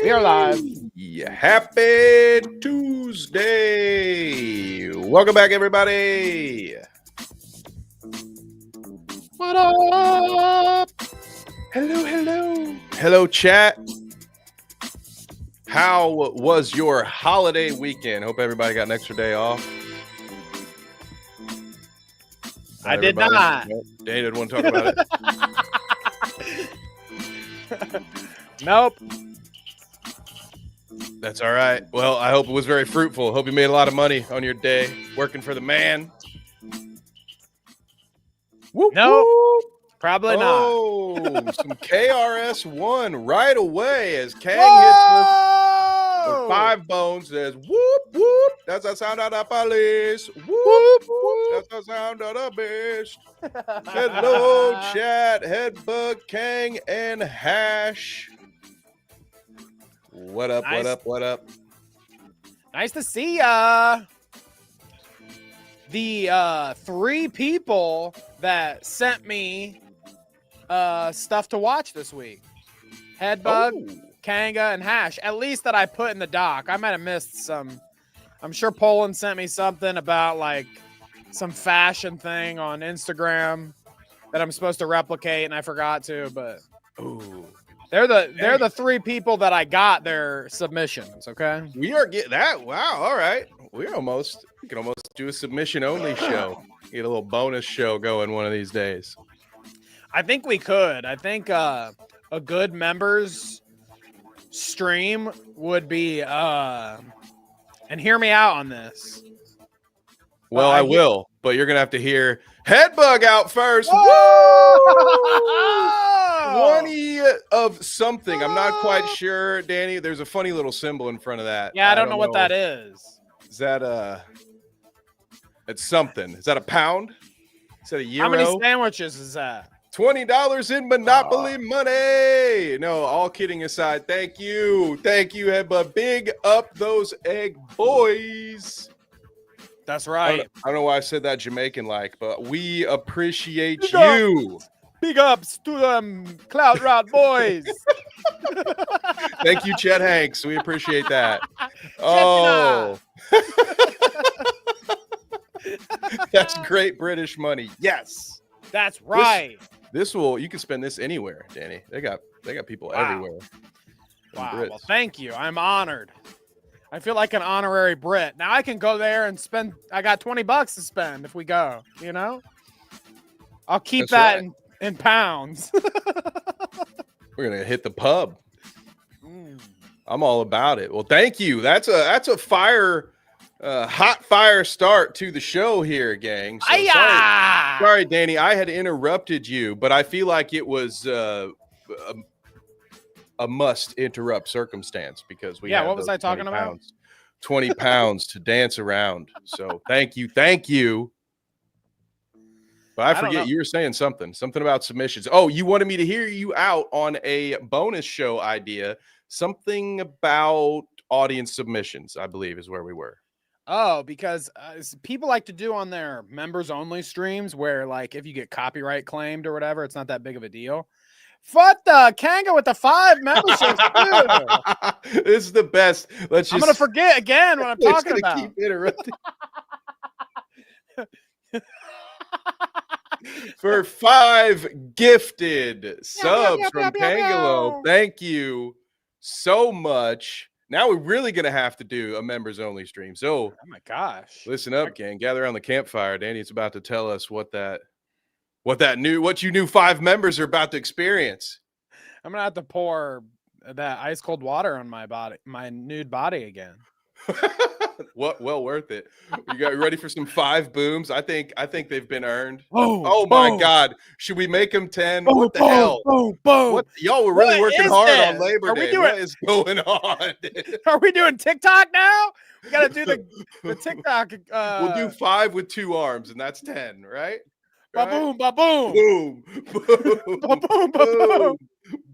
We are live. Happy Tuesday. Welcome back, everybody. What up? Hello, chat. How was your holiday weekend? Hope everybody got an extra day off. I did not. Nope. Danny didn't want to talk about it. Nope. That's all right. Well, I hope it was very fruitful. Hope you made a lot of money on your day working for the man. Whoop, nope. Whoop. Probably not. Oh, some KRS-One right away as Kang hits with 5 bones. Says whoop whoop. That's the sound of the police. Whoop whoop. That's the sound of the beast. Hello, chat. Headbug, Kang, and Hash. What up? Nice. What up? Nice to see ya. The 3 people that sent me stuff to watch this week: Headbug, Kanga, and Hash. At least that I put in the doc. I might have missed some. I'm sure Poland sent me something about like some fashion thing on Instagram that I'm supposed to replicate, and I forgot to. But they're the 3 people that I got their submissions. Okay, we are getting that. Wow. All right, we can almost do a submission only show. Get a little bonus show going one of these days. I think we could. I think a good members stream would be and hear me out on this. Well, I will, but you're gonna have to hear Headbug out first. 20 of something. I'm not quite sure, Danny. There's a funny little symbol in front of that. Yeah, I don't know what that is. Is that it's something. Is that a pound? Is that a euro? How many sandwiches is that? $20 in Monopoly money. No, all kidding aside, thank you, Headbug. Big up those egg boys. That's right. I don't know why I said that Jamaican-like, but we appreciate you. Big ups to them Clout Route boys. Thank you, Chet Hanks. We appreciate that. Oh. That's great British money. Yes. That's right. You can spend this anywhere, Danny. They got people everywhere. Wow. Well, thank you. I'm honored. I feel like an honorary Brit. Now I can go there and spend. I got $20 to spend if we go, you know? I'll keep that in pounds. We're going to hit the pub. I'm all about it. Well, thank you. That's a hot fire start to the show here, gang. So sorry, Danny, I had interrupted you, but I feel like it was a must interrupt circumstance because we what was I talking about? 20 pounds to dance around. So thank you. But I forget you were saying something about submissions. Oh, you wanted me to hear you out on a bonus show idea, something about audience submissions, I believe is where we were. Oh, because people like to do on their members only streams where like if you get copyright claimed or whatever, it's not that big of a deal. Fuck the Kanga with the 5 memberships. This is the best. I'm gonna forget again what I'm talking about. Keep interrupting. For 5 gifted subs from Kangalo. Thank you so much. Now we're really gonna have to do a members only stream. So, oh my gosh, listen up, gang. Gather around the campfire. Danny's about to tell us what you new 5 members are about to experience. I'm gonna have to pour that ice cold water on my body, my nude body again. Well worth it. You ready for some 5 booms? I think they've been earned. My God. Should we make them 10? What the hell? Boom. Y'all were really working hard on Labor Day. What is going on? Are we doing TikTok now? We gotta do the TikTok. We'll do 5 with 2 arms, and that's 10, right? Ba-boom, ba-boom. Boom. Boom. Ba-boom, ba-boom.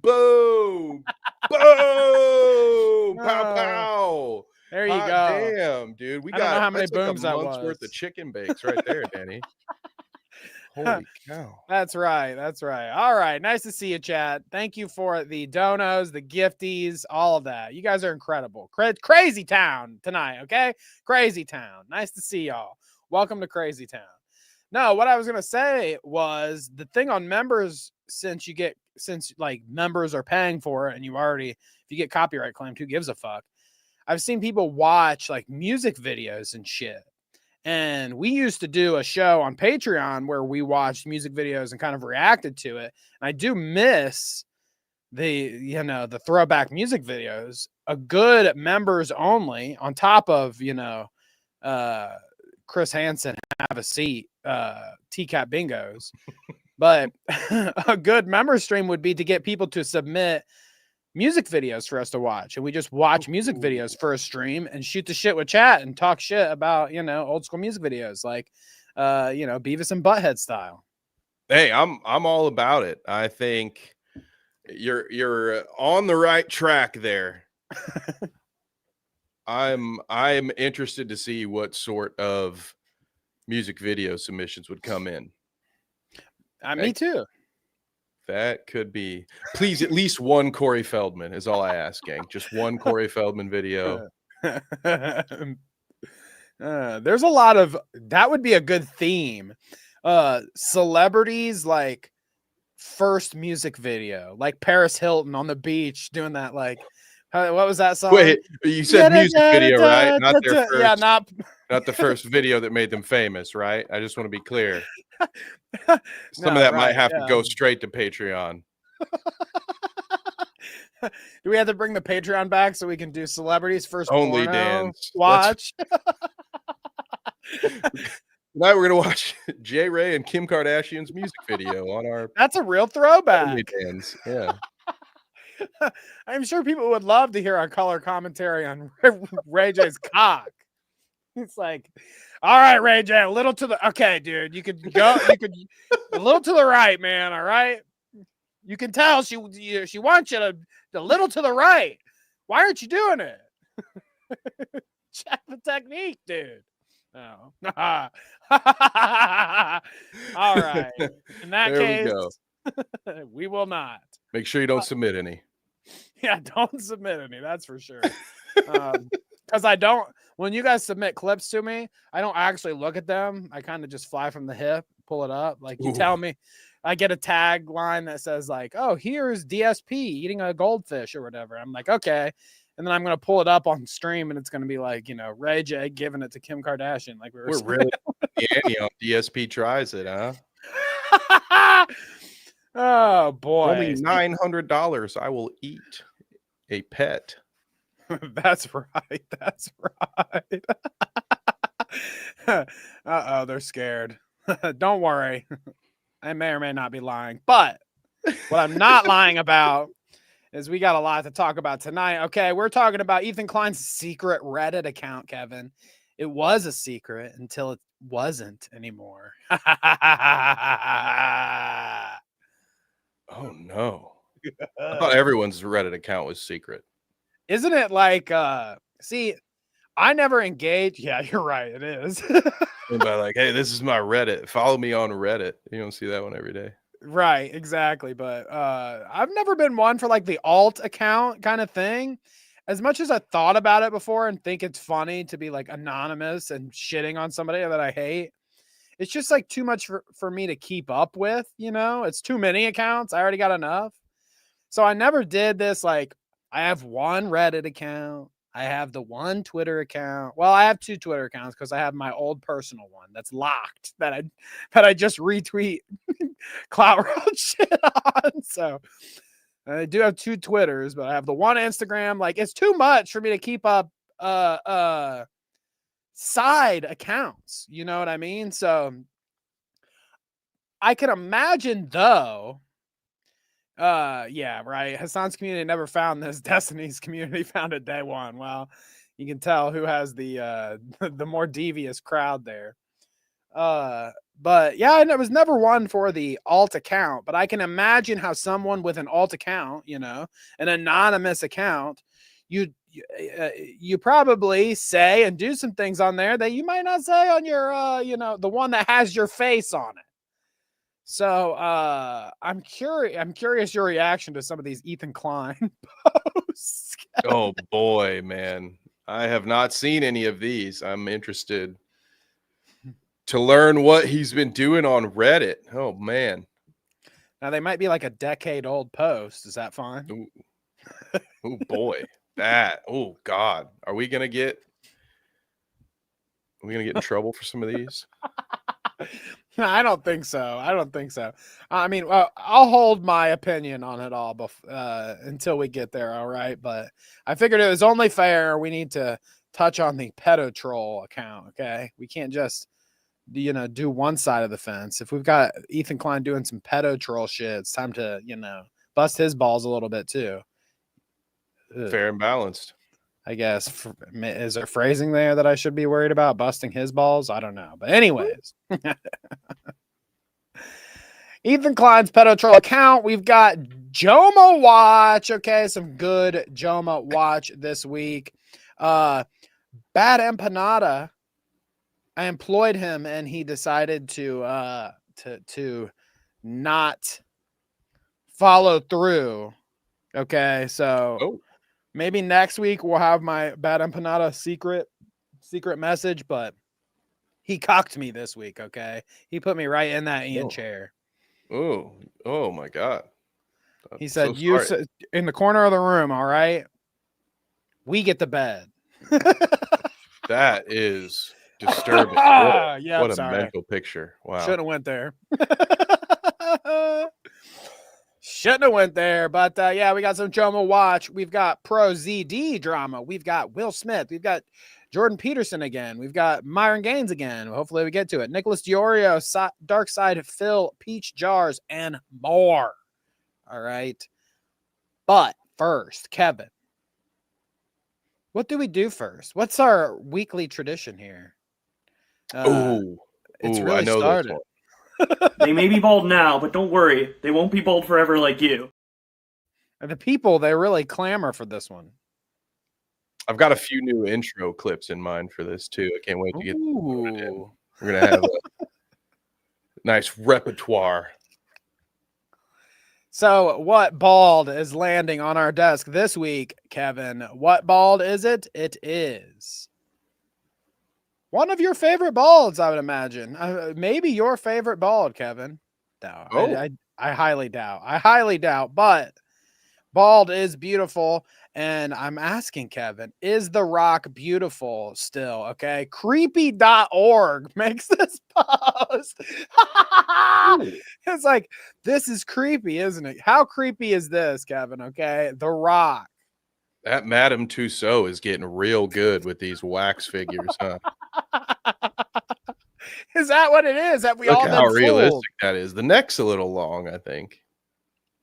Boom. Boom. Pow, pow. There you go. Damn, dude. We got how many booms like that a month's was. worth of chicken bakes right there, Danny. Holy cow. That's right. That's right. All right. Nice to see you, chat. Thank you for the donos, the gifties, all of that. You guys are incredible. Crazy town tonight. Okay. Crazy town. Nice to see y'all. Welcome to Crazy Town. No, what I was going to say was the thing on members, since like members are paying for it and if you get copyright claimed, who gives a fuck? I've seen people watch like music videos and shit. And we used to do a show on Patreon where we watched music videos and kind of reacted to it. And I do miss the throwback music videos. A good members only on top of, Chris Hansen, have a seat, TCAP bingos. But a good member stream would be to get people to submit music videos for us to watch, and we just watch music videos for a stream and shoot the shit with chat and talk shit about old school music videos like Beavis and Butthead style. Hey, I'm all about it. I think you're on the right track there. I'm interested to see what sort of music video submissions would come in. Me too. That could be. Please, at least one Corey Feldman is all I ask, gang. Just one Corey Feldman video. There's a lot of that would be a good theme. Celebrities like first music video, like Paris Hilton on the beach doing that. Like, what was that song? Wait, you said music video, right? Not their first. Yeah, not the first video that made them famous, right? I just want to be clear. Some of that might have to go straight to Patreon. Do we have to bring the Patreon back so we can do celebrities first only dance watch? Tonight we're gonna watch J. Ray and Kim Kardashian's music video on our. That's a real throwback. Only dance. Yeah. I'm sure people would love to hear our color commentary on Ray J's cock. It's like, all right, Ray J, a little to the okay, dude. You could a little to the right, man. All right. You can tell she wants you to a little to the right. Why aren't you doing it? Check the technique, dude. No. All right. In that case, we will not. Make sure you don't submit any. Yeah, don't submit any. That's for sure. Because I don't. When you guys submit clips to me, I don't actually look at them. I kind of just fly from the hip, pull it up. Like you tell me, I get a tagline that says like, "Oh, here's DSP eating a goldfish" or whatever. I'm like, okay, and then I'm gonna pull it up on stream, and it's gonna be like, Ray J giving it to Kim Kardashian. Like we're really on DSP tries it, huh? Oh boy! Only $900. I will eat a pet. That's right. That's right. Uh-oh, they're scared. Don't worry. I may or may not be lying. But what I'm not lying about is we got a lot to talk about tonight. Okay, we're talking about Ethan Klein's secret Reddit account, Kevin. It was a secret until it wasn't anymore. Oh, no. I thought everyone's Reddit account was secret. Isn't it like, see, I never engaged. Yeah, you're right. It is. By like, hey, this is my Reddit. Follow me on Reddit. You don't see that one every day. Right, exactly. But I've never been one for like the alt account kind of thing. As much as I thought about it before and think it's funny to be like anonymous and shitting on somebody that I hate, it's just like too much for me to keep up with, It's too many accounts. I already got enough. So I never did this. Like, I have one Reddit account. I have the one Twitter account. Well, I have two Twitter accounts because I have my old personal one that's locked that I just retweet Clout shit on. So I do have two Twitters, but I have the one Instagram. Like, it's too much for me to keep up side accounts. You know what I mean? So I can imagine though. Yeah, right. Hassan's community never found this. Destiny's community found it day one. Well, you can tell who has the more devious crowd there. But yeah, I was never one for the alt account, but I can imagine how someone with an alt account, an anonymous account, you probably say and do some things on there that you might not say on your, the one that has your face on it. So I'm curious your reaction to some of these Ethan Klein posts. Oh boy, man. I have not seen any of these. I'm interested to learn what he's been doing on Reddit. Oh man. Now they might be like a decade old post. Is that fine? Ooh. Oh boy. Oh God. Are we gonna get in trouble for some of these? I don't think so. I mean, I'll hold my opinion on it all until we get there. All right. But I figured it was only fair. We need to touch on the pedo troll account. Okay. We can't just, do one side of the fence. If we've got Ethan Klein doing some pedo troll shit, it's time to, bust his balls a little bit too. Ugh. Fair and balanced. I guess. Is there phrasing there that I should be worried about? Busting his balls? I don't know. But anyways. Ethan Klein's pedo troll account. We've got Joma Watch. Okay, some good Joma Watch this week. Bad Empanada. I employed him and he decided to not follow through. Okay, so maybe next week we'll have my Bad Empanada secret message, but he cocked me this week. Okay, he put me right in that Ian chair. Oh my God. He said, "You in the corner of the room, all right? We get the bed." That is disturbing. What a mental picture. Wow. Shouldn't have went there. But yeah, we got some Joma Watch. We've got Pro ZD drama. We've got Will Smith. We've got Jordan Peterson again. We've got Myron Gaines again. Hopefully we get to it. Nicholas Diorio, Dark Side Phil, Peach Jars, and more. All right. But first, Kevin, what do we do first? What's our weekly tradition here? It's really I know started. They may be bald now, but don't worry. They won't be bald forever like you. And the people, they really clamor for this one. I've got a few new intro clips in mind for this too. I can't wait to get them in. We're going to have a nice repertoire. So what bald is landing on our desk this week, Kevin? What bald is it? It is one of your favorite balds, I would imagine. Maybe your favorite bald, Kevin. No, I highly doubt. But bald is beautiful. And I'm asking Kevin, is The Rock beautiful still? Okay. Creepy.org makes this post. It's like, this is creepy, isn't it? How creepy is this, Kevin? Okay. The Rock. That Madame Tussauds is getting real good with these wax figures, huh? Is that what it is? That we Look all how realistic that is. The neck's a little long, I think.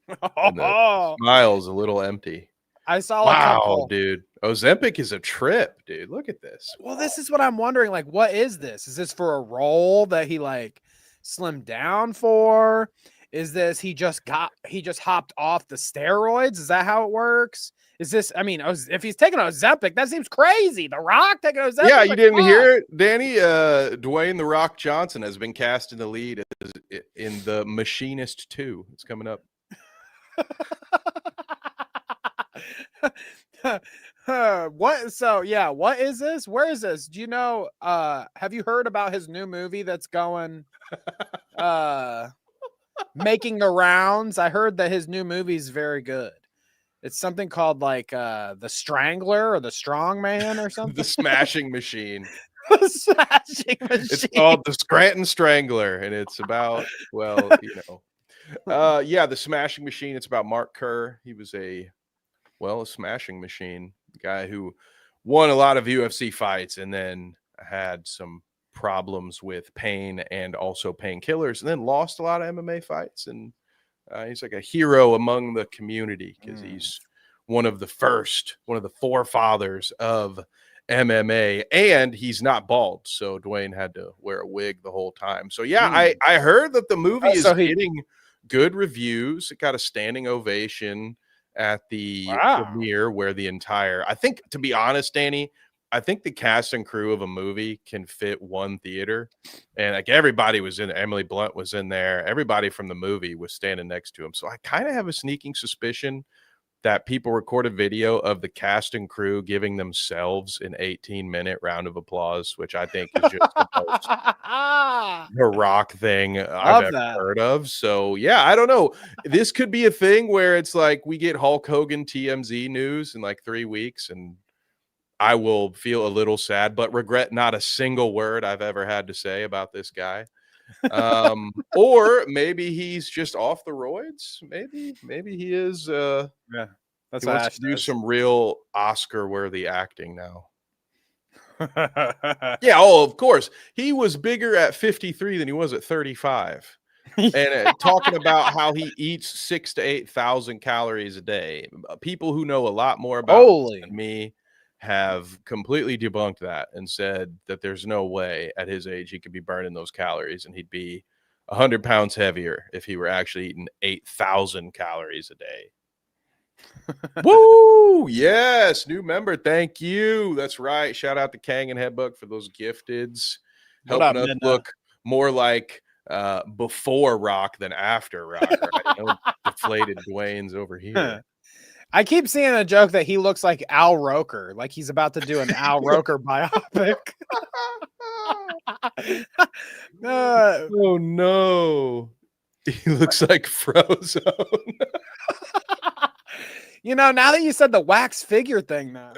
The smile's a little empty. I saw a couple. Dude. Ozempic is a trip, dude. Look at this. Well, this is what I'm wondering. Like, what is this? Is this for a role that he like slimmed down for? Is this he just hopped off the steroids? Is that how it works? Is this, I mean, if he's taking Ozempic, that seems crazy. The Rock taking Ozempic? Yeah, you didn't hear it, Danny? Dwayne The Rock Johnson has been cast in the lead in The Machinist 2. It's coming up. What? So yeah, what is this? Where is this? Do you know? Have you heard about his new movie that's going, making the rounds? I heard that his new movie is very good. It's something called like The Strangler or The Strong Man or something. The Smashing Machine. The Smashing Machine. It's called The Scranton Strangler, and it's about, well, The Smashing Machine. It's about Mark Kerr. He was a smashing machine guy who won a lot of UFC fights and then had some problems with pain and also painkillers, and then lost a lot of MMA fights. And he's like a hero among the community because he's one of the forefathers of MMA, and he's not bald. So Dwayne had to wear a wig the whole time. So yeah, I heard that the movie is getting good reviews. It got a standing ovation at the premiere, where I think, to be honest, Danny, I think the cast and crew of a movie can fit one theater, and like everybody was in. Emily Blunt was in there. Everybody from the movie was standing next to him. So I kind of have a sneaking suspicion that people recorded video of the cast and crew giving themselves an 18-minute round of applause, which I think is just the most The Rock thing I've Love ever that. heard of. So yeah, I don't know. This could be a thing where it's like we get Hulk Hogan TMZ news in like 3 weeks, and I will feel a little sad, but regret not a single word I've ever had to say about this guy. Or maybe he's just off the roids. Maybe he is. Yeah, that's He what wants Ash to do does. some real Oscar-worthy acting now. Yeah, oh, of course. He was bigger at 53 than he was at 35. And talking about how he eats 6,000 to 8,000 calories a day. People who know a lot more about this than me have completely debunked that and said that there's no way at his age he could be burning those calories, and he'd be 100 pounds heavier if he were actually eating 8,000 calories a day. Woo! Yes, new member. Thank you. That's right. Shout out to Kang and Headbuck for those gifteds, What helping up, us Minna? look more like before Rock than after Rock. Right? No deflated Dwayne's over here. I keep seeing a joke that he looks like Al Roker, like he's about to do an Al Roker biopic. Oh no. He looks like Frozone. You know, now that you said the wax figure thing, though,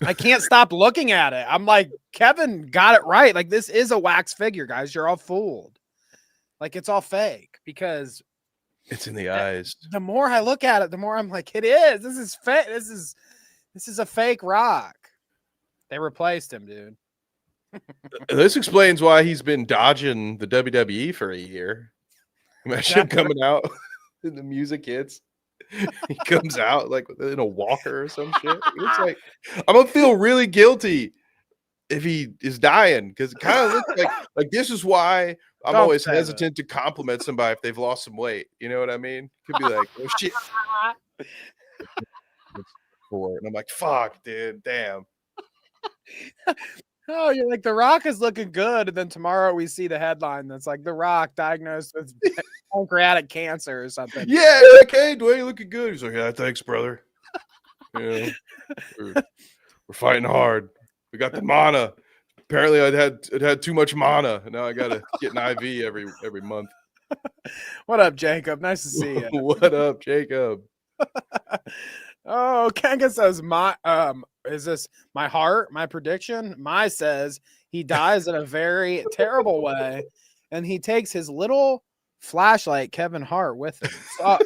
I can't stop looking at it. I'm like, Kevin got it right. Like, this is a wax figure, guys. You're all fooled. Like, it's all fake because it's in the eyes. The more I look at it, the more I'm like, it is. This is fake. This is a fake Rock. They replaced him, dude. This explains why he's been dodging the WWE for a year. Imagine him coming out and the music hits. He comes out like in a walker or some shit. It's like I'm gonna feel really guilty if he is dying, because it kind of looks like this is why I'm always hesitant to compliment somebody if they've lost some weight. You know what I mean? Could be like, oh shit. And I'm like, fuck, dude, damn. Oh, you're like, The Rock is looking good, and then tomorrow we see the headline that's like, The Rock diagnosed with pancreatic cancer or something. Yeah, like, hey, Dwayne, looking good. He's like, yeah, thanks, brother. You know, we're fighting hard. We got the mana. Apparently, I'd had too much mana, and now I gotta get an IV every month. What up, Jacob? Nice to see you. What up, Jacob? Oh, Kanga says is this my heart? My prediction? My says he dies in a very terrible way, and he takes his little flashlight, Kevin Hart, with him. So,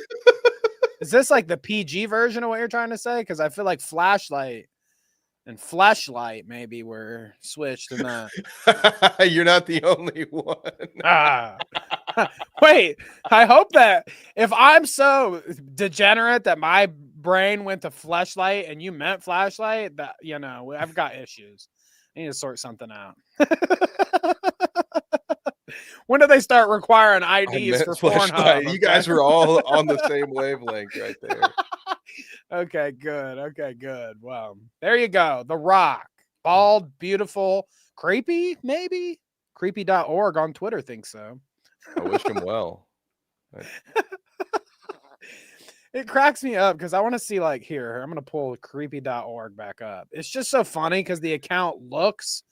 is this like the PG version of what you're trying to say? Because I feel like flashlight and fleshlight maybe were switched in that. You're not the only one. Wait, I hope that if I'm so degenerate that my brain went to fleshlight and you meant flashlight, that, you know, I've got issues. I need to sort something out. When do they start requiring IDs for Pornhub? You guys were all on the same wavelength right there. Okay, good. Okay, good. Well, there you go. The Rock. Bald, beautiful, creepy, maybe? Creepy.org on Twitter thinks so. I wish him well. It cracks me up because I want to see, like, here, I'm going to pull creepy.org back up. It's just so funny because the account looks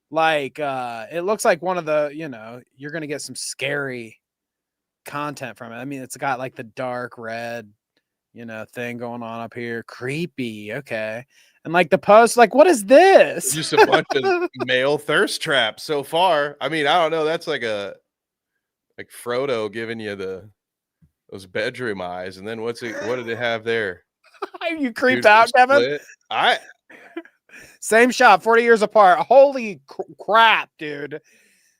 like, it looks like one of the, you know, you're going to get some scary content from it. I mean, it's got like the dark red, you know, thing going on up here. Creepy. Okay. And like the post, like, what is this? Just a bunch of male thirst traps so far. I mean, I don't know. That's like Frodo giving you those bedroom eyes. And then what did it have there? You creeped out, Kevin? Same shot, 40 years apart. Holy crap, dude.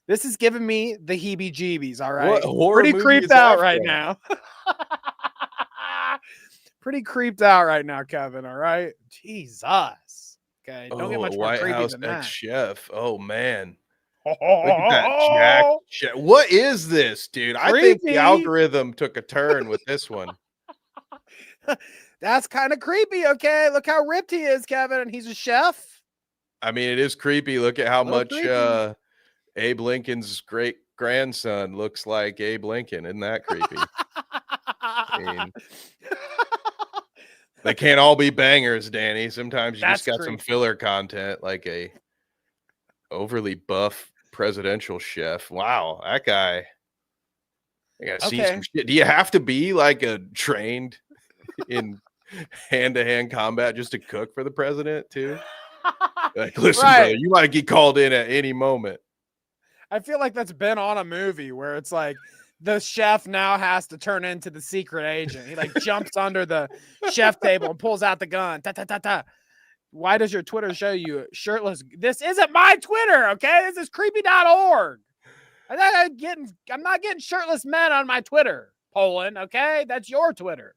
This is giving me the heebie-jeebies, all right? Pretty creeped out right now. Pretty creeped out right now, Kevin, all right? Jesus. Okay, don't get much more creepy White than that. House ex-chef. Oh, man. Look at that Jack. What is this, dude? I think the algorithm took a turn with this one. That's kind of creepy. Okay, look how ripped he is, Kevin, and he's a chef. I mean, it is creepy. Look at how much Creepy. Abe Lincoln's great grandson looks like Abe Lincoln. Isn't that creepy? I mean, they can't all be bangers, Danny. Sometimes you That's just got some creepy. filler content, like a overly buff presidential chef. Wow, that guy. I gotta see some shit. Do you have to be like a trained in hand-to-hand combat just to cook for the president too? Like, listen, brother, Right. you might get called in at any moment. I feel like that's been on a movie where it's like the chef now has to turn into the secret agent. He like jumps under the chef table and pulls out the gun. Ta, ta, ta, ta. Why does your Twitter show you shirtless? This isn't my Twitter, okay? This is creepy.org. I'm not getting shirtless men on my Twitter, Poland, okay? That's your Twitter.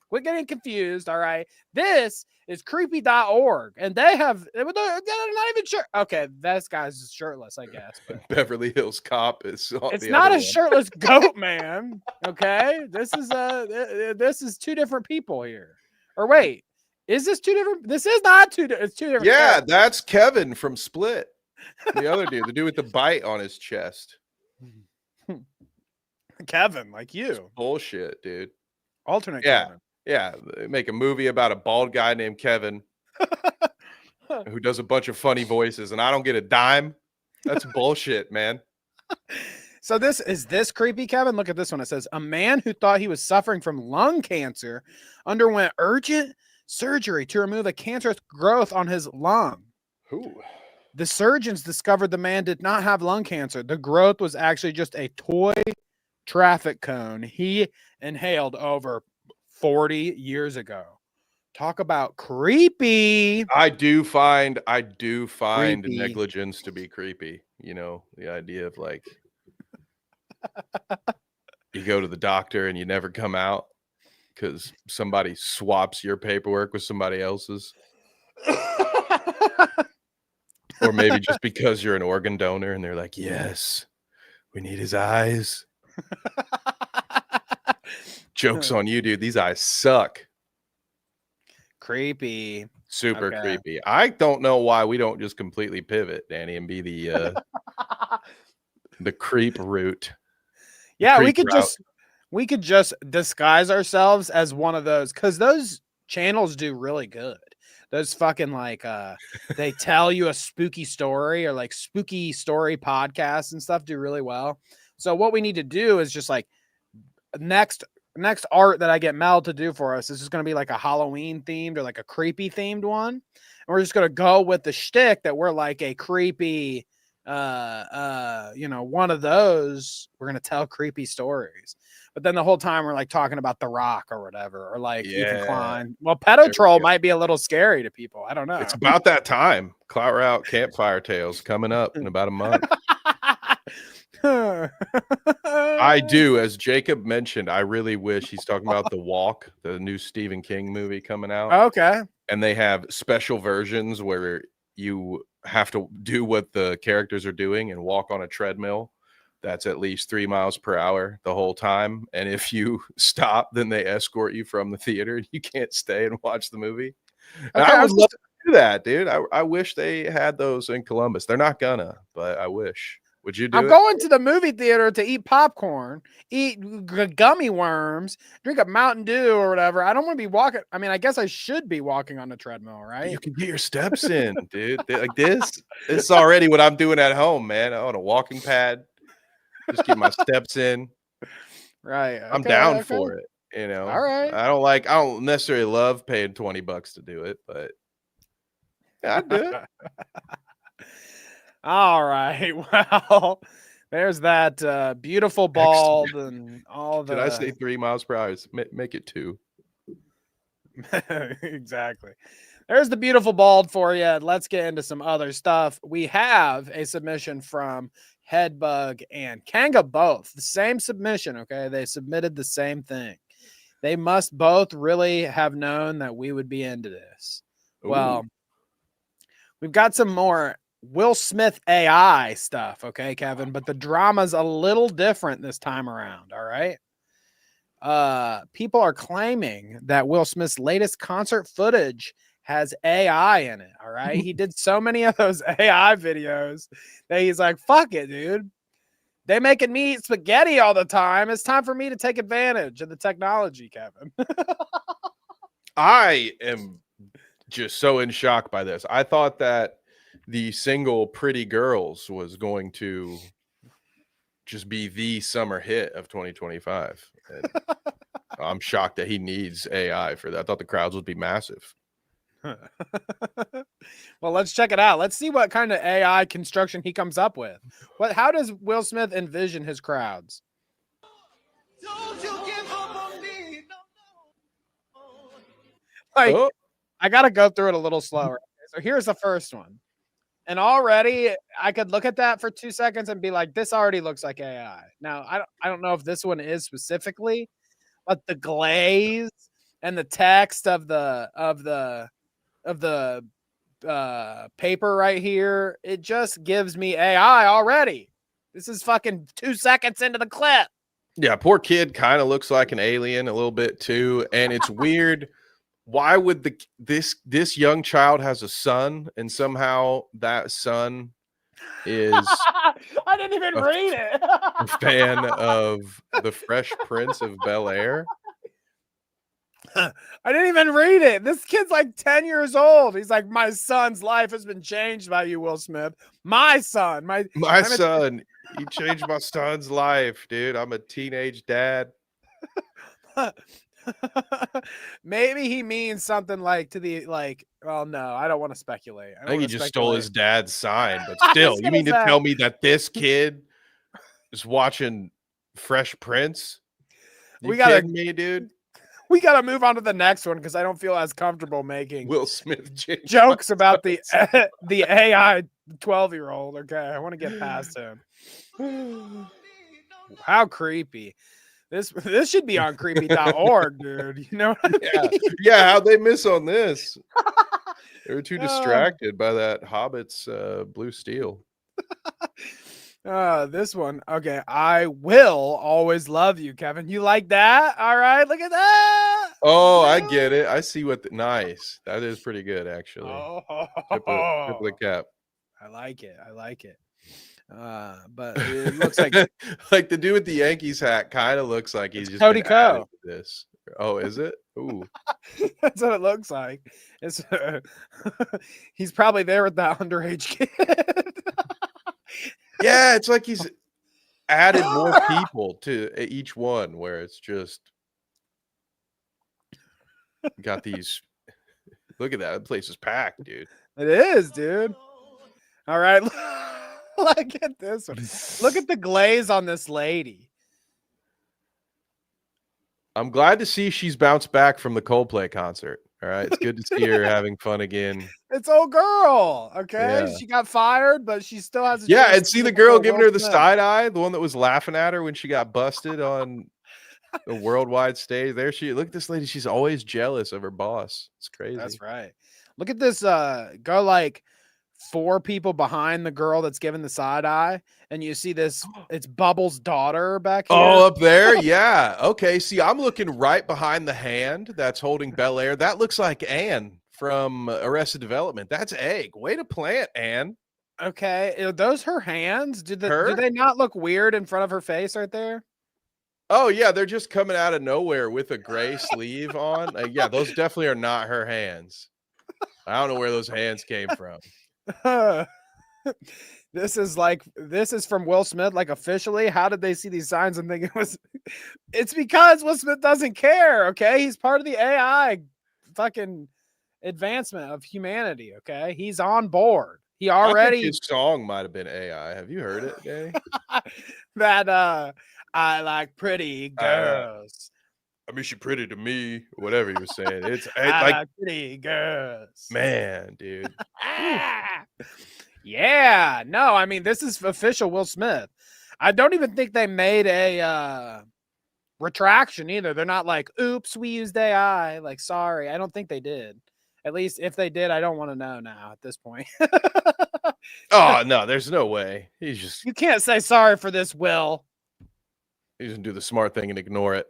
Quit getting confused, all right? This is creepy.org, and they're not even sure. Okay, this guy's shirtless, I guess. But Beverly Hills Cop is it's the not other a one. shirtless goat man, okay? This is two different people here. Or wait, is this two different? This is not two. It's two different. Yeah, characters. that's Kevin from Split. The other dude, the dude with the bite on his chest. Kevin, like you. It's bullshit, dude. Alternate Yeah. Kevin. Yeah, they make a movie about a bald guy named Kevin who does a bunch of funny voices, and I don't get a dime. That's bullshit, man. So this creepy, Kevin? Look at this one. It says, a man who thought he was suffering from lung cancer underwent urgent surgery to remove a cancerous growth on his lung. Ooh. The surgeons discovered the man did not have lung cancer. The growth was actually just a toy traffic cone he inhaled over 40 years ago. Talk about creepy. I do find Creepy. negligence to be creepy. You know, the idea of like you go to the doctor and you never come out because somebody swaps your paperwork with somebody else's. Or maybe just because you're an organ donor and they're like, yes, we need his eyes. Joke's on you, dude. These eyes suck. Creepy. Super Okay. creepy. I don't know why we don't just completely pivot, Danny, and be the creep route. Yeah, creep route. we could just disguise ourselves as one of those, because those channels do really good. Those fucking like they tell you a spooky story, or like spooky story podcasts and stuff do really well. So what we need to do is just like next art that I get Mel to do for us, this is going to be like a Halloween themed or like a creepy themed one. And we're just going to go with the shtick that we're like a creepy, one of those. We're going to tell creepy stories. But then the whole time we're like talking about The Rock or whatever, or like Ethan Klein. Well, Pedo Troll might be a little scary to people. I don't know. It's about that time. Clout Route Campfire Tales coming up in about a month. I do, as Jacob mentioned, I really wish he's talking about The Walk, the new Stephen King movie coming out. Okay. And they have special versions where you have to do what the characters are doing and walk on a treadmill that's at least 3 miles per hour the whole time. And if you stop, then they escort you from the theater. You can't stay and watch the movie. And I would love to do that, dude. I wish they had those in Columbus. They're not gonna, but I wish. Would you do I'm going to the movie theater to eat popcorn, eat gummy worms, drink a Mountain Dew or whatever. I don't want to be walking. I mean, I guess I should be walking on the treadmill, right? You can get your steps in, dude. Like this is already what I'm doing at home, man. On a walking pad. Just get my steps in. Right. Okay, I'm down for it. You know, all right. I don't necessarily love paying $20 to do it, but yeah, I'd do it. All right. Well, there's that beautiful bald and all the. Did I say 3 miles per hour? Make it 2. Exactly. There's the beautiful bald for you. Let's get into some other stuff. We have a submission from Headbug and Kanga, both the same submission. Okay. They submitted the same thing. They must both really have known that we would be into this. Ooh. Well, we've got some more Will Smith AI stuff. Okay, Kevin, but the drama's a little different this time around. All right. People are claiming that Will Smith's latest concert footage has AI in it. All right. He did so many of those AI videos that he's like, fuck it, dude. They making me eat spaghetti all the time. It's time for me to take advantage of the technology, Kevin. I am just so in shock by this. I thought that the single Pretty Girls was going to just be the summer hit of 2025. And I'm shocked that he needs AI for that. I thought the crowds would be massive. Well, let's check it out. Let's see what kind of AI construction he comes up with. How does Will Smith envision his crowds? Don't you give up on me. No. Like, I got to go through it a little slower. So here's the first one. And already I could look at that for 2 seconds and be like, this already looks like AI. Now, I don't know if this one is specifically, but the glaze and the text of the paper right here, it just gives me AI already. This is fucking 2 seconds into the clip. Yeah, poor kid kind of looks like an alien a little bit too, and it's weird. Why would this young child has a son, and somehow that son is I didn't even read it. a fan of the Fresh Prince of Bel-Air? I didn't even read it. This kid's like 10 years old. He's like, my son's life has been changed by you, Will Smith. My son. My son. You changed my son's life, dude. I'm a teenage dad. Maybe he means something like to the like. Well, no, I don't want to speculate. I think he just stole his dad's sign, but still, you mean to tell me that this kid is watching Fresh Prince? We gotta, me, dude. We gotta move on to the next one because I don't feel as comfortable making Will Smith jokes about the AI 12-year-old. Okay, I want to get past him. How creepy. This should be on creepy.org, dude. You know what I mean? Yeah, how'd they miss on this? They were too distracted by that Hobbit's blue steel. This one. Okay, I will always love you, Kevin. You like that? All right, look at that. Oh, I get it. I see what nice. That is pretty good, actually. Triple cap. I like it. But it looks like like the dude with the Yankees hat kind of looks like he's just Cody Co. This. Oh, is it? Ooh. That's what it looks like. It's he's probably there with that underage kid. Yeah, it's like he's added more people to each one where it's just got these. Look at that. The place is packed, dude. It is, dude. All right. Look at this one. Look at the glaze on this lady. I'm glad to see she's bounced back from the Coldplay concert. All right. It's good to see her having fun again. It's old girl. Okay. Yeah. She got fired, but she still has a and see the girl giving her the side eye, the one that was laughing at her when she got busted on the worldwide stage. There she look at this lady. She's always jealous of her boss. It's crazy. That's right. Look at this go like 4 people behind the girl that's giving the side eye, and you see this. It's Bubbles' daughter back here. Oh, up there, yeah. Okay, see, I'm looking right behind the hand that's holding Bel-Air. That looks like Anne from Arrested Development. That's Egg. Way to plant, Anne. Okay, are those her hands? Do they not look weird in front of her face right there? Oh yeah, they're just coming out of nowhere with a gray sleeve on. Yeah, those definitely are not her hands. I don't know where those hands came from. This is from Will Smith, like officially. How did they see these signs and think it was? It's because Will Smith doesn't care. Okay, he's part of the AI fucking advancement of humanity. Okay, he's on board. He already. I think his song might have been AI. Have you heard it, Danny? That I like pretty girls. I mean, she's pretty to me. Whatever you were saying, it's I like pretty girls. Man, dude. Yeah, no, I mean, this is official Will Smith. I don't even think they made a retraction either. They're not like, oops, we used AI. Like, sorry. I don't think they did. At least if they did, I don't want to know now at this point. Oh, no, there's no way. You can't say sorry for this, Will. He's going to do the smart thing and ignore it.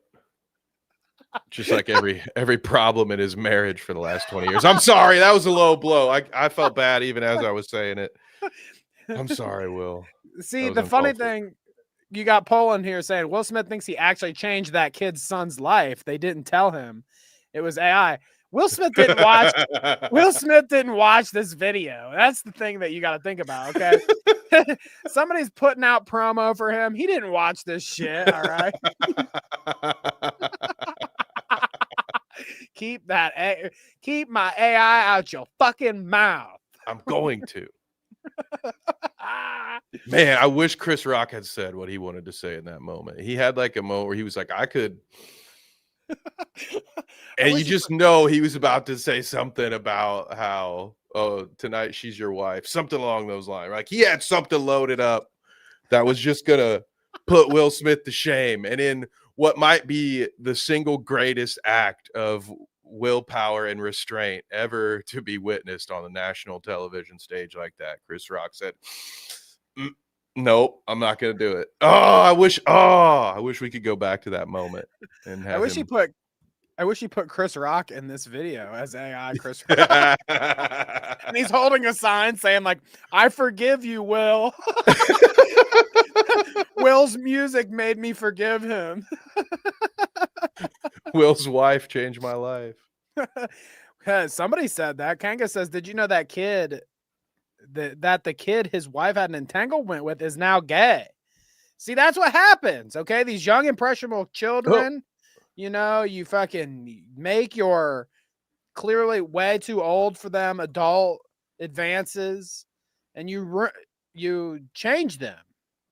Just like every problem in his marriage for the last 20 years. I'm sorry, that was a low blow. I felt bad even as I was saying it. I'm sorry, Will. See, the funny thing, you got Poland here saying Will Smith thinks he actually changed that kid's son's life. They didn't tell him. It was AI. Will Smith didn't watch this video. That's the thing that you got to think about, okay? Somebody's putting out promo for him. He didn't watch this shit, all right? Keep my AI out your fucking mouth. I'm going to. Man, I wish Chris Rock had said what he wanted to say in that moment. He had like a moment where he was like, I could. And you just know he was about to say something about how, oh, tonight she's your wife. Something along those lines. Like he had something loaded up that was just going to put Will Smith to shame. And in what might be the single greatest act of willpower and restraint ever to be witnessed on the national television stage like that, Chris Rock said, nope, I'm not going to do it. I wish we could go back to that moment. And have I wish he put Chris Rock in this video as AI Chris Rock. And he's holding a sign saying like, I forgive you, Will. Will's music made me forgive him. Will's wife changed my life. Somebody said that. Kanga says, did you know that kid that the kid his wife had an entanglement with is now gay? See, that's what happens. Okay. These young impressionable children, you know, you fucking make your clearly way too old for them adult advances and you change them.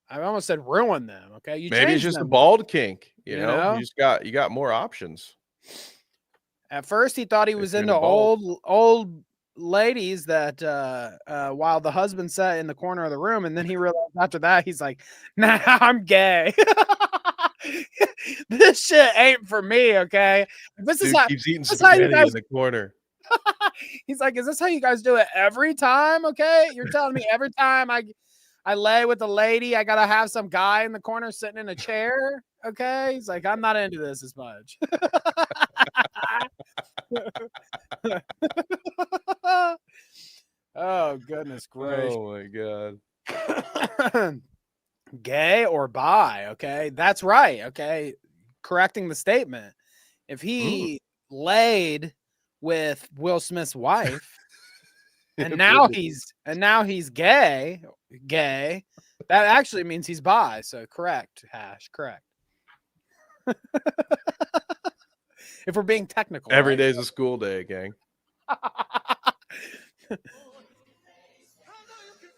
I almost said ruin them. Okay. Maybe it's just a bald kink. You know? You got more options. At first he thought he was into old ladies that while the husband sat in the corner of the room, and then he realized after that he's like, nah, I'm gay. This shit ain't for me, okay? Keeps eating spaghetti in the corner. He's like, is this how you guys do it every time? Okay, you're telling me every time I lay with a lady, I gotta have some guy in the corner sitting in a chair. Okay, he's like, I'm not into this as much. Oh goodness gracious! Oh my god! Gay or bi? Okay, that's right. Okay, correcting the statement. If he laid with Will Smith's wife, and now he's gay, that actually means he's bi. So correct, Hash, correct. If we're being technical, every day's a school day, gang.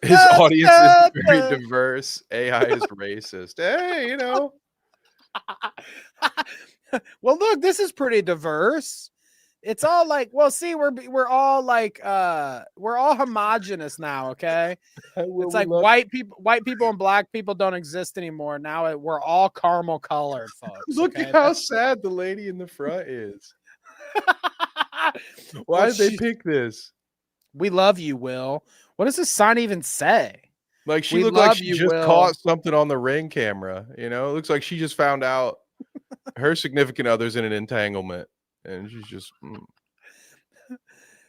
His audience is very diverse. AI is racist. Hey, you know. Well, look, this is pretty diverse. It's all like, well, see, we're all like we're all homogenous now, okay? It's like white people and black people don't exist anymore. Now we're all caramel colored, folks. Look at how sad the lady in the front is. Why did they pick this? We love you, Will. What does this sign even say? Like she looked like she just caught something on the Ring camera. You know, it looks like she just found out her significant other's in an entanglement. And she's just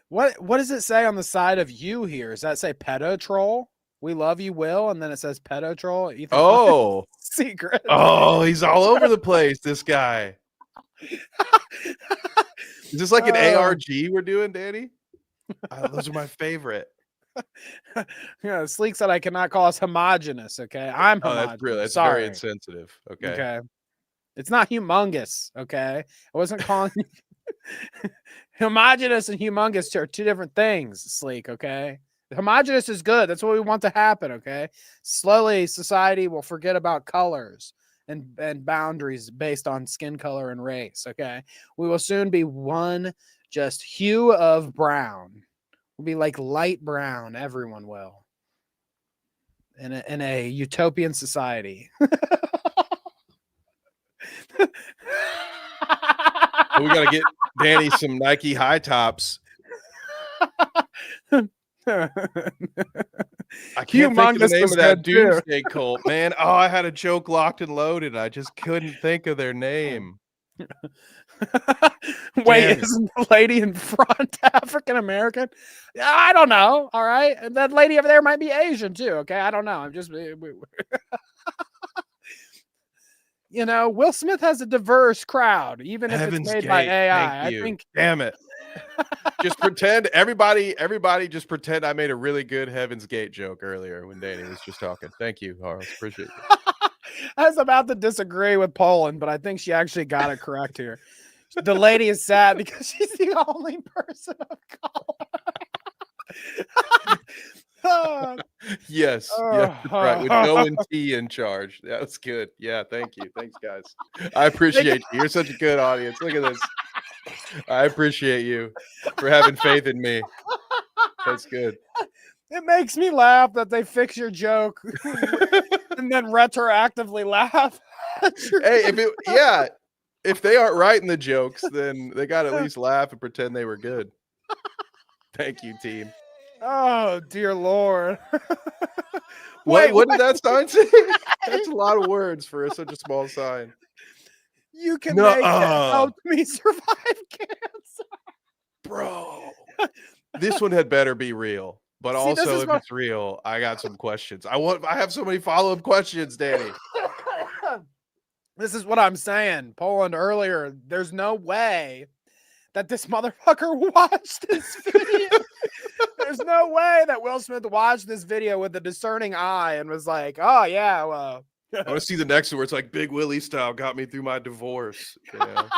What does it say on the side of you here? Does that say pedo troll? We love you, Will, and then it says pedo troll. Oh, secret. Oh, he's all over the place. This guy. Is this like an ARG we're doing, Danny? Those are my favorite. Yeah, Sleek said I cannot call us homogenous. Okay, I'm homogenous. That's very insensitive. Okay. It's not humongous, okay? I wasn't calling you homogenous and humongous are two different things, Sleek, okay? Homogenous is good. That's what we want to happen, okay? Slowly, society will forget about colors and boundaries based on skin color and race, okay? We will soon be one just hue of brown. We'll be like light brown, everyone will. In a utopian society. We got to get Danny some Nike high tops. I can't think of the name of that doomsday cult, man. Oh, I had a joke locked and loaded. I just couldn't think of their name. Wait, isn't the lady in front African American? I don't know. All right, and that lady over there might be Asian too. Okay, I don't know. I'm just, you know, Will Smith has a diverse crowd, even if Heaven's it's made by Gate. AI. Thank I you. think. Damn it. Just pretend everybody just pretend I made a really good Heaven's Gate joke earlier when Danny was just talking. Thank you, Harles. Appreciate you. I was about to disagree with Poland, but I think she actually got it correct here. The lady is sad because she's the only person of color. Yes, yeah, that's right. With Joe and T in charge. That's good. Yeah, thank you. Thanks, guys. I appreciate you. You're such a good audience. Look at this. I appreciate you for having faith in me. That's good. It makes me laugh that they fix your joke and then retroactively laugh. Hey, if they aren't writing the jokes, then they got to at least laugh and pretend they were good. Thank you, team. Oh, dear Lord. What did that sign say? That's a lot of words for such a small sign. You can make it. Help me survive cancer. Bro. This one had better be real. But also, if it's real, I got some questions. I have so many follow-up questions, Danny. This is what I'm saying. Poland earlier, there's no way that this motherfucker watched this video. There's no way that Will Smith watched this video with a discerning eye and was like, oh, yeah, well. I want to see the next one where it's like Big Willie style got me through my divorce. You know?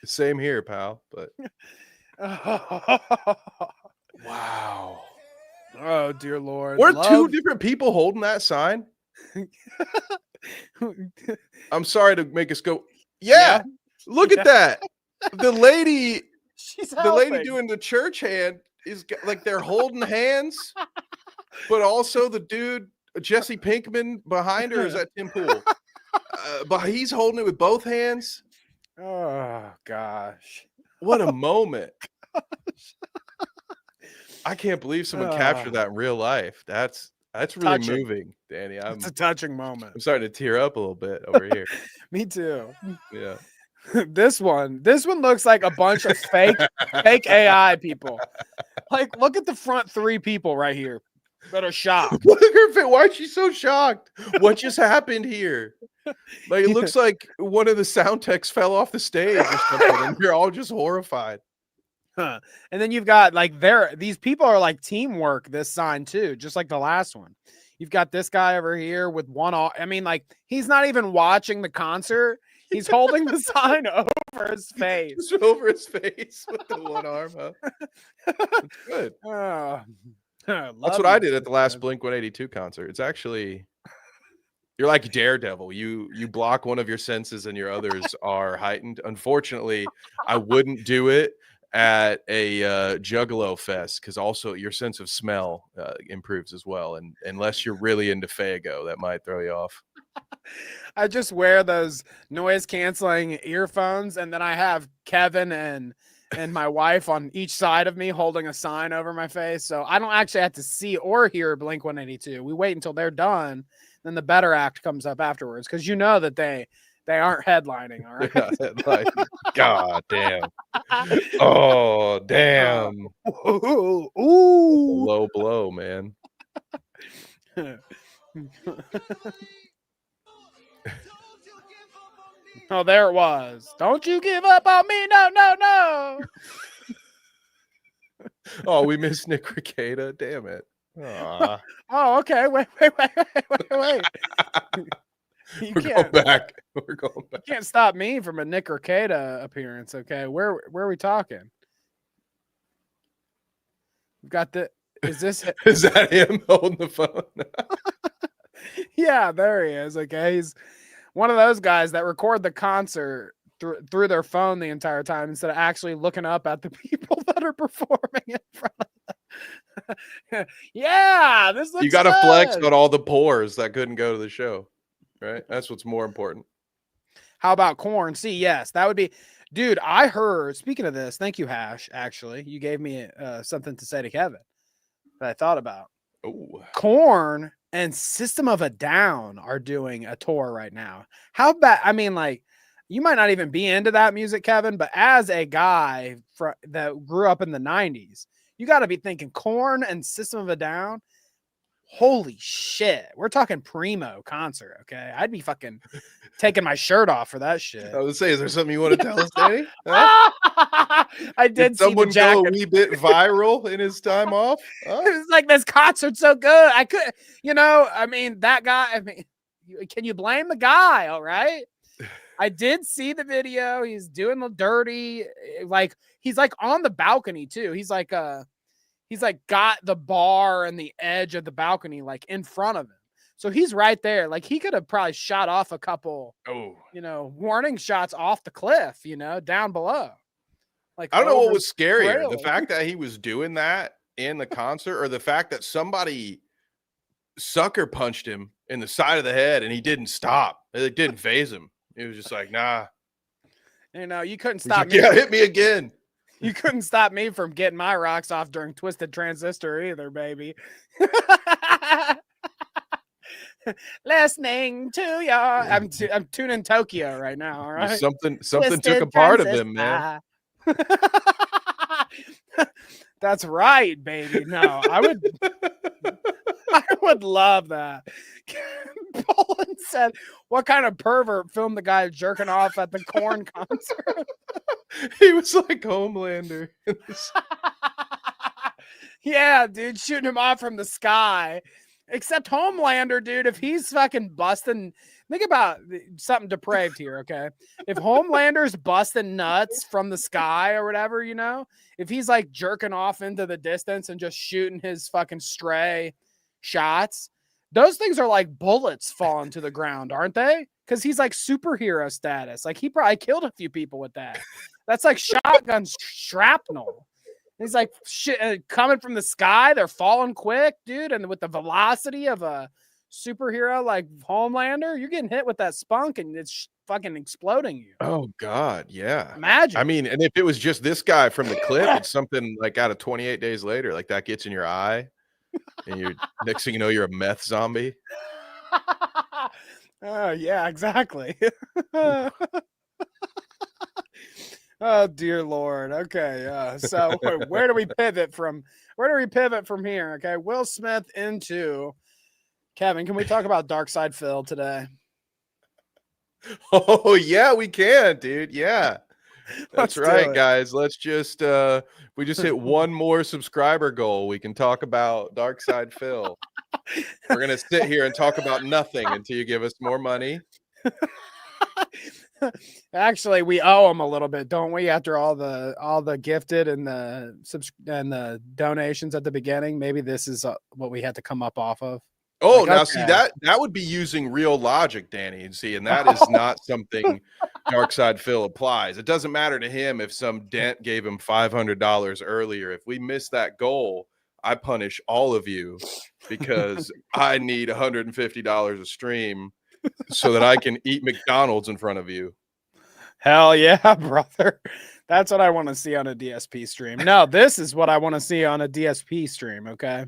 same here, pal. But wow. Oh, dear Lord. Weren't two different people holding that sign? I'm sorry to make us go. Yeah. Look at that. The lady doing the church hand is like they're holding hands, but also the dude, Jesse Pinkman, behind her is that Tim Pool. But he's holding it with both hands. Oh, gosh. What a moment. I can't believe someone captured that in real life. That's really moving, Danny. It's a touching moment. I'm starting to tear up a little bit over here. Me too. Yeah. This one looks like a bunch of fake AI people. Like, look at the front three people right here that are shocked. Look at her face. Why is she so shocked? What just happened here? Like, it looks like one of the sound techs fell off the stage or something, and you're all just horrified. Huh. And then you've got like these people are like teamwork, this sign too, just like the last one. You've got this guy over here with one arm. I mean, like, he's not even watching the concert. He's holding the sign over his face. Just over his face with the one arm, huh? That's good. That's what I did at the last Blink-182 concert. It's actually, you're like Daredevil. You block one of your senses and your others are heightened. Unfortunately, I wouldn't do it at a Juggalo fest because also your sense of smell improves as well. And unless you're really into Fago, that might throw you off. I just wear those noise canceling earphones, and then I have Kevin and my wife on each side of me holding a sign over my face. So I don't actually have to see or hear Blink-182. We wait until they're done. Then the better act comes up afterwards. Cause you know that they aren't headlining. All right. God damn. Oh, damn. Ooh. Low blow, man. Oh, there it was. Don't you give up on me. No, no, no. Oh, we missed Nick Rekieta. Damn it. Aww. Oh, okay. Wait. We're going back. You can't stop me from a Nick Rekieta appearance. Okay. Where are we talking? We've got is that him holding the phone? Yeah, there he is. Okay. He's one of those guys that record the concert through their phone the entire time instead of actually looking up at the people that are performing in front of them. Yeah, this looks You got to good. flex on all the pores that couldn't go to the show, right? That's what's more important. How about corn? See, yes, that would be, dude. I heard. Speaking of this, thank you, Hash. Actually, you gave me something to say to Kevin that I thought about. Oh, Corn and System of a Down are doing a tour right now. How bad? I mean, like, you might not even be into that music, Kevin, but as a guy that grew up in the 90s, you got to be thinking Korn and System of a Down. Holy shit. We're talking primo concert, okay? I'd be fucking taking my shirt off for that shit. I would say, is there something you want to tell us, Danny? Huh? I did see someone the jacket. go a wee bit viral in his time off? Huh? It was like, this concert's so good. I could, I mean, that guy, can you blame the guy? All right. I did see the video. He's doing the dirty, like he's like on the balcony too. He's like got the bar and the edge of the balcony like in front of him. So he's right there. Like he could have probably shot off a couple, warning shots off the cliff, down below. Like I don't know what was scarier, the fact that he was doing that in the concert, or the fact that somebody sucker punched him in the side of the head and he didn't stop. It didn't phase him. He was just like, nah. You couldn't stop me. Yeah, hit me again. You couldn't stop me from getting my rocks off during Twisted Transistor either, baby. Listening to y'all. I'm tuning Tokyo right now, all right? Something took a part of him, man. That's right, baby. No, I would love that. Poland said, what kind of pervert filmed the guy jerking off at the Korn concert? He was like Homelander. Yeah, dude, shooting him off from the sky. Except Homelander, dude, if he's fucking busting, think about something depraved here, okay? If Homelander's busting nuts from the sky or whatever, if he's like jerking off into the distance and just shooting his fucking stray shots, those things are like bullets falling to the ground, aren't they? Because he's like superhero status. Like he probably killed a few people with that. That's like shotgun shrapnel. He's like shit coming from the sky. They're falling quick, dude. And with the velocity of a superhero like Homelander, you're getting hit with that spunk and it's fucking exploding you. Oh God, yeah. Imagine. I mean, and if it was just this guy from the clip, it's something like out of 28 Days Later, like that gets in your eye, and you're next thing you know, you're a meth zombie. Oh yeah, exactly. Oh dear Lord. Okay. So where do we pivot from? Where do we pivot from here? Okay. Will Smith into Kevin. Can we talk about Dark Side Phil today? Oh yeah, we can, dude. Yeah. That's right, guys. Let's just we just hit one more subscriber goal. We can talk about Dark Side Phil. We're gonna sit here and talk about nothing until you give us more money. Actually, we owe him a little bit, don't we? After all the gifted and the donations at the beginning, maybe this is what we had to come up off of. Oh, like, now okay. See that would be using real logic, Danny, and that is not something Dark Side Phil applies. It doesn't matter to him if some dent gave him $500 earlier. If we miss that goal, I punish all of you because I need $150 a stream so that I can eat McDonald's in front of you. Hell yeah, brother. That's what I want to see on a DSP stream. No, this is what I want to see on a DSP stream, okay?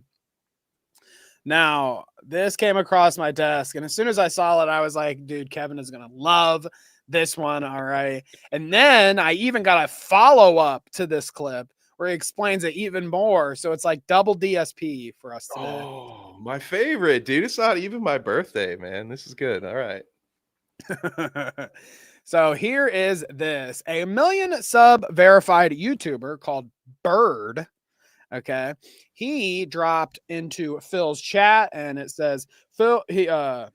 Now, this came across my desk, and as soon as I saw it, I was like, dude, Kevin is going to love this one, all right? And then I even got a follow-up to this clip where he explains it even more, so it's like double DSP for us today. Oh, my favorite, dude. It's not even my birthday, man. This is good. All right. So here is this. A 1 million sub verified YouTuber called Bird, okay, he dropped into Phil's chat and it says, Phil, YouTuber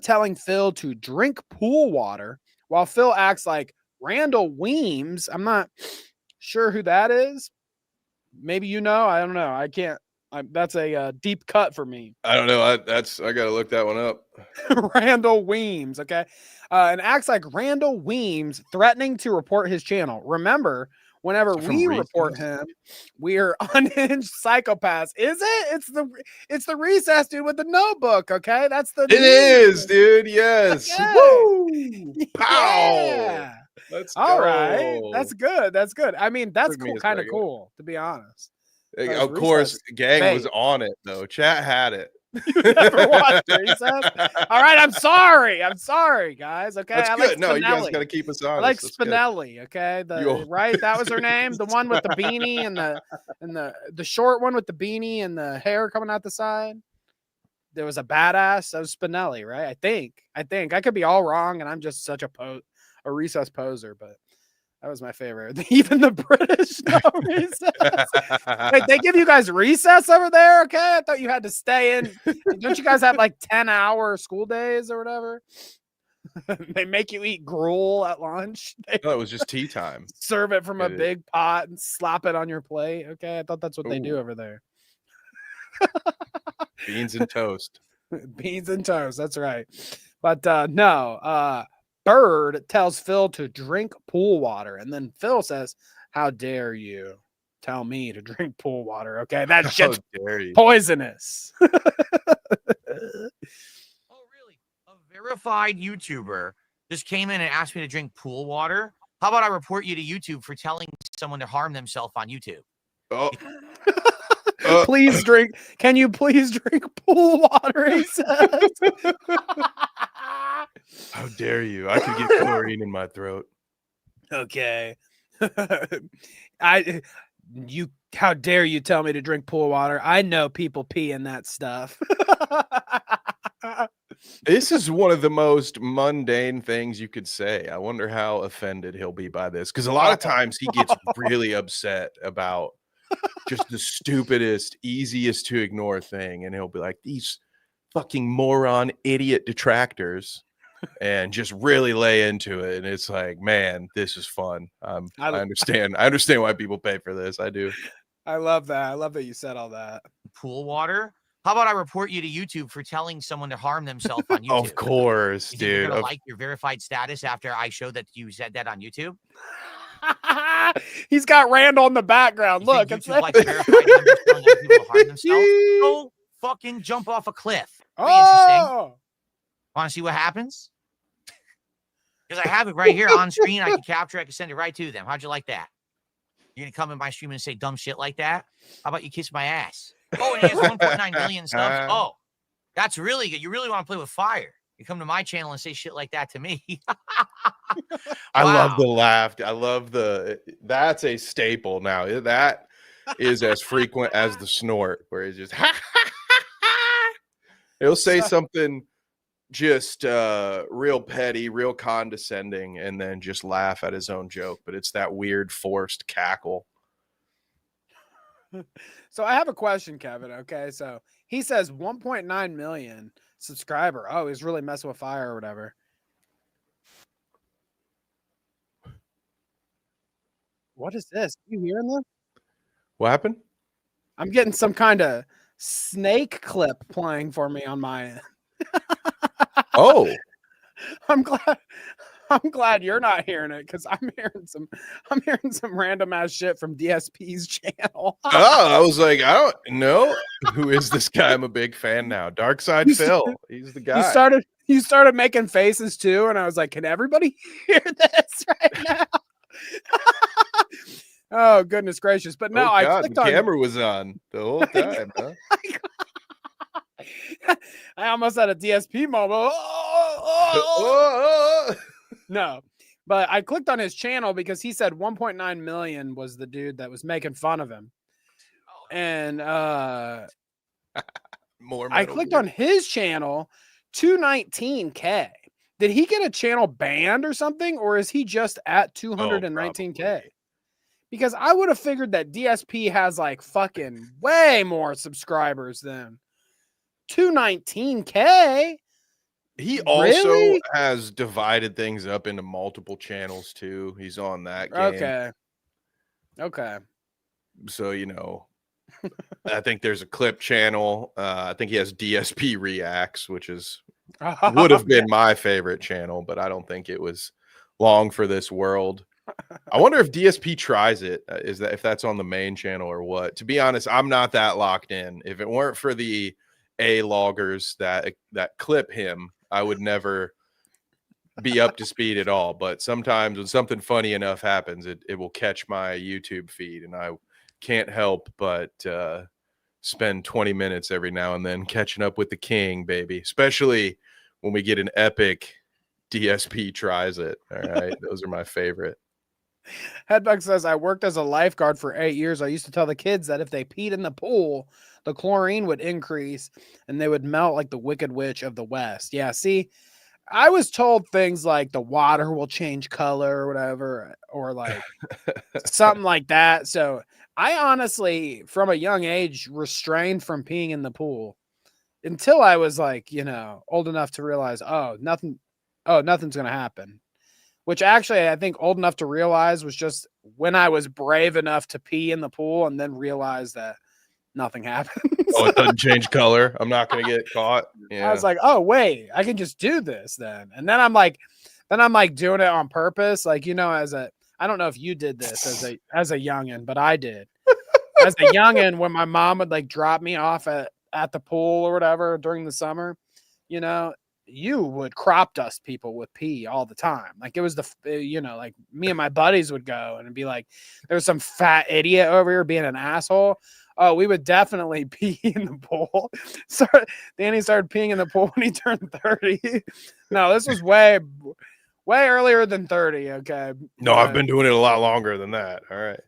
telling Phil to drink pool water while Phil acts like Randall Weems. I'm not sure who that is. Maybe you know. I don't know. I can't. That's a deep cut for me. I don't know. I got to look that one up. Randall Weems, okay? And acts like Randall Weems threatening to report his channel. Remember, whenever we report him, we are unhinged psychopaths. Is it? It's the recess dude with the notebook, okay? That's the. It is, dude. Yes. Okay. Woo! Pow! Yeah. Let's all go. Right. That's good. That's good. I mean, that's cool, kind of cool, to be honest. Of course, gang was on it though. Chat had it. You never watched Recess? All right, I'm sorry, guys. Okay, That's I good. like No, you guys Spinelli. got to keep us I honest. like That's good. Spinelli. Okay, Yo. right, that was her name, the one with the beanie and the short one with the beanie and the hair coming out the side. There was a badass. That was Spinelli, right? I think. I could be all wrong, and I'm just such a Recess poser, but that was my favorite. Even the British know Recess. Wait, they give you guys recess over there? Okay, I thought you had to stay in. Don't you guys have like 10-hour school days or whatever? They make you eat gruel at lunch. They No, it was just tea time. serve it from a big pot and slap it on your plate. Okay, I thought that's what they do over there. Beans and toast. Beans and toast. That's right. But no. Bird tells Phil to drink pool water, and then Phil says, "How dare you tell me to drink pool water?" Okay, that shit's poisonous. Oh, really? A verified YouTuber just came in and asked me to drink pool water. How about I report you to YouTube for telling someone to harm themselves on YouTube? Oh. Please drink. Can you please drink pool water? He says. How dare you? I could get chlorine in my throat. Okay. How dare you tell me to drink pool water? I know people pee in that stuff. This is one of the most mundane things you could say. I wonder how offended he'll be by this, because a lot of times he gets really upset about just the stupidest, easiest to ignore thing, and he'll be like, "These fucking moron idiot detractors," and just really lay into it. And it's like, man, this is fun. I understand why people pay for this. I do. I love that. I love that you said all that. Pool water. How about I report you to YouTube for telling someone to harm themselves on YouTube? Of course, dude. You're gonna like your verified status after I show that you said that on YouTube? He's got Randall in the background. Look, it's like verified members telling other people to harm themselves. Go fucking jump off a cliff. Interesting. Want to see what happens? Because I have it right here on screen. I can capture. I can send it right to them. How'd you like that? You're gonna come in my stream and say dumb shit like that? How about you kiss my ass? Oh, and he has 1.9 million subs. Oh, that's really good. You really want to play with fire? You come to my channel and say shit like that to me. I love the laugh. I love that's a staple now. That is as frequent as the snort, where it's just he'll say something just real petty, real condescending, and then just laugh at his own joke. But it's that weird forced cackle. So I have a question, Kevin. Okay, so he says 1.9 million subscriber. Oh, he's really messing with fire or whatever. What is this? Are you hearing this? What happened? I'm getting some kind of snake clip playing for me on my end. Oh, I'm glad you're not hearing it, because I'm hearing some random ass shit from DSP's channel. I was like, I don't know who is this guy. I'm a big fan now. Dark Side Phil. He's the guy. You started making faces too, and I was like, can everybody hear this right now? Oh, goodness gracious. But no, I clicked on... the camera was on the whole time, huh? I almost had a DSP moment. No, but I clicked on his channel because he said 1.9 million was the dude that was making fun of him. And I clicked on his channel, 219K. Did he get a channel banned or something? Or is he just at 219K? Because I would have figured that DSP has like fucking way more subscribers than 219K. He also has divided things up into multiple channels too. He's on that game. Okay. So, you know, I think there's a clip channel. I think he has DSP Reacts, which would have been my favorite channel, but I don't think it was long for this world. I wonder if DSP tries it. If that's on the main channel or what? To be honest, I'm not that locked in. If it weren't for the loggers that clip him, I would never be up to speed at all. But sometimes when something funny enough happens, it will catch my YouTube feed, and I can't help but spend 20 minutes every now and then catching up with the king, baby. Especially when we get an epic DSP tries it. All right. Those are my favorite. Headbug says, I worked as a lifeguard for 8 years. I used to tell the kids that if they peed in the pool, the chlorine would increase and they would melt like the Wicked Witch of the West. Yeah, see, I was told things like the water will change color or whatever, or like something like that. So I honestly, from a young age, restrained from peeing in the pool until I was like, old enough to realize, nothing's going to happen. Which actually I think old enough to realize was just when I was brave enough to pee in the pool and then realize that nothing happens. Oh, it doesn't change color. I'm not going to get caught. Yeah. I was like, oh, wait, I can just do this then. And then I'm like doing it on purpose. Like, I don't know if you did this as a youngin', but I did. As a youngin', when my mom would like drop me off at the pool or whatever during the summer, you would crop dust people with pee all the time. Like it was like me and my buddies would go and it'd be like, there's some fat idiot over here being an asshole. Oh, we would definitely pee in the pool. So Danny started peeing in the pool when he turned 30. No, this was way earlier than 30. Okay. No, I've been doing it a lot longer than that. All right.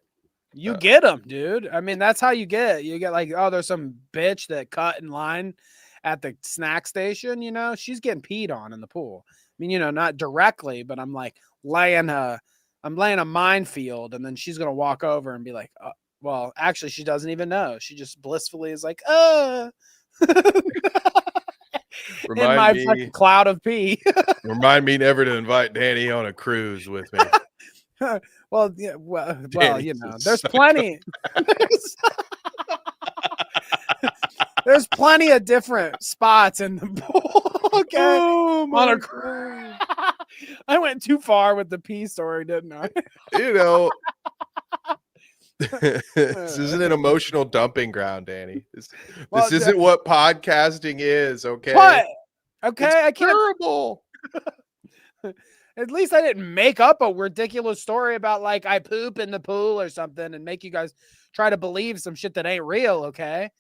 You get them, dude. I mean, that's how you get like, oh, there's some bitch that cut in line at the snack station, she's getting peed on in the pool. I mean, not directly, but I'm like laying a minefield, and then she's gonna walk over and be like, well, actually, she doesn't even know. She just blissfully is like, in my fucking cloud of pee. Remind me never to invite Danny on a cruise with me. Well, yeah, well, there's plenty. There's plenty of different spots in the pool. Okay. Oh my God. I went too far with the pee story, didn't I? This isn't an emotional dumping ground, Danny. This isn't what podcasting is, okay? What? Okay, it's I can't. Terrible. At least I didn't make up a ridiculous story about like I poop in the pool or something and make you guys try to believe some shit that ain't real, okay?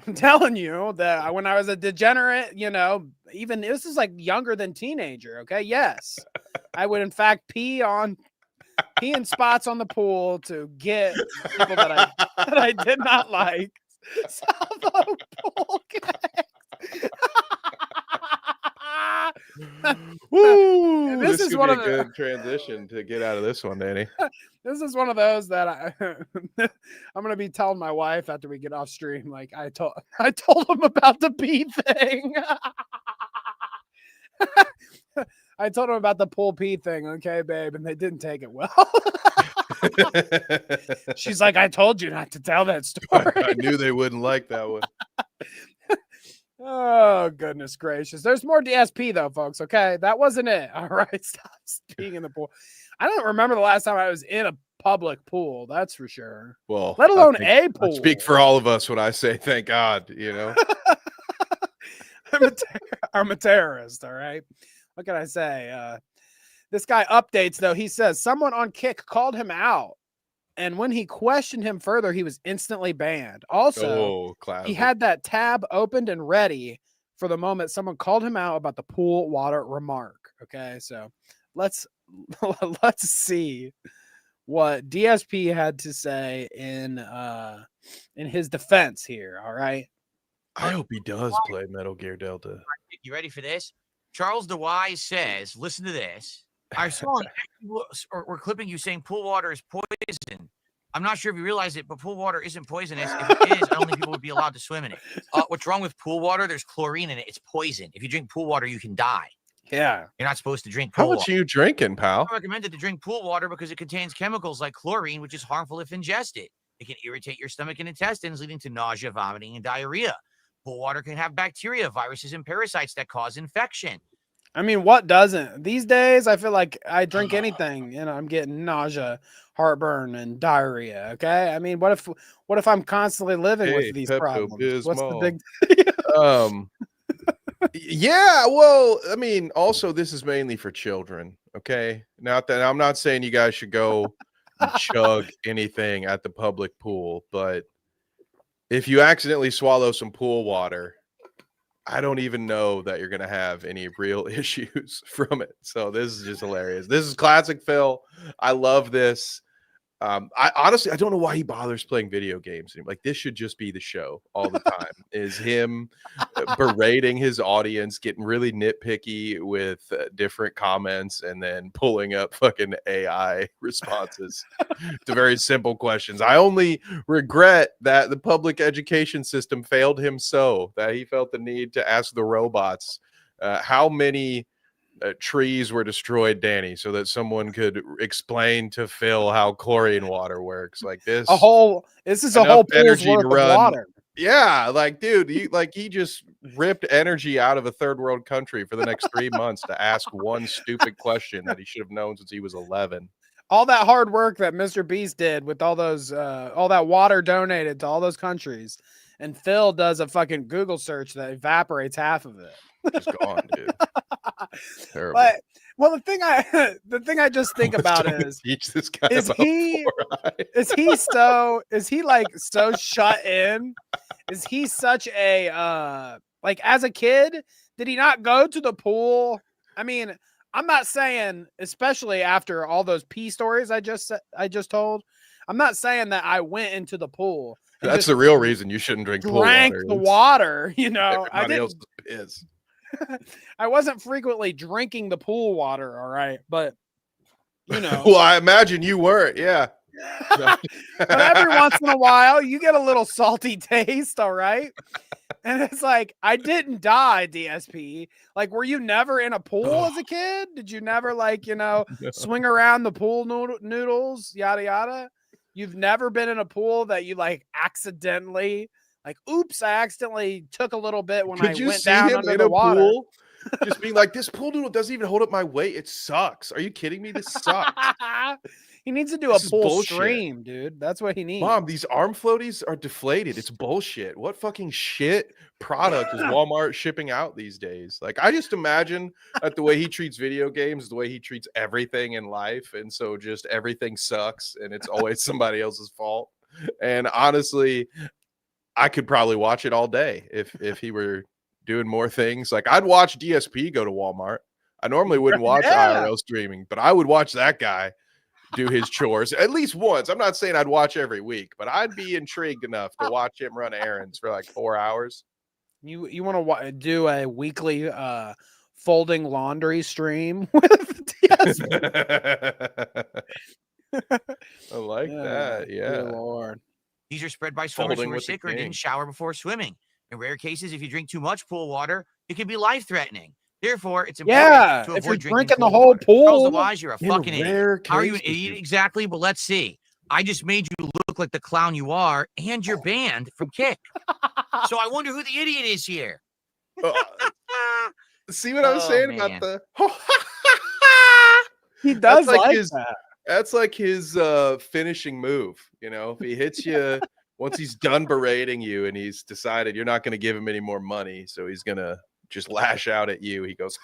I'm telling you that when I was a degenerate, even this is like younger than teenager. Okay. Yes. I would in fact pee in spots on the pool to get people that I did not like. Woo, this is one of the good transition to get out of this one, Danny. This is one of those that I'm gonna be telling my wife after we get off stream. Like I told him about the pee thing. I told him about the pool pee thing, okay, babe, and they didn't take it well. She's like, I told you not to tell that story. I knew they wouldn't like that one. Oh, goodness gracious. There's more DSP, though, folks, okay? That wasn't it. All right, stop peeing in the pool. I don't remember the last time I was in a public pool, that's for sure. Well, let alone a pool. I speak for all of us when I say thank God, I'm a terrorist, all right? What can I say? This guy updates, though. He says someone on Kick called him out, and when he questioned him further, he was instantly banned. Also, he had that tab opened and ready for the moment someone called him out about the pool water remark. Okay, so let's see what DSP had to say in his defense here. All right. I hope he does play Metal Gear Delta. You ready for this? Charles DeWise says, listen to this. I saw we're clipping you saying pool water is poison. I'm not sure if you realize it, but pool water isn't poisonous. If it is, only people would be allowed to swim in it. What's wrong with pool water? There's chlorine in it. It's poison. If you drink pool water, you can die. Yeah. You're not supposed to drink pool water. How much are you drinking, pal? I recommended to drink pool water because it contains chemicals like chlorine, which is harmful if ingested. It can irritate your stomach and intestines, leading to nausea, vomiting, and diarrhea. Pool water can have bacteria, viruses, and parasites that cause infection. I mean, what doesn't? These days, I feel like I drink anything, I'm getting nausea, heartburn, and diarrhea. Okay, I mean, what if I'm constantly living with these problems? What's the big? Yeah, well, I mean, also this is mainly for children. Okay, now that I'm not saying you guys should go chug anything at the public pool, but if you accidentally swallow some pool water, I don't even know that you're gonna have any real issues from it. So this is just hilarious. This is classic Phil. I love this. I honestly, I don't know why he bothers playing video games. Like, this should just be the show all the time. Is him berating his audience, getting really nitpicky with different comments, and then pulling up fucking AI responses to very simple questions. I only regret that the public education system failed him, so that he felt the need to ask the robots how many trees were destroyed, Danny, so that someone could explain to Phil how chlorine water works. Like this, this is a whole pool's worth of water. Yeah, like, dude, he just ripped energy out of a third world country for the next 3 months to ask one stupid question that he should have known since he was 11. All that hard work that Mr. Beast did with all those, all that water donated to all those countries, and Phil does a fucking Google search that evaporates half of it. Just gone, dude. Terrible. But the thing I just think about is, teach this guy is he like so shut in? Is he such a like, as a kid, did he not go to the pool? I mean, I'm not saying, especially after all those pee stories I just told, I'm not saying that I went into the pool. That's the real reason you shouldn't drink pool water. Drank the water, you know. Everybody else is. I wasn't frequently drinking the pool water, all right, but you know. Well, I imagine you weren't, yeah. But every once in a while, you get a little salty taste, all right? And it's like, I didn't die, DSP. Like, were you never in a pool as a kid? Did you never, like, you know, swing around the pool noodles, yada, yada? You've never been in a pool that you, like, accidentally... Like, oops, I accidentally took a little bit when I went down under the water. Pool, just being like, this pool noodle doesn't even hold up my weight. It sucks. Are you kidding me? This sucks. He needs to do a pool stream, dude. That's what he needs. Mom, these arm floaties are deflated. It's bullshit. What fucking shit product is Walmart shipping out these days? Like, I just imagine that the way he treats video games, the way he treats everything in life. And so just everything sucks and it's always somebody else's fault. And honestly, I could probably watch it all day if he were doing more things. Like, I'd watch DSP go to Walmart. I normally wouldn't watch IRL streaming, but I would watch that guy do his chores at least once. I'm not saying I'd watch every week, but I'd be intrigued enough to watch him run errands for like 4 hours. You want to do a weekly folding laundry stream with DSP? I like that. Yeah. Dear Lord. These are spread by swimmers who are sick or didn't shower before swimming. In rare cases, if you drink too much pool water, it can be life-threatening. Therefore, it's important to avoid drinking the whole pool. Otherwise, you're a fucking idiot. How are you an idiot exactly? But let's see. I just made you look like the clown you are, and you're banned from Kick. So I wonder who the idiot is here. See what I was saying about the... He does like that. That's like his finishing move. You know, if he hits you once he's done berating you and he's decided you're not going to give him any more money, so he's going to just lash out at you. He goes,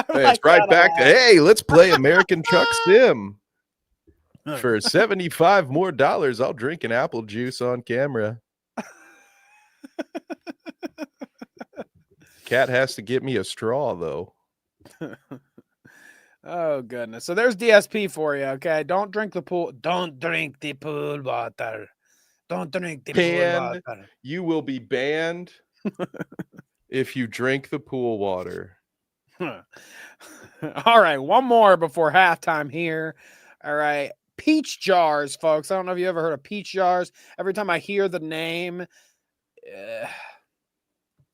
it's right back to, hey, let's play American Truck Sim. For $75 more, I'll drink an apple juice on camera. Cat has to get me a straw, though. Oh, goodness. So there's DSP for you, okay? Don't drink the pool. Don't drink the pool water. Don't drink the pool water. You will be banned if you drink the pool water. All right, one more before halftime here. All right, peach jars, folks. I don't know if you ever heard of peach jars. Every time I hear the name,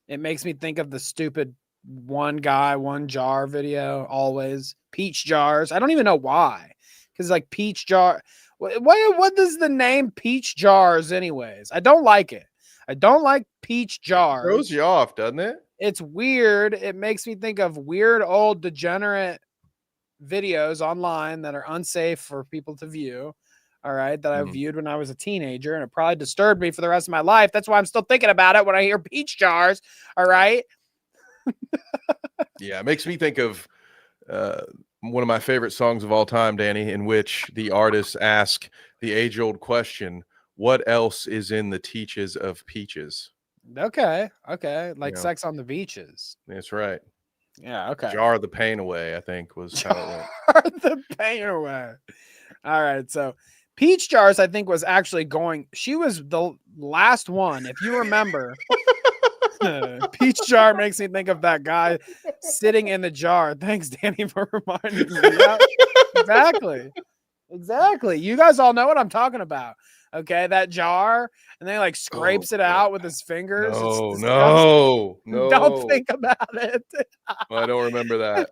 it makes me think of the stupid one guy, one jar video. Always peach jars. I don't even know why, because like peach jar. What is the name peach jars anyways? I don't like it. I don't like peach jars. It throws you off, doesn't it? It's weird. It makes me think of weird old degenerate videos online that are unsafe for people to view. All right. That I viewed when I was a teenager, and it probably disturbed me for the rest of my life. That's why I'm still thinking about it when I hear peach jars. All right. Yeah. It makes me think of one of my favorite songs of all time, Danny, in which the artists ask the age-old question, what else is in the teaches of peaches? Okay. Like Yeah. Sex on the Beaches. That's right. Yeah, okay. Jar the pain away, I think, was how it went. The pain away. All right, so Peach Jars, I think, was actually going. She was the last one, if you remember. Peach Jar makes me think of that guy sitting in the jar. Thanks, Danny, for reminding me. Yeah, exactly. You guys all know what I'm talking about. Okay, that jar, and then he like scrapes it out with his fingers. It's No. Don't think about it. I don't remember that.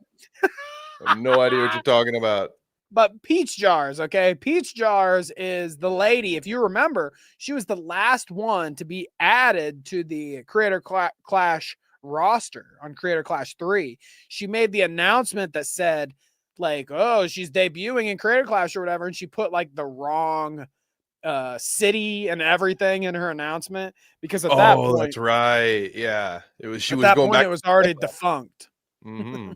I have no idea what you're talking about. But Peach Jars, okay? Peach Jars is the lady. If you remember, she was the last one to be added to the Creator Clash roster on Creator Clash 3. She made the announcement that said, like, oh, she's debuting in Creator Clash or whatever, and she put like the wrong city and everything in her announcement because at that point, that's right. Yeah, it was. She at was that going point, back. it was already defunct. Mm-hmm.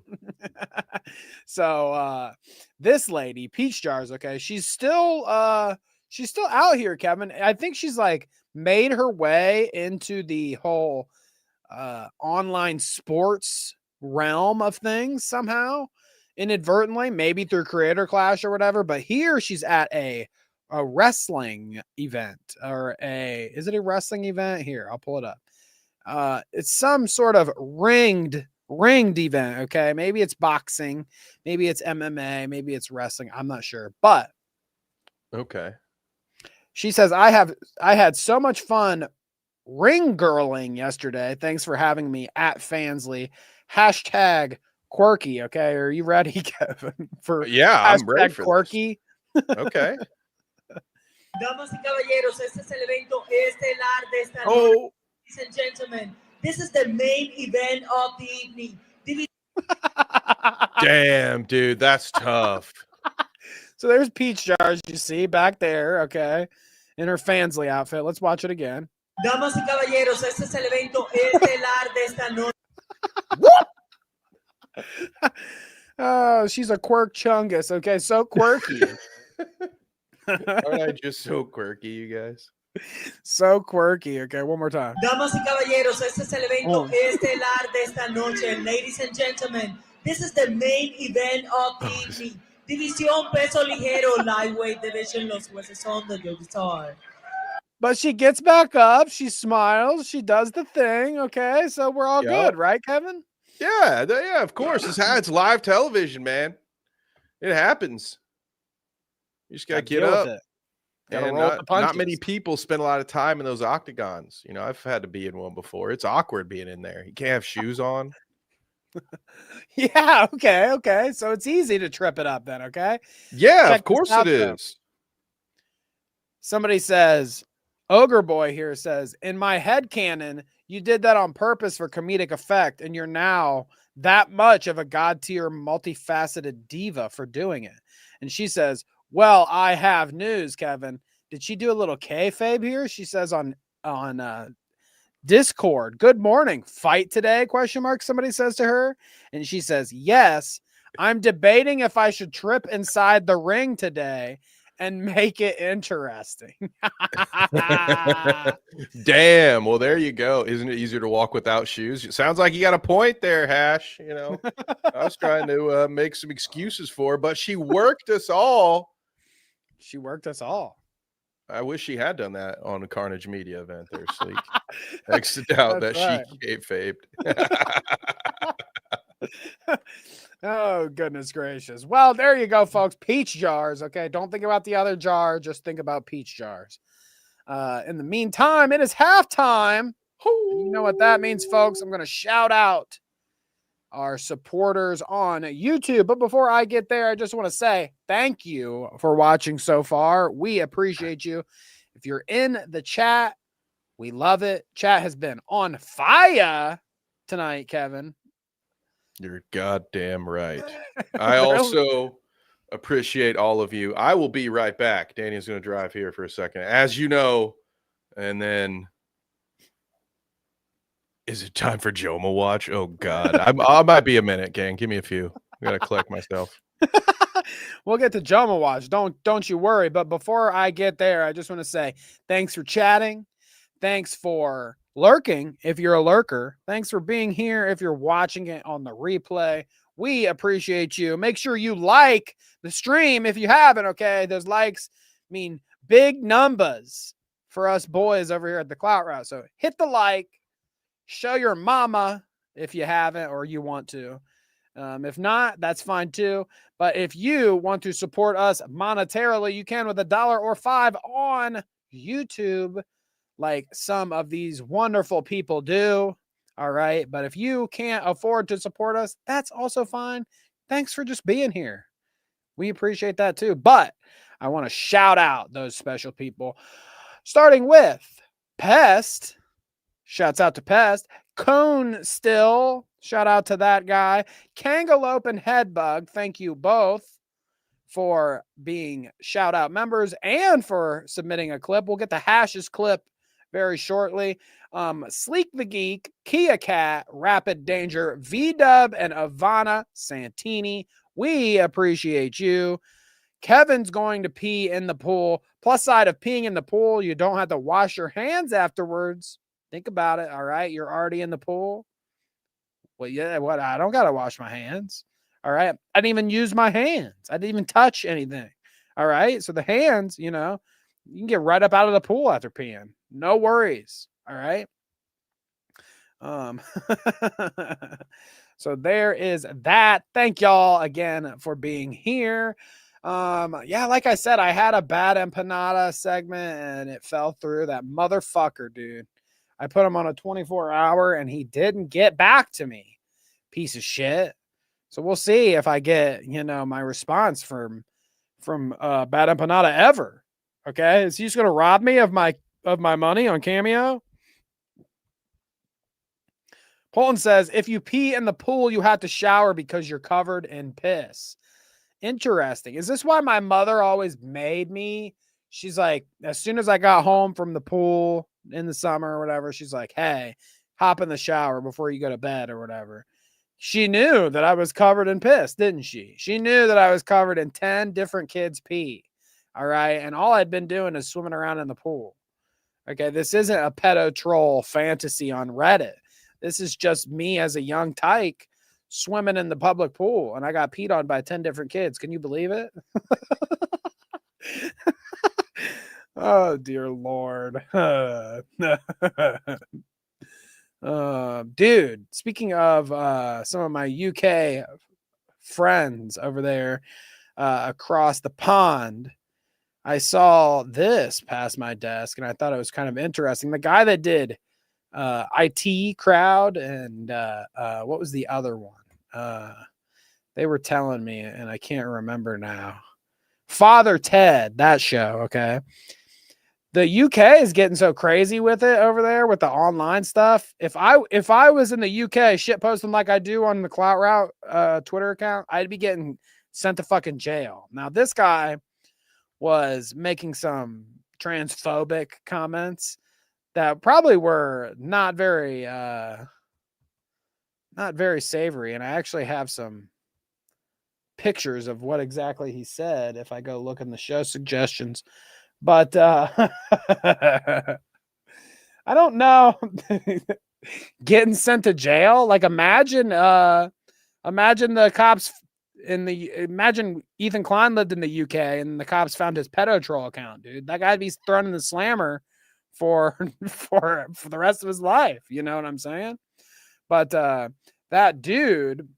So this lady, Peach Jars, okay, she's still out here, Kevin. I think she's like made her way into the whole online sports realm of things somehow, inadvertently, maybe through Creator Clash or whatever. But here she's at a wrestling event, or is it a wrestling event? Here, I'll pull it up. It's some sort of ringed event. Okay, maybe it's boxing, maybe it's MMA, maybe it's wrestling, I'm not sure. But Okay, she says, I had so much fun ring girling yesterday. Thanks for having me at Fansly. Hashtag quirky. Okay, are you ready, Kevin? For I'm ready for quirky. Okay. Damas y caballeros, este es el evento estelar de esta noche. Ladies and gentlemen, this is the main event of the evening. Damn, dude, that's tough. So there's Peach Jars, you see back there, okay, in her Fansly outfit. Let's watch it again. Damas y caballeros, este es el evento estelar de esta noche. Oh, she's a quirk chungus. Okay, so quirky. Aren't I just so quirky, you guys? So quirky. Okay, one more time. Damas y caballeros, este es el evento estelar de esta noche. Ladies and gentlemen, this is the main event of the evening. División peso ligero, lightweight division. Los jueces son de Joe. But she gets back up. She smiles. She does the thing. Okay, so we're all good, right, Kevin? Yeah, of course. It's live television, man. It happens. You just gotta get up. And not many people spend a lot of time in those octagons. You know, I've had to be in one before. It's awkward being in there. You can't have shoes on. Yeah. Okay. So it's easy to trip it up then. Okay. Yeah, of course it is. Somebody says, Ogre Boy here says, in my head canon, you did that on purpose for comedic effect, and you're now that much of a god tier, multifaceted diva for doing it. And she says, well, I have news, Kevin. Did she do a little kayfabe here? She says on Discord, good morning. Fight today? ? Somebody says to her. And she says, yes, I'm debating if I should trip inside the ring today and make it interesting. Damn. Well, there you go. Isn't it easier to walk without shoes? It sounds like you got a point there, Hash. You know, I was trying to make some excuses for her, but she worked us all. She worked us all. I wish she had done that on a Carnage Media event there, Sleek. Next to doubt that right. She kayfabed. Oh, goodness gracious. Well, there you go, folks. Peach Jars. Okay, don't think about the other jar. Just think about Peach Jars. In the meantime, it is halftime. You know what that means, folks. I'm going to shout out our supporters on YouTube. But before I get there, I just want to say thank you for watching so far. We appreciate you. If you're in the chat, we love it. Chat has been on fire tonight, Kevin. You're goddamn right. I also appreciate all of you. I will be right back. Danny's going to drive here for a second, as you know, and then is it time for Joma Watch? Oh God, I might be a minute, gang. Give me a few. I gotta collect myself. We'll get to Joma Watch. Don't you worry. But before I get there, I just want to say thanks for chatting. Thanks for lurking if you're a lurker. Thanks for being here if you're watching it on the replay. We appreciate you. Make sure you like the stream if you haven't, okay? Those likes mean big numbers for us boys over here at the Clout Route. So hit the like, show your mama if you haven't or you want to. If not, that's fine too. But if you want to support us monetarily, you can with $1 or $5 on YouTube, like some of these wonderful people do. All right. But if you can't afford to support us, that's also fine. Thanks for just being here. We appreciate that too. But I want to shout out those special people, starting with Pest. Shouts out to Pest. Cone Still. Shout out to that guy. Kangaloope and Headbug. Thank you both for being shout out members and for submitting a clip. We'll get the Hashes clip very shortly. Sleek the Geek, Kia Cat, Rapid Danger, V-Dub, and Ivana Santini. We appreciate you. Kevin's going to pee in the pool. Plus side of peeing in the pool, you don't have to wash your hands afterwards. Think about it. All right. You're already in the pool. Well, yeah, what? I don't got to wash my hands. All right. I didn't even use my hands. I didn't even touch anything. All right. So the hands, you know, you can get right up out of the pool after peeing. No worries. All right. So there is that. Thank y'all again for being here. Yeah, like I said, I had a bad empanada segment and it fell through. That motherfucker, dude. I put him on a 24-hour and he didn't get back to me. Piece of shit. So we'll see if I get, you know, my response from Bad Empanada ever. Okay? Is he just gonna rob me of my money on Cameo? Polton says, if you pee in the pool, you have to shower because you're covered in piss. Interesting. Is this why my mother always made me? She's like, as soon as I got home from the pool in the summer or whatever, she's like, hey, hop in the shower before you go to bed or whatever. She knew that I was covered in piss, didn't she? She knew that I was covered in 10 different kids' pee. All right. And all I'd been doing is swimming around in the pool. Okay. This isn't a pedo troll fantasy on Reddit. This is just me as a young tyke swimming in the public pool, and I got peed on by 10 different kids. Can you believe it? Oh, dear Lord. Dude, speaking of some of my UK friends over there across the pond, I saw this pass my desk, and I thought it was kind of interesting. The guy that did IT Crowd and what was the other one? They were telling me, and I can't remember now. Father Ted, that show. Okay. The UK is getting so crazy with it over there with the online stuff. If I was in the UK shit posting like I do on the Clout Route Twitter account, I'd be getting sent to fucking jail. Now, this guy was making some transphobic comments that probably were not very savory. And I actually have some pictures of what exactly he said if I go look in the show suggestions. But I don't know. Getting sent to jail. Like imagine the cops imagine Ethan Klein lived in the UK and the cops found his pedo troll account, dude. That guy'd be thrown in the slammer for the rest of his life. You know what I'm saying? But that dude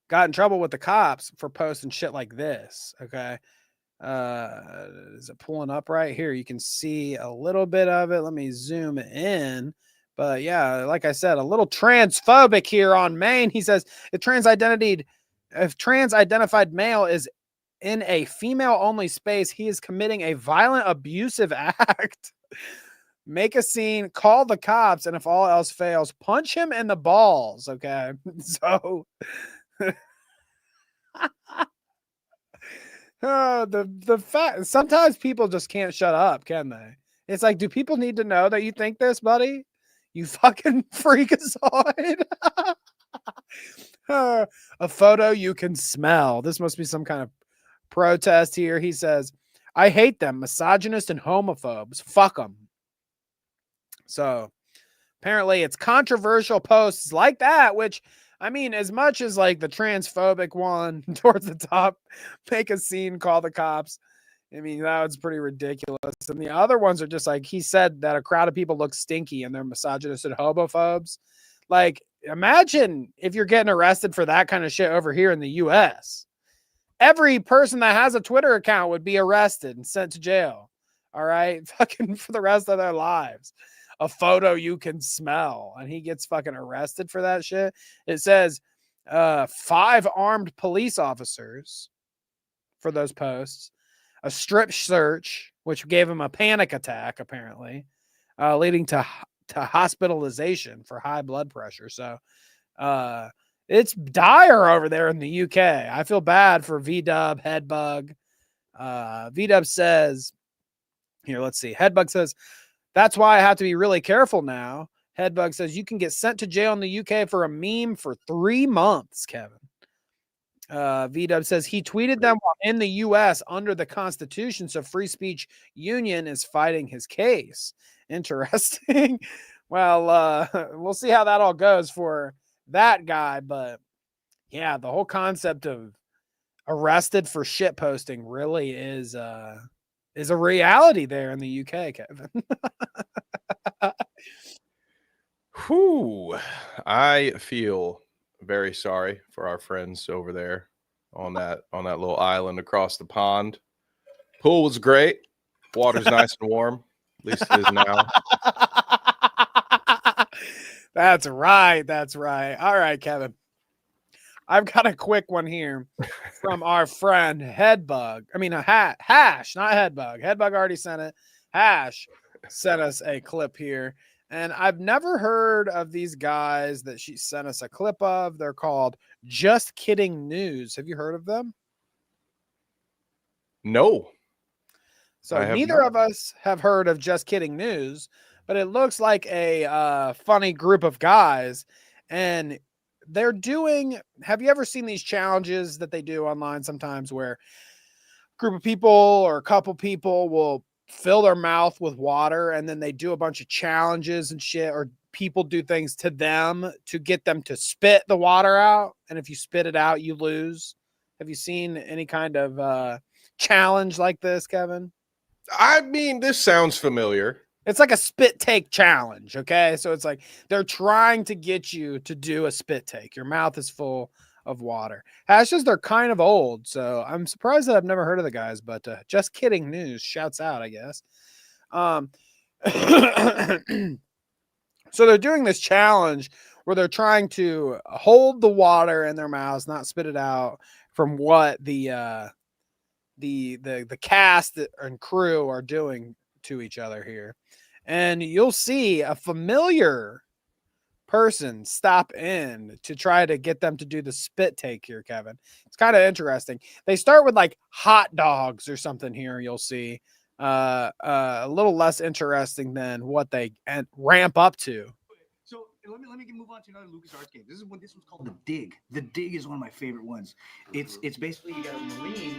got in trouble with the cops for posting shit like this. Okay. Is it pulling up right here? You can see a little bit of it. Let me zoom in. But yeah, like I said, a little transphobic here on Maine. He says if trans-identified male is in a female-only space, he is committing a violent, abusive act. Make a scene, call the cops, and if all else fails, punch him in the balls. Okay. So the fact sometimes people just can't shut up, can they? It's like, do people need to know that you think this, buddy? You fucking freakazoid. A photo you can smell. This must be some kind of protest here. He says, I hate them, misogynist and homophobes. Fuck them. So apparently it's controversial posts like that, which, I mean, as much as like the transphobic one towards the top, make a scene, call the cops. I mean, that was pretty ridiculous. And the other ones are just like, he said that a crowd of people look stinky and they're misogynist and homophobes. Like, imagine if you're getting arrested for that kind of shit over here in the US. Every person that has a Twitter account would be arrested and sent to jail. All right. Fucking for the rest of their lives. A photo you can smell. And he gets fucking arrested for that shit. It says 5 armed police officers for those posts. A strip search, which gave him a panic attack, apparently, leading to hospitalization for high blood pressure. So it's dire over there in the UK. I feel bad for VDub, Headbug. VDub says, here, let's see. Headbug says, that's why I have to be really careful now. Headbug says, you can get sent to jail in the UK for a meme for 3 months, Kevin. VDub says he tweeted them while in the US under the Constitution, so Free Speech Union is fighting his case. Interesting. Well, we'll see how that all goes for that guy, but yeah, the whole concept of arrested for shit posting really is a reality there in the UK, Kevin. Whew. I feel very sorry for our friends over there on that little island across the pond. Pool was great. Water's nice and warm. At least it is now. That's right. That's right. All right, Kevin. I've got a quick one here from our friend Headbug. I mean, Hash, not Headbug. Headbug already sent it. Hash sent us a clip here. And I've never heard of these guys that she sent us a clip of. They're called Just Kidding News. Have you heard of them? No. So neither of us have heard of Just Kidding News, but it looks like a funny group of guys. And they're doing, have you ever seen these challenges that they do online sometimes where a group of people or a couple people will fill their mouth with water and then they do a bunch of challenges and shit, or people do things to them to get them to spit the water out, and if you spit it out you lose? Have you seen any kind of challenge like this, Kevin? I mean, this sounds familiar. It's like a spit take challenge, okay? So it's like they're trying to get you to do a spit take. Your mouth is full of water. Hashes, they're kind of old, so I'm surprised that I've never heard of the guys, but Just Kidding News shouts out, I guess. So they're doing this challenge where they're trying to hold the water in their mouths, not spit it out, from what the cast and crew are doing to each other here. And you'll see a familiar person stop in to try to get them to do the spit take here, Kevin. It's kind of interesting. They start with like hot dogs or something here, you'll see. A little less interesting than what they ramp up to. So let me move on to another LucasArts game. This one's called The Dig. The Dig is one of my favorite ones. It's basically you got a marine.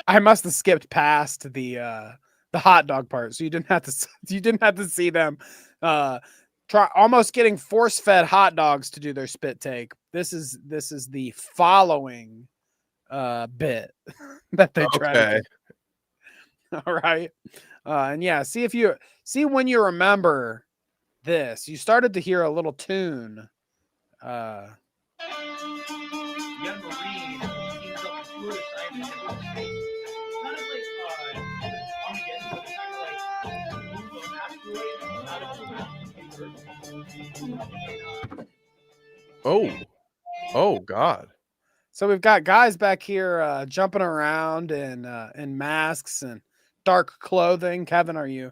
I must have skipped past the hot dog part, so you didn't have to see them try almost getting force-fed hot dogs to do their spit take. This is the following bit that they try to do. All right. And yeah, see when you remember this. You started to hear a little tune. Young marine teams up to fluid assignment in space. Kind of like Armageddon, so they kind of like move an asteroid out of the Earth. Oh God. So we've got guys back here jumping around in masks and dark clothing. Kevin, are you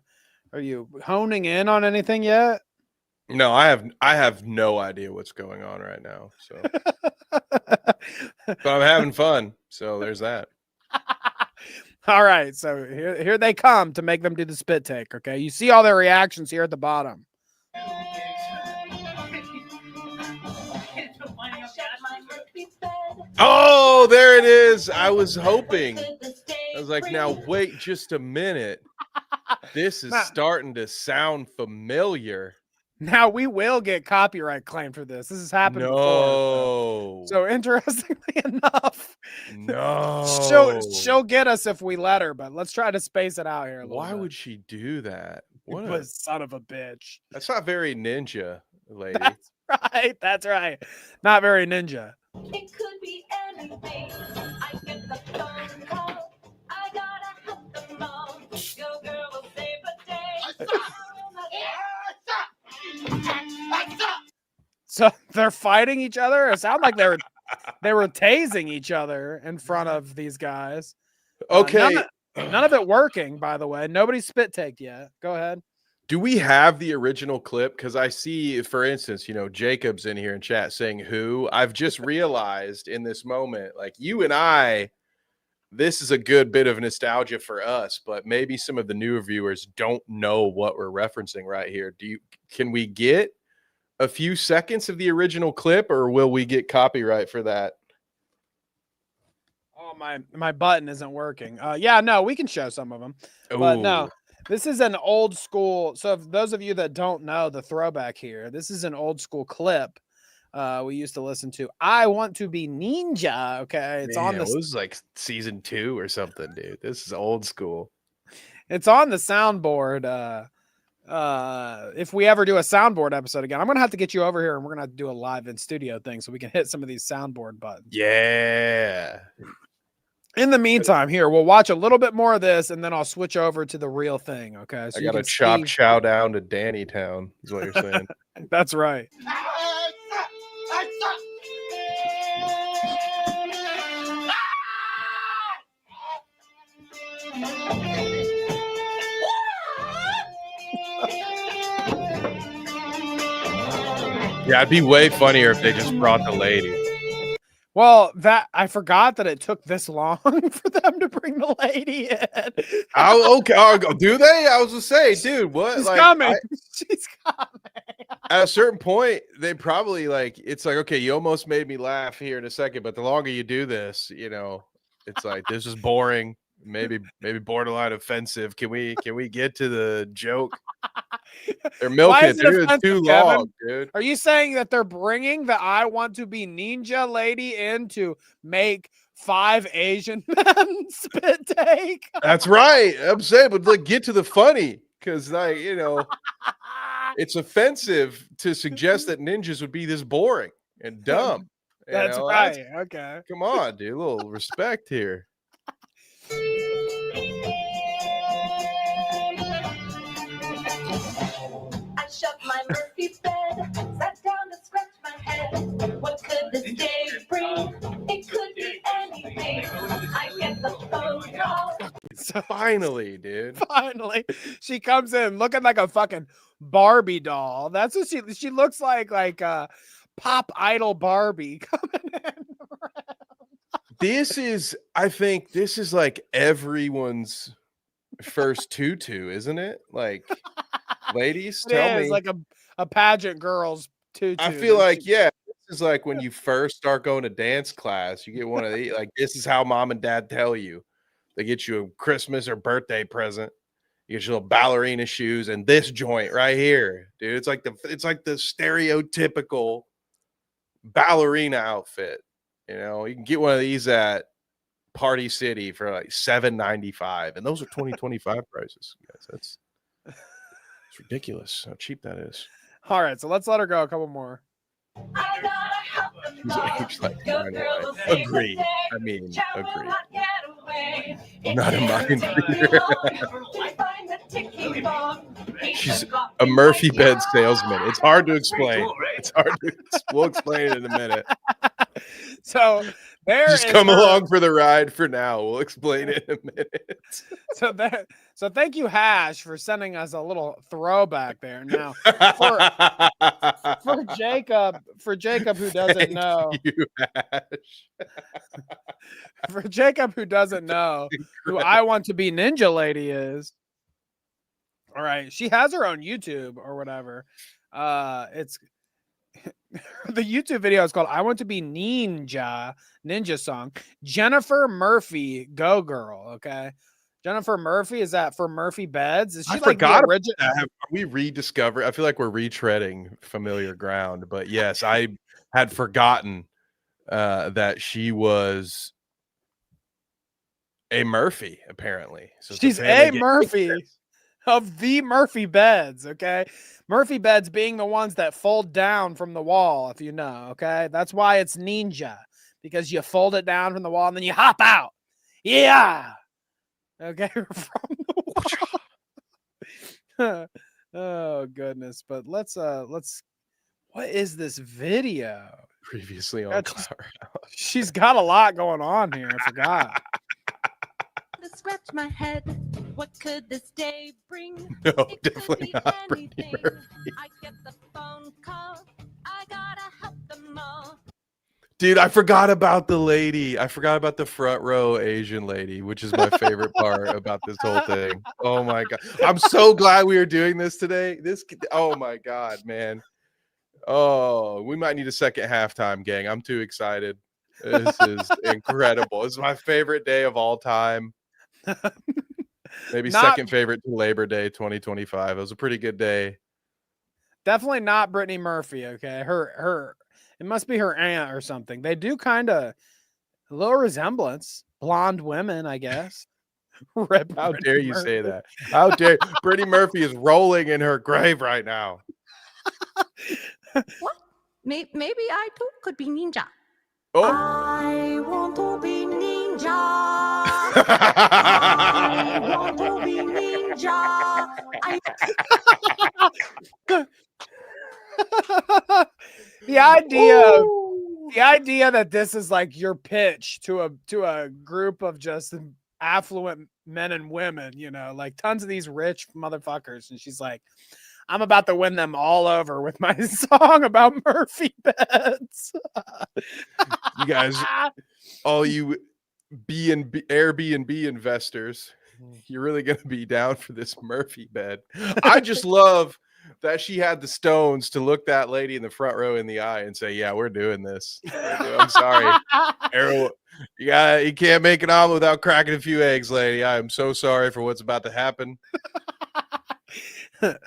honing in on anything yet? No, I have no idea what's going on right now. So but I'm having fun. So there's that. All right. So here they come to make them do the spit take. Okay. You see all their reactions here at the bottom. Oh, there it is. I was hoping. I was like, now wait just a minute. This is starting to sound familiar. Now we will get copyright claim for this. This has happened before. So interestingly enough, she'll get us if we let her, but let's try to space it out here a little Why bit. would she do that? What a son of a bitch. That's not very ninja, lady. That's right. Not very ninja. It could be anything. I get the phone call. I gotta help them all. Your girl will save the day. So they're fighting each other. It sounded like they were tasing each other in front of these guys. Okay. None of it working, by the way. Nobody's spit taked yet. Go ahead. Do we have the original clip? Because I see, for instance, Jacob's in here in chat saying who. I've just realized in this moment, like you and I, this is a good bit of nostalgia for us, but maybe some of the newer viewers don't know what we're referencing right here. Can we get a few seconds of the original clip, or will we get copyright for that? Oh, my button isn't working. Yeah, no, we can show some of them. But no, this is an old school. So if those of you that don't know the throwback here, this is an old school clip we used to listen to. I Want to Be Ninja. Okay. It's on the. It was like season 2 or something, dude. This is old school. It's on the soundboard. If we ever do a soundboard episode again, I'm gonna have to get you over here and we're gonna have to do a live in studio thing so we can hit some of these soundboard buttons. Yeah. In the meantime, here we'll watch a little bit more of this and then I'll switch over to the real thing. Okay. So I got to chow down to Danny Town, is what you're saying. That's right. Yeah, it'd be way funnier if they just brought the lady. Well, I forgot that it took this long for them to bring the lady in. Oh, okay. Do they? I was gonna say, dude, what? She's coming. She's coming. At a certain point, they probably it's like, okay, you almost made me laugh here in a second, but the longer you do this, it's like this is boring, maybe borderline offensive. Can we get to the joke? They're milking it, dude. It's too long, dude. Are you saying that they're bringing the I Want to Be Ninja lady in to make 5 Asian men spit take? That's right. I'm saying, but get to the funny, because it's offensive to suggest that ninjas would be this boring and dumb. That's right. Okay. Come on, dude. A little respect here. I shut my Murphy bed, sat down to scratch my head. What could this day bring? It could be anything. I get the phone call. So finally, dude. Finally, she comes in looking like a fucking Barbie doll. That's what she looks like pop idol Barbie coming in. I think this is like everyone's first tutu, isn't it? Like, ladies, tell me. It's like a pageant girl's tutu. I feel like, this is like when you first start going to dance class, you get one of these. Like, this is how mom and dad tell you. They get you a Christmas or birthday present. You get your little ballerina shoes and this joint right here, dude. It's like the stereotypical ballerina outfit. You can get one of these at Party City for like $7.95, and those are 2025 prices, guys. It's ridiculous how cheap that is. All right, so let's let her go a couple more. She's like, agree. I mean, agree. I'm not a mind reader. She's a Murphy bed salesman. It's hard to explain. We'll explain it in a minute. So just come along for the ride for now. We'll explain it in a minute. So thank you, Hash, for sending us a little throwback there. Now for Jacob who doesn't know. You, Hash. For Jacob who doesn't know who I Want to Be Ninja lady is. All right, she has her own YouTube or whatever. It's The YouTube video is called "I Want to Be Ninja song." Jennifer Murphy, go girl. Okay, Jennifer Murphy, is that for Murphy Beds? Is she I like the forgot. original? Are we rediscovered? I feel like we're retreading familiar ground, but yes, I had forgotten that she was a Murphy. Apparently, so She's a Murphy of the Murphy Beds. Okay, Murphy Beds being the ones that fold down from the wall, if you know. Okay, that's why it's ninja, because you fold it down from the wall and then you hop out. Yeah. Okay, from the wall. Oh goodness, but let's what is this video? Previously on That's- Clout. She's got a lot going on here. I forgot. To scratch my head, what could this day bring? No, It could definitely be not Brittany anything. Murphy. I get the phone call, I gotta help them all. Dude, I forgot about the lady. I forgot about the front row Asian lady, which is my favorite part about this whole thing. Oh my god. I'm so glad we are doing this today. Oh my god, man. Oh, we might need a second halftime, gang. I'm too excited. This is incredible. It's my favorite day of all time. Maybe second favorite to Labor Day 2025. It was a pretty good day. Definitely not Brittany Murphy. Okay, her. It must be her aunt or something. They do kind of a little resemblance. Blonde women, I guess. Rip How Brittany dare you Murphy. say that? How dare Brittany Murphy is rolling in her grave right now. What? Maybe I too could be ninja. Oh. I want to be ninja. I want to be ninja. the idea that this is like your pitch to a group of just affluent men and women, you know, like tons of these rich motherfuckers, and she's like, I'm about to win them all over with my song about Murphy Beds. You guys, all you Airbnb investors, you're really going to be down for this Murphy bed. I just love that she had the stones to look that lady in the front row in the eye and say, yeah, we're doing this. I'm sorry. Arrow, you can't make an omelet without cracking a few eggs, lady. I am so sorry for what's about to happen. Want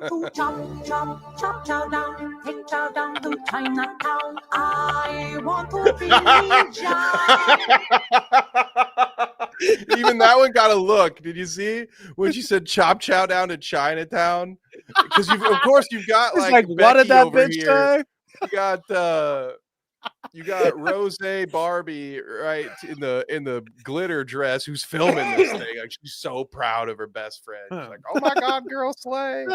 to chop chow down, take chow down to Chinatown. I want to be ninja. Even that one got a look. Did you see when she said chop chow down to Chinatown? Because of course you've got like what did that over bitch here. say? You got Rose Barbie right in the glitter dress who's filming this thing. Like she's so proud of her best friend. She's like, oh my god, girl slay.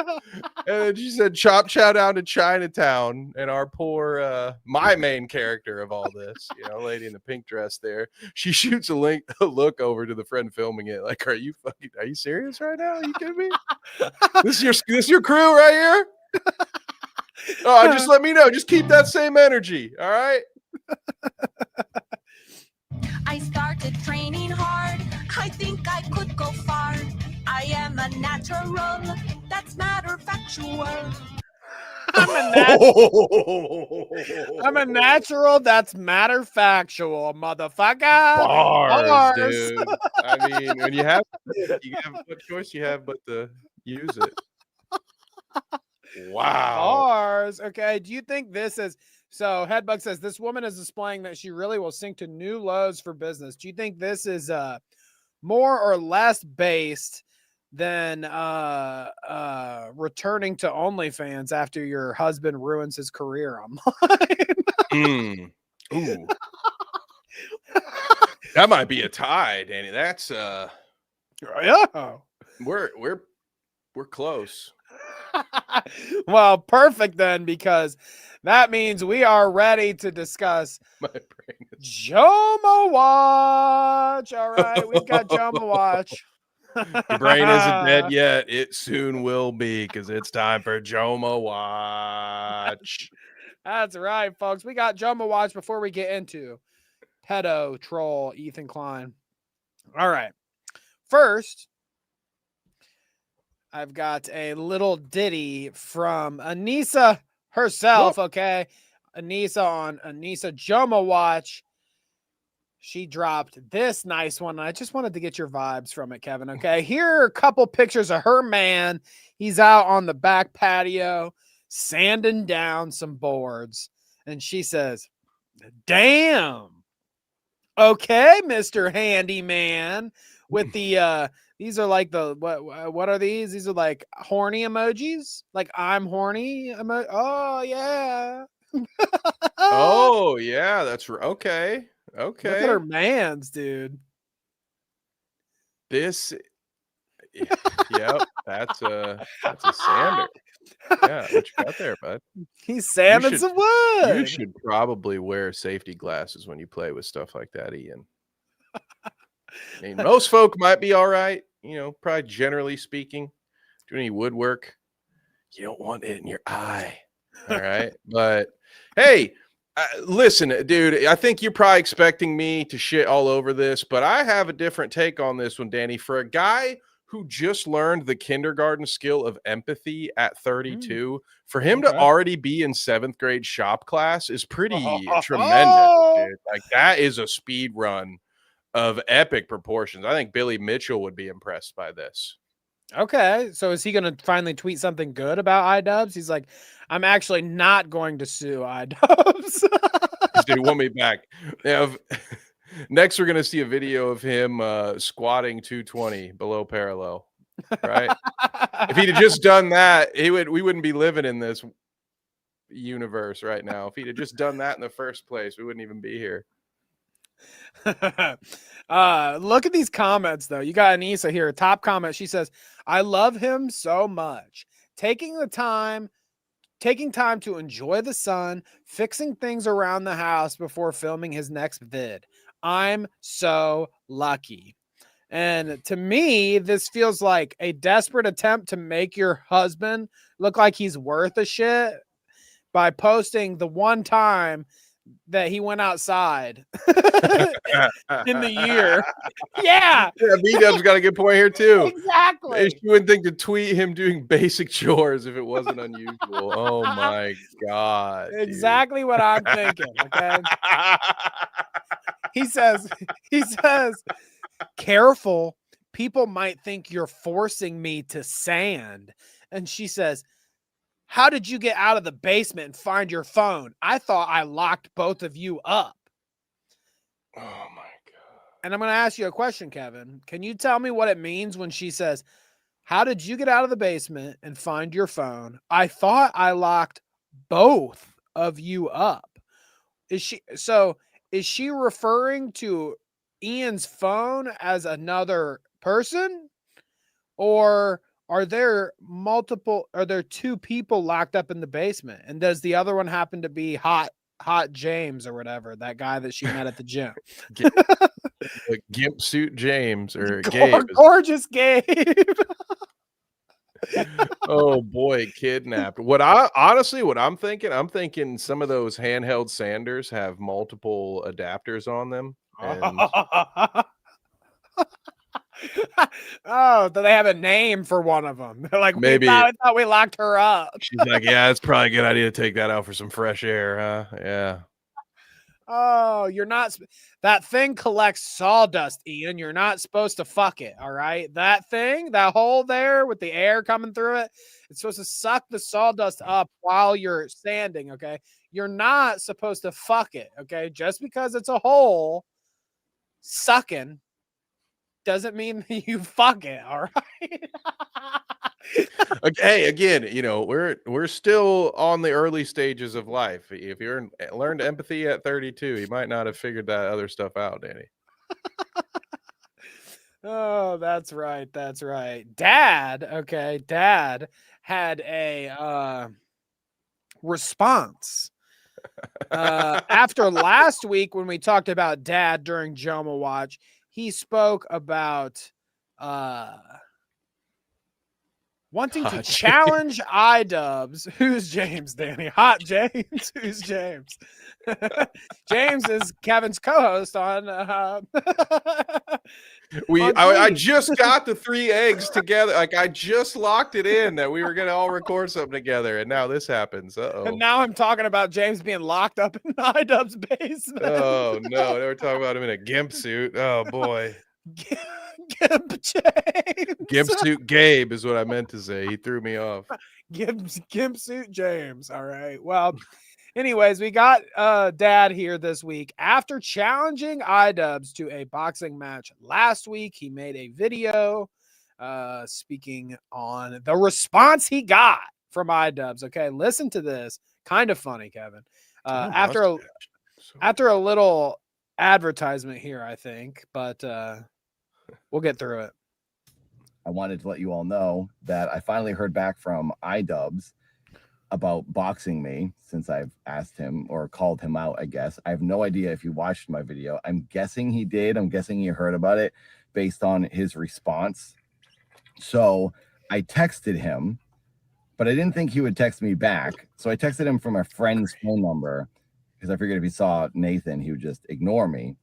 And she said chop chow down to Chinatown, and our poor my main character of all this, you know, lady in the pink dress there, she shoots a look over to the friend filming it, like, are you serious right now? Are you kidding me? This is your crew right here? Oh, just let me know. Just keep that same energy. All right. I started training hard. I think I could go far. I am a natural. That's matter factual. I'm a natural. That's matter factual, motherfucker. Bars, dude. I mean, when you have what choice you have but to use it. Wow. Bars. Okay. Do you think this is so? Headbug says this woman is displaying that she really will sink to new lows for business. Do you think this is more or less based than returning to OnlyFans after your husband ruins his career online? Ooh. That might be a tie, Danny. That's yeah. We're close. Well, perfect then, because that means we are ready to discuss My brain is... Joma Watch. All right, we've got Joma Watch. Your brain isn't dead yet. It soon will be, because it's time for Joma Watch. That's right, folks. We got Joma Watch before we get into pedo troll Ethan Klein. All right. First, I've got a little ditty from Anissa herself. Okay. Anissa on Anissa Joma Watch. She dropped this nice one. I just wanted to get your vibes from it, Kevin. Okay. Here are a couple pictures of her man. He's out on the back patio sanding down some boards. And she says, damn. Okay, Mr. Handyman. With the these are like the what are these? These are like horny emojis. Like I'm horny. Oh yeah. Oh yeah, that's right. Okay. Look at her mans, dude. This, yep, that's a sander. Yeah, what you got there, bud? He's sanding some wood. You should probably wear safety glasses when you play with stuff like that, Ian. I mean, most folk might be all right, probably generally speaking. Doing any woodwork, you don't want it in your eye. All right. But hey, listen, dude, I think you're probably expecting me to shit all over this, but I have a different take on this one, Danny. For a guy who just learned the kindergarten skill of empathy at 32, for him to already be in 7th grade shop class is pretty tremendous, dude. Like, that is a speed run of epic proportions. I think Billy Mitchell would be impressed by this. Okay, so is he going to finally tweet something good about iDubbbz? He's like, I'm actually not going to sue iDubbbz. They want me back. Next, we're going to see a video of him squatting 220 below parallel, right? If he'd have just done that, we wouldn't be living in this universe right now. If he'd have just done that in the first place, we wouldn't even be here. Look at these comments though. You got Anissa here, top comment. She says, I love him so much. Taking time to enjoy the sun, fixing things around the house before filming his next vid. I'm so lucky. And to me, this feels like a desperate attempt to make your husband look like he's worth a shit by posting the one time that he went outside in the year. Yeah. B-Dub's got a good point here too. Exactly. You wouldn't think to tweet him doing basic chores if it wasn't unusual. Oh my God. Exactly dude. What I'm thinking. Okay. He says, careful. People might think you're forcing me to sand. And she says, how did you get out of the basement and find your phone? I thought I locked both of you up. Oh my God. And I'm going to ask you a question, Kevin. Can you tell me what it means when she says, how did you get out of the basement and find your phone? I thought I locked both of you up. Is she referring to Ian's phone as another person? Or are there two people locked up in the basement? And does the other one happen to be Hot James or whatever, that guy that she met at the gym? Gimp suit James or Gabe. Gorgeous Gabe. Oh boy, kidnapped. What I'm thinking some of those handheld sanders have multiple adapters on them. And oh, do they have a name for one of them? They're like, maybe I thought we locked her up. She's like, yeah, it's probably a good idea to take that out for some fresh air, huh? Yeah. Oh, you're not. That thing collects sawdust, Ian. You're not supposed to fuck it. All right. That thing, that hole there with the air coming through it, it's supposed to suck the sawdust up while you're sanding. Okay. You're not supposed to fuck it. Okay. Just because it's a hole sucking doesn't mean you fuck it. All right. Okay, again, we're still on the early stages of life. If you're learned empathy at 32, you might not have figured that other stuff out, Danny. Oh, that's right. That's right. Dad had a response after last week when we talked about Dad during Joma Watch. He spoke about wanting to challenge iDubbbz. Who's James, Danny? Hot James? Who's James? James is Kevin's co-host on I just got the 3 eggs together. Like I just locked it in that we were gonna all record something together, and now this happens. And now I'm talking about James being locked up in iDubbbz basement. Oh no, they were talking about him in a gimp suit. Oh boy. Gimp James. Gimp suit Gabe is what I meant to say. He threw me off. Gimp suit James. All right. Well, anyways, we got Dad here this week. After challenging iDubbbz to a boxing match last week, he made a video speaking on the response he got from iDubbbz. Okay, listen to this. Kind of funny, Kevin. After a little advertisement here, I think, but we'll get through it. I wanted to let you all know that I finally heard back from iDubbbz about boxing me, since I've asked him or called him out, I guess. I have no idea if he watched my video. I'm guessing he did. I'm guessing he heard about it based on his response. So I texted him, but I didn't think he would text me back. So I texted him from a friend's phone number because I figured if he saw Nathan, he would just ignore me.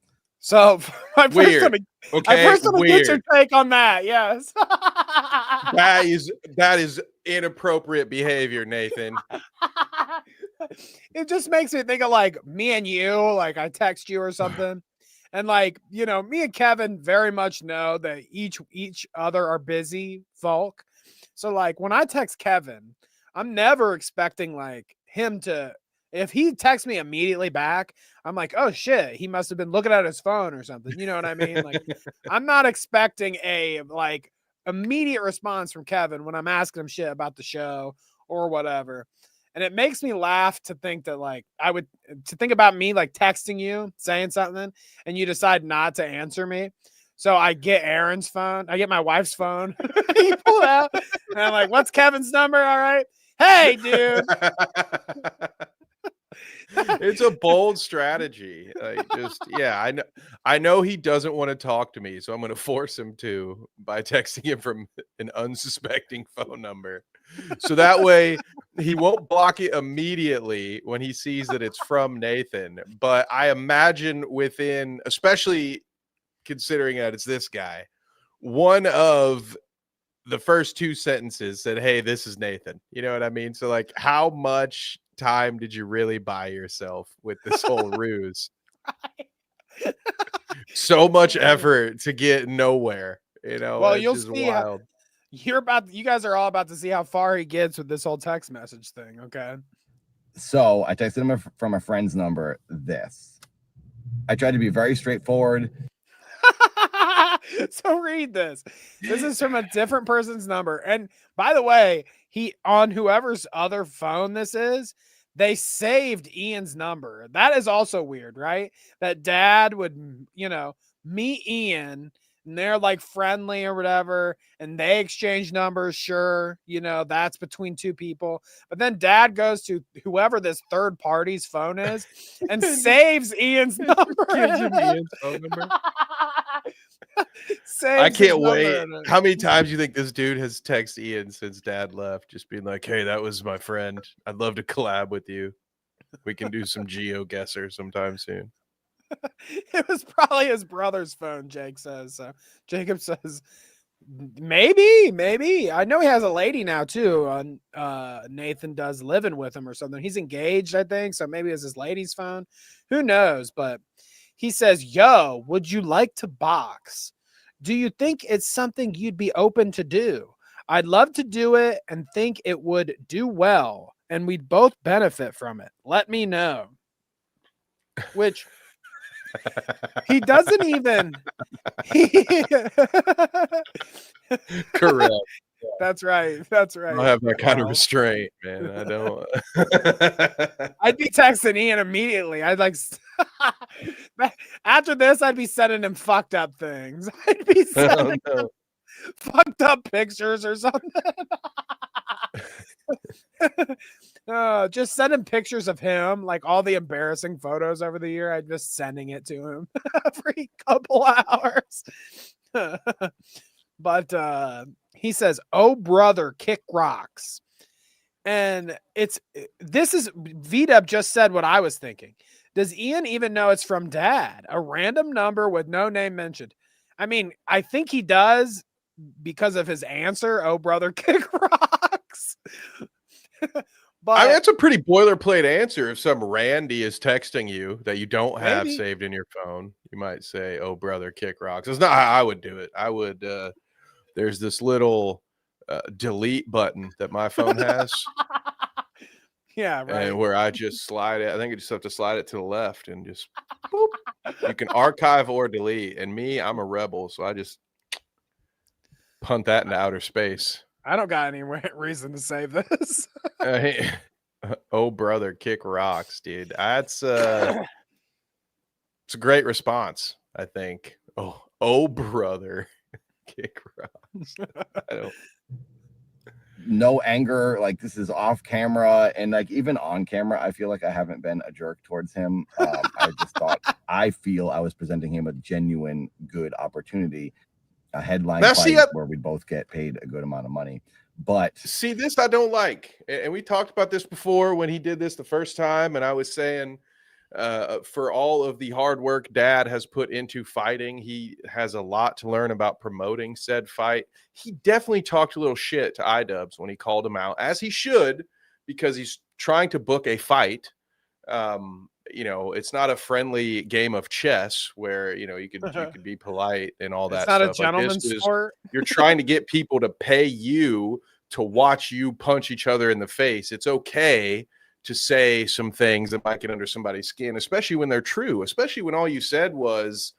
So I first want to get your take on that. Yes. that is inappropriate behavior, Nathan. It just makes me think of like me and you, like I text you or something. And like, you know, me and Kevin very much know that each other are busy folk. So like when I text Kevin, I'm never expecting like him to, if he texts me immediately back, I'm like, oh shit, he must have been looking at his phone or something. You know what I mean? Like I'm not expecting a like immediate response from Kevin when I'm asking him shit about the show or whatever. And it makes me laugh to think that like to think about me like texting you, saying something, and you decide not to answer me. So I get Aaron's phone, I get my wife's phone, you pull it out, and I'm like, what's Kevin's number? All right. Hey, dude. It's a bold strategy. Like just I know he doesn't want to talk to me, so I'm going to force him to by texting him from an unsuspecting phone number. So that way he won't block it immediately when he sees that it's from Nathan. But I imagine within, especially considering that it's this guy, one of the first 2 sentences said, hey, this is Nathan. You know what I mean? So like how much time did you really buy yourself with this whole ruse? So much effort to get nowhere, you know. Well, you'll see wild. You guys are all about to see how far he gets with this whole text message thing. Okay. So I texted him from a friend's number. I tried to be very straightforward. So read this. This is from a different person's number. And by the way, he on whoever's other phone this is, they saved Ian's number. That is also weird, right? That Dad would, you know, meet Ian and they're like friendly or whatever, and they exchange numbers. Sure, you know, that's between 2 people. But then Dad goes to whoever this third party's phone is and saves Ian's number. Gives him Ian's phone number. I can't wait. How many times do you think this dude has texted Ian since Dad left? Just being like, hey, that was my friend. I'd love to collab with you. We can do some GeoGuessr sometime soon. It was probably his brother's phone, Jake says. So Jacob says, maybe. I know he has a lady now, too. Nathan does living with him or something. He's engaged, I think. So maybe it's his lady's phone. Who knows? But he says, yo, would you like to box? Do you think it's something you'd be open to do? I'd love to do it and think it would do well, and we'd both benefit from it. Let me know. Which he doesn't even. Correct. That's right. I don't have that kind of restraint, man. I don't. I'd be texting Ian immediately. I'd like after this, I'd be sending him fucked up things. I'd be sending him fucked up pictures or something. Just send him pictures of him, like all the embarrassing photos over the year. I'm just sending it to him every couple hours. But he says, oh brother, kick rocks. And this is VDub just said what I was thinking. Does Ian even know it's from Dad? A random number with no name mentioned. I mean, I think he does because of his answer. Oh, brother, kick rocks. But I mean, that's a pretty boilerplate answer. If some Randy is texting you that you don't have Maybe. saved in your phone, you might say, "Oh, brother, kick rocks." It's not how I would do it. I would. There's this little delete button that my phone has, yeah, right. and where I just slide it. I think I just have to slide it to the left and just boop. You can archive or delete. And me, I'm a rebel, so I just punt that into outer space. I don't got any reason to save this. Oh, brother, kick rocks, dude. That's it's a great response, I think. Oh, brother, kick rocks. I don't. No anger, like this is off camera, and like even on camera, I feel like I haven't been a jerk towards him. I just thought I was presenting him a genuine good opportunity, a headline fight where we both get paid a good amount of money. But see, this I don't like, and we talked about this before when he did this the first time, and I was saying, for all of the hard work Dad has put into fighting, he has a lot to learn about promoting said fight. He definitely talked a little shit to iDubbbz when he called him out, as he should, because he's trying to book a fight. You know, it's not a friendly game of chess where, you know, you could be polite and all that It's not stuff. a gentleman's sport. You're trying to get people to pay you to watch you punch each other in the face. It's okay to say some things that might get under somebody's skin, especially when they're true, especially when all you said was,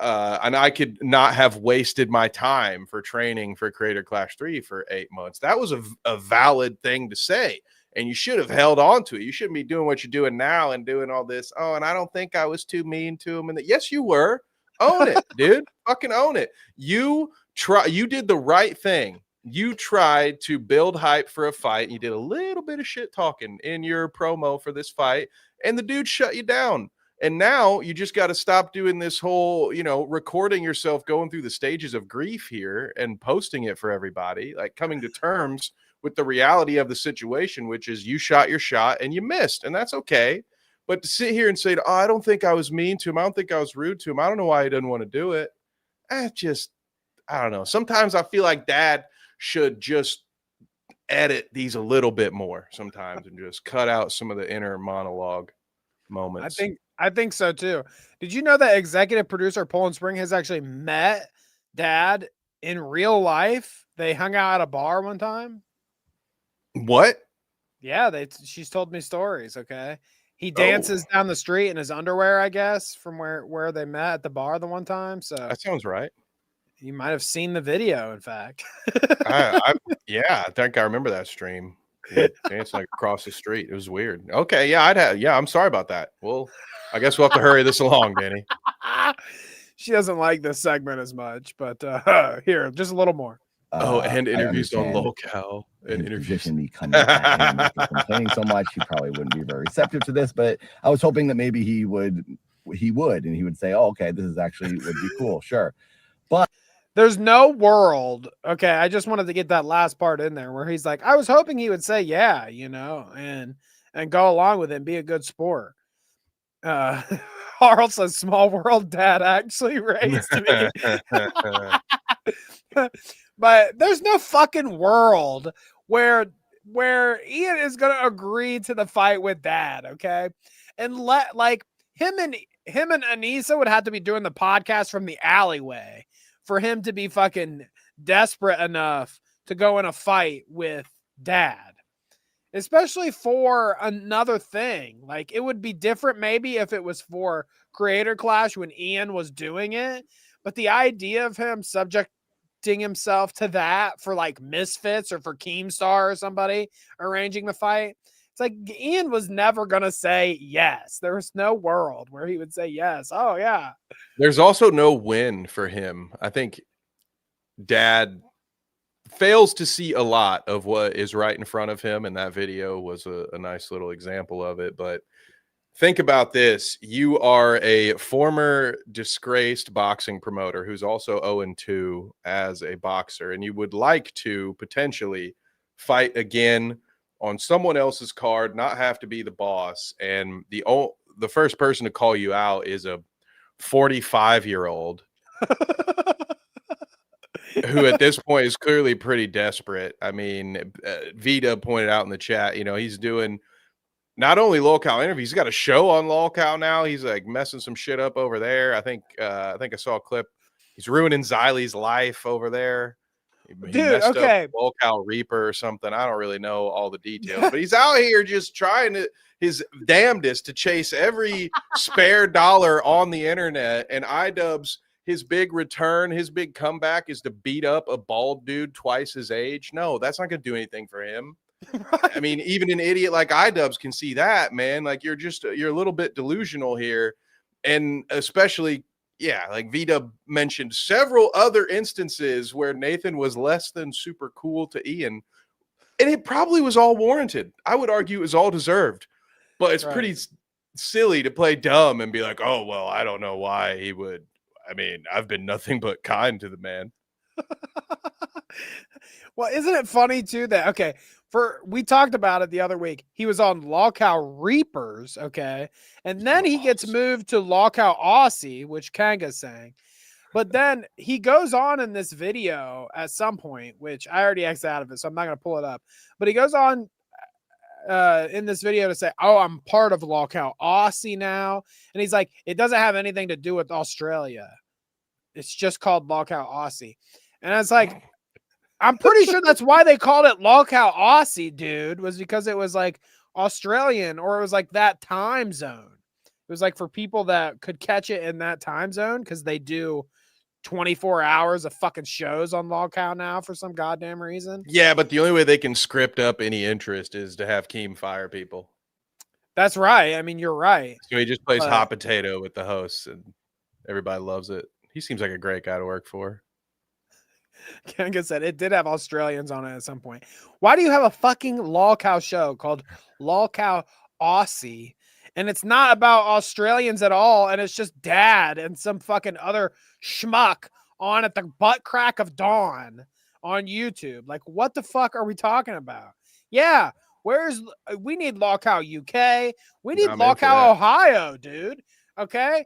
and I could not have wasted my time for training for Creator Clash 3 for 8 months. That was a valid thing to say. And you should have held on to it. You shouldn't be doing what you're doing now and doing all this. Oh, and I don't think I was too mean to him. And yes, you were. Own it, dude. Fucking own it. You did the right thing. You tried to build hype for a fight. And you did a little bit of shit talking in your promo for this fight. And the dude shut you down. And now you just got to stop doing this whole, you know, recording yourself going through the stages of grief here and posting it for everybody, like coming to terms with the reality of the situation, which is you shot your shot and you missed, and that's okay. But to sit here and say, oh, I don't think I was mean to him. I don't think I was rude to him. I don't know why he doesn't want to do it. I don't know. Sometimes I feel like Dad should just edit these a little bit more sometimes and just cut out some of the inner monologue moments. I think so too. Did you know that executive producer Poland Spring has actually met Dad in real life? They hung out at a bar one time. What? Yeah, she's told me stories. Okay, he dances down the street in his underwear, I guess, from where they met at the bar the one time. So that sounds right. You might have seen the video, in fact. I think I remember that stream. Dancing like across the street. It was weird. Okay, I'm sorry about that. Well, I guess we'll have to hurry this along, Danny. She doesn't like this segment as much, but here, just a little more. And interviews on Locale. And interviews. Me coming at him complaining so much, he probably wouldn't be very receptive to this. But I was hoping that maybe he would, and he would say, "Oh, okay, this is actually would be cool, sure." But there's no world. Okay, I just wanted to get that last part in there where he's like, I was hoping he would say, "Yeah," you know, and go along with it and be a good sport. Harl says, "Small world, Dad actually raised me." But there's no fucking world where Ian is gonna agree to the fight with Dad, okay? And him and Anissa would have to be doing the podcast from the alleyway for him to be fucking desperate enough to go in a fight with Dad. Especially for another thing. Like, it would be different maybe if it was for Creator Clash when Ian was doing it. But the idea of him subjecting himself to that for like Misfits or for Keemstar or somebody arranging the fight, it's like Ian was never going to say yes. There was no world where he would say yes. Oh, yeah. There's also no win for him. I think Dad fails to see a lot of what is right in front of him, and that video was a nice little example of it. But think about this. You are a former disgraced boxing promoter who's also 0-2 as a boxer, and you would like to potentially fight again on someone else's card, not have to be the boss. And the first person to call you out is a 45-year-old Who at this point is clearly pretty desperate. I mean, Vita pointed out in the chat, he's doing not only lolcow interviews, he's got a show on lolcow now. He's like messing some shit up over there. I think I saw a clip. He's ruining Xylie's life over there. He Dude, messed okay. up lolcow Reaper or something. I don't really know all the details, but he's out here just trying his damnedest to chase every spare dollar on the internet. And iDubbbz, his big return, his big comeback is to beat up a bald dude twice his age. No, that's not going to do anything for him. Right. I mean, even an idiot like iDubbbz can see that, man. Like you're a little bit delusional here. And especially, yeah, like Vita mentioned several other instances where Nathan was less than super cool to Ian. And it probably was all warranted. I would argue it was all deserved. But it's pretty silly to play dumb and be like, oh, well, I don't know why he would. I mean, I've been nothing but kind to the man. Well, isn't it funny too that we talked about it the other week. He was on lolcow Reapers, and then he gets moved to lolcow Aussie, which Kanga's saying. But then he goes on in this video at some point, which I already X'd out of it, so I'm not going to pull it up. But he goes on in this video to say, oh, I'm part of lolcow Aussie now. And he's like, it doesn't have anything to do with Australia. It's just called lolcow Aussie. And I was like, I'm pretty sure that's why they called it lolcow Aussie, dude, was because it was like Australian, or it was like that time zone. It was like for people that could catch it in that time zone, because they do 24 hours of fucking shows on lolcow now for some goddamn reason. Yeah, but the only way they can script up any interest is to have Keem fire people. That's right. I mean, you're right. So he just plays hot potato with the hosts, and everybody loves it. He seems like a great guy to work for. Kanga said it did have Australians on it at some point. Why do you have a fucking lolcow show called lolcow Aussie? And it's not about Australians at all. And it's just dad and some fucking other schmuck on at the butt crack of dawn on YouTube. Like, what the fuck are we talking about? Yeah. We need lolcow UK. We need lolcow Ohio, dude. Okay.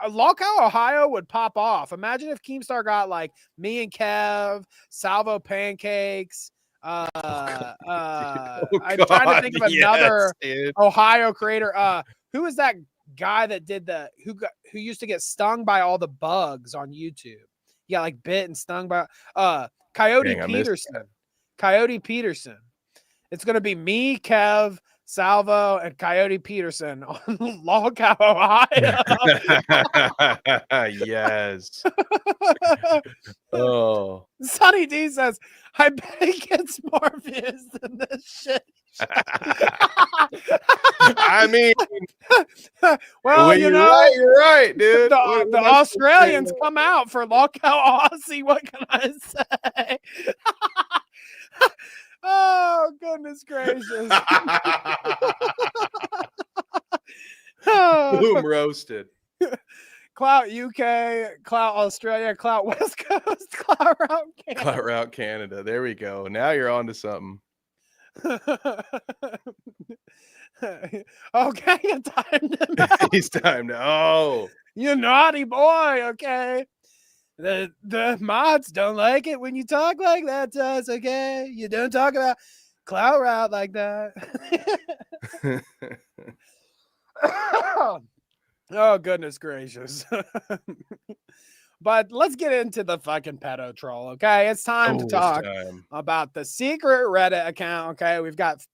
Lolcow Ohio would pop off. Imagine if Keemstar got like me and Kev, Salvo Pancakes. I'm trying to think of another Ohio creator. Who is that guy that did who used to get stung by all the bugs on YouTube? He got like bit and stung by Coyote Peterson. Coyote Peterson. It's gonna be me, Kev, Salvo, and Coyote Peterson on lolcow Ohio. Yes. Oh. Sonny D says, I bet he gets more views than this shit. I mean, well, you're right, dude. The Australians come out for lolcow Aussie. What can I say? Oh, goodness gracious. Boom, roasted. Clout UK, Clout Australia, Clout West Coast, Clout Route Canada. Clout Route Canada. There we go. Now you're on to something. Okay, you timed him out. He's timed out. Oh. You naughty boy, okay? The mods don't like it when you talk like that to us, okay? You don't talk about Clout Route like that. Oh, goodness gracious. But let's get into the fucking pedo troll, okay? It's time to talk about the secret Reddit account, okay? We've got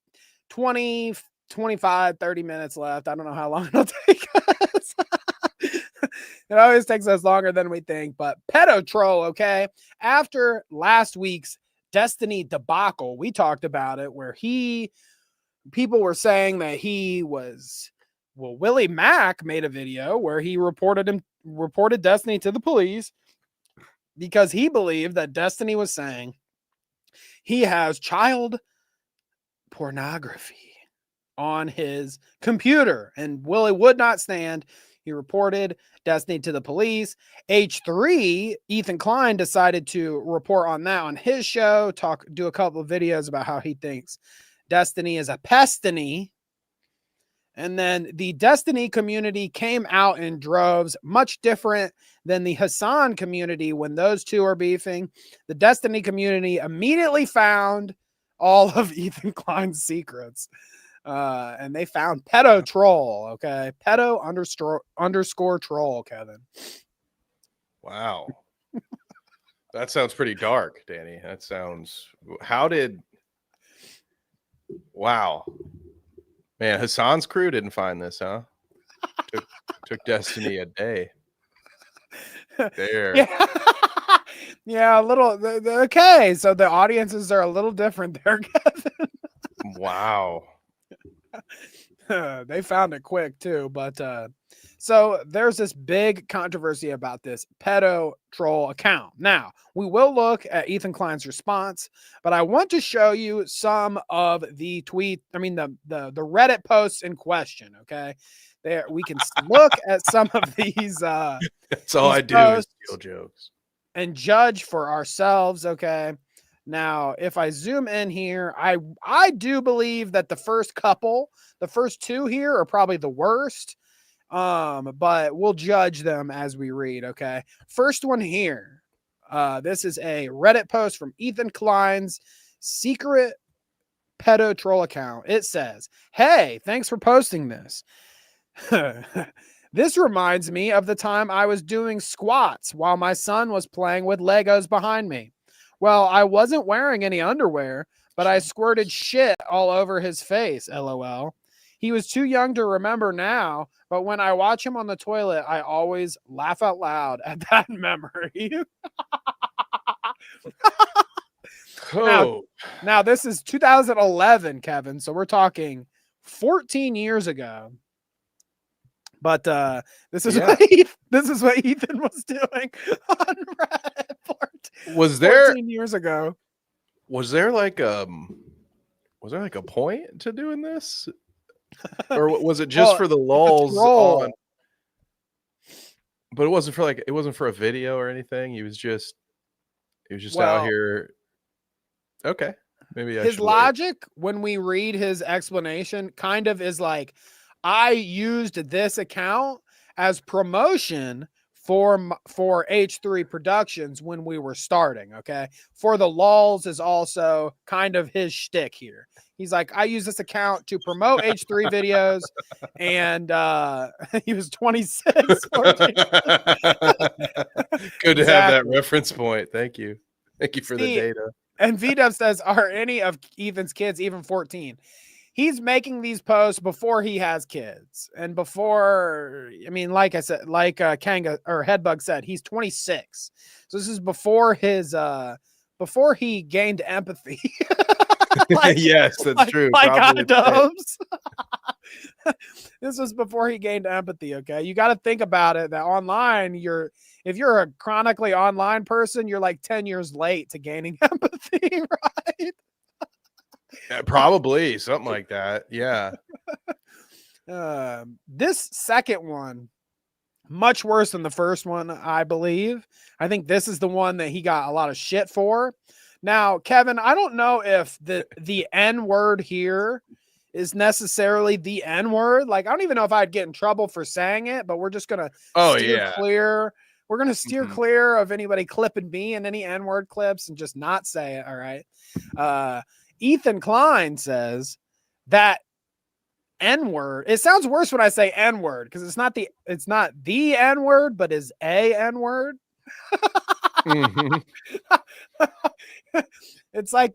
20, 25, 30 minutes left. I don't know how long it'll take us. It always takes us longer than we think, but pedo troll, okay? After last week's Destiny debacle, we talked about it where people were saying that he was, Willie Mack made a video where he reported Destiny to the police because he believed that Destiny was saying he has child pornography on his computer, and Willie would not stand. He reported Destiny to the police. H3, Ethan Klein, decided to report on that on his show, do a couple of videos about how he thinks Destiny is a pestiny. And then the Destiny community came out in droves, much different than the Hassan community when those two are beefing. The Destiny community immediately found all of Ethan Klein's secrets. And they found pedo troll, okay? Pedo underscore troll, Kevin. Wow. That sounds pretty dark, Danny. That sounds... Wow. Man, Hassan's crew didn't find this, huh? Took Destiny a day. There. Yeah. Yeah, a little. Okay, so the audiences are a little different there, Kevin. Wow. They found it quick too, but so there's this big controversy about this pedo troll account. Now we will look at Ethan Klein's response, but I want to show you some of the the Reddit posts in question. Okay, there we can look at some of these. That's all I do is steal jokes and judge for ourselves. Okay. Now, if I zoom in here, I do believe that the first two here are probably the worst. But we'll judge them as we read. Okay. First one here. This is a Reddit post from Ethan Klein's secret pedo troll account. It says, "Hey, thanks for posting this. This reminds me of the time I was doing squats while my son was playing with Legos behind me. Well, I wasn't wearing any underwear, but I squirted shit all over his face, LOL. He was too young to remember now, but when I watch him on the toilet, I always laugh out loud at that memory." Now, this is 2011, Kevin, so we're talking 14 years ago. But this is what Ethan was doing on Reddit. Was there 14 years ago? Was there like a point to doing this, or was it just for the lulz on? But it wasn't for a video or anything. He was just out here. Okay, maybe his logic when we read his explanation kind of is like, I used this account as promotion for H3 Productions when we were starting. Okay. For the lulz is also kind of his shtick here. He's like, I use this account to promote H3 videos. And he was 26. Good to have that reference point. Thank you. Thank you for the data. And VDub says, are any of Ethan's kids even 14? He's making these posts before he has kids, and before, I mean, like I said, like Kanga or Headbug said, he's 26. So this is before his before he gained empathy. Yes, that's true. Like iDubbbz. This was before he gained empathy. Okay, you got to think about it. That online, if you're a chronically online person, you're like 10 years late to gaining empathy, right? Yeah, probably something like that. Yeah. This second one, much worse than the first one, I believe. I think this is the one that he got a lot of shit for. Now, Kevin, I don't know if the N word here is necessarily the N word. Like, I don't even know if I'd get in trouble for saying it, but we're just gonna steer clear. We're gonna steer clear of anybody clipping me in any N word clips and just not say it. All right. Ethan Klein says that N-word. It sounds worse when I say N-word because it's not the N-word, but is a N-word. It's like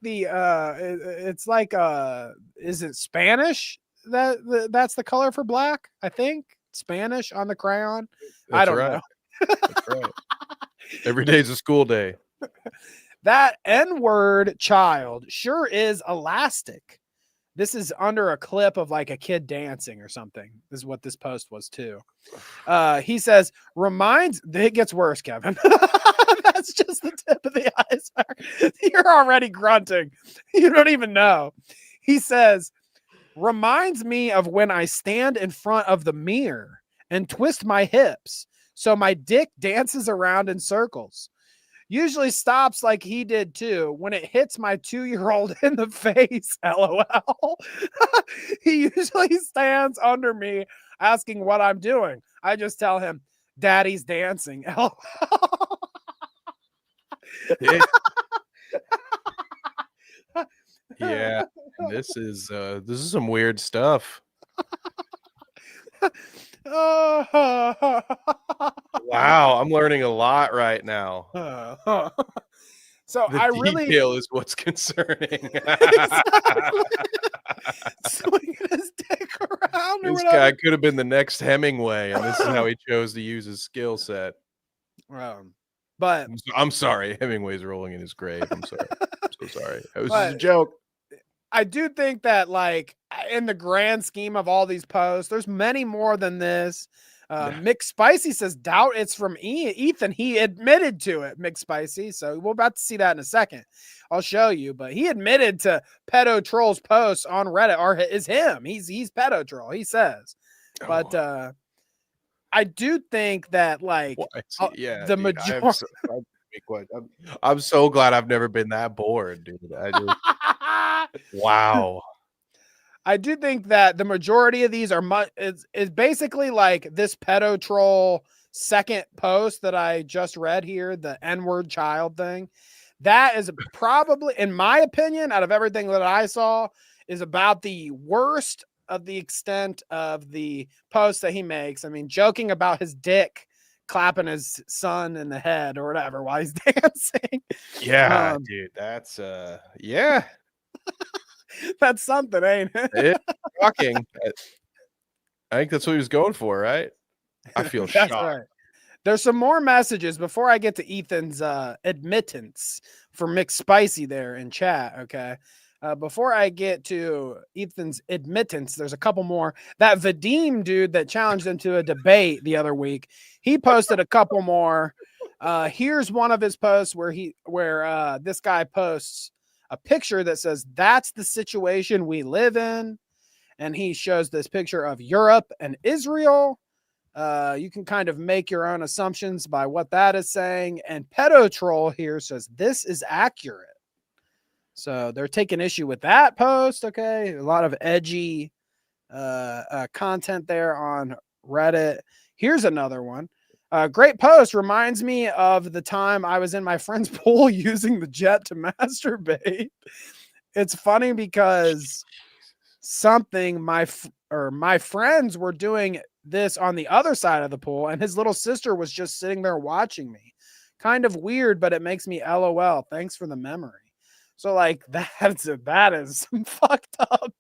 is it Spanish that's the color for black? I think Spanish on the crayon. I don't know. That's right. Every day's a school day. That N-word child sure is elastic. This is under a clip of like a kid dancing or something. This is what this post was too. He says, it gets worse, Kevin. That's just the tip of the iceberg. You're already grunting. You don't even know. He says, reminds me of when I stand in front of the mirror and twist my hips so my dick dances around in circles. usually stops like he did too when it hits my 2-year-old in the face. LOL. He usually stands under me asking what I'm doing. I just tell him, Daddy's dancing. LOL. Yeah, this is some weird stuff. Wow, I'm learning a lot right now. So The I really detail is what's concerning. swinging his dick around or This whatever. guy could have been the next Hemingway, and this is how he chose to use his skill set. But I'm sorry, Hemingway's rolling in his grave. I'm sorry. I'm so sorry. It was just a But- joke. I do think that, like, in the grand scheme of all these posts, there's many more than this. Mick Spicy says, doubt it's from Ethan. He admitted to it, Mick Spicy. So we're about to see that in a second. I'll show you. But he admitted to Pedo Troll's posts on Reddit are is him. He's Pedo Troll, he says. But I do think that, like, yeah, the dude, majority. I'm so glad I've never been that bored, dude. Wow. I do think that the majority of these are is basically like this Pedo Troll second post that I just read here, the N-word child thing. That is probably, in my opinion, out of everything that I saw, is about the worst of the extent of the post that he makes. I mean, joking about his dick clapping his son in the head or whatever while he's dancing. Yeah, dude, that's yeah. That's something, ain't it? It's shocking. I think that's what he was going for, right? I feel That's shocked. right. There's some more messages before I get to Ethan's admittance for Mick Spicy there in chat. Okay. Before I get to Ethan's admittance, there's a couple more. That Vadim dude that challenged him to a debate the other week, he posted a couple more. Here's one of his posts where this guy posts a picture that says, "That's the situation we live in." And he shows this picture of Europe and Israel. You can kind of make your own assumptions by what that is saying. And Pedo Troll here says, this is accurate. So they're taking issue with that post. Okay. A lot of edgy content there on Reddit. Here's another one. Great post. Reminds me of the time I was in my friend's pool using the jet to masturbate. It's funny because my friends were doing this on the other side of the pool, and his little sister was just sitting there watching me. Kind of weird, but it makes me LOL. Thanks for the memory. So, like, that is some fucked up.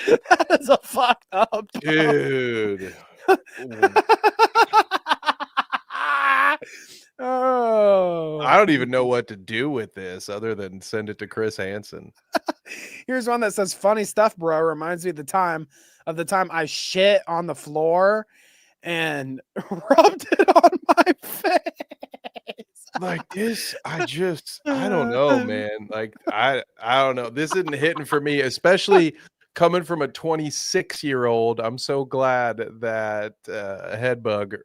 That is a fucked up, dude. Oh, I don't even know what to do with this other than send it to Chris Hansen. Here's one that says, funny stuff, bro. Reminds me of the time I shit on the floor and rubbed it on my face. Like this, I don't know, man. Like I don't know. This isn't hitting for me, especially coming from a 26-year-old. I'm so glad that Headbug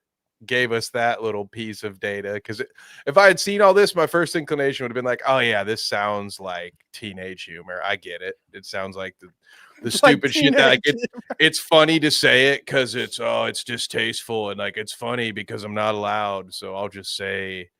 gave us that little piece of data, because if I had seen all this, my first inclination would have been like, oh yeah, this sounds like teenage humor. I get it. It sounds like the stupid shit that it's funny to say it because it's distasteful, and like it's funny because I'm not allowed, so I'll just say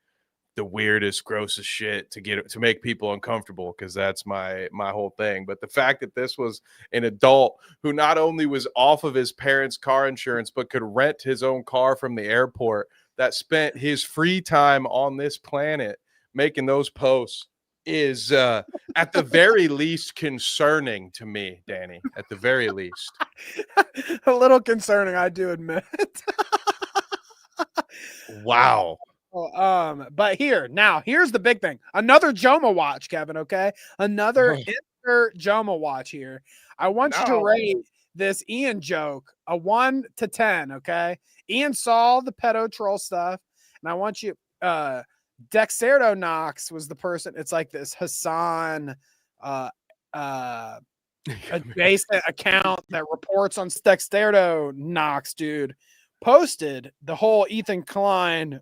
the weirdest, grossest shit to make people uncomfortable, because that's my whole thing. But the fact that this was an adult who not only was off of his parents' car insurance, but could rent his own car from the airport, that spent his free time on this planet making those posts, is at the very least concerning to me, Danny. At the very least. A little concerning, I do admit. Wow. But here's the big thing. Another Joma watch, Kevin, okay? Another insert Joma watch here. I want you to rate this Ian joke a 1 to 10, okay? Ian saw the Pedo Troll stuff, and I want you Dexerto Knox was the person. It's like this Hassan adjacent account that reports on Dexerto Knox, dude, posted the whole Ethan Klein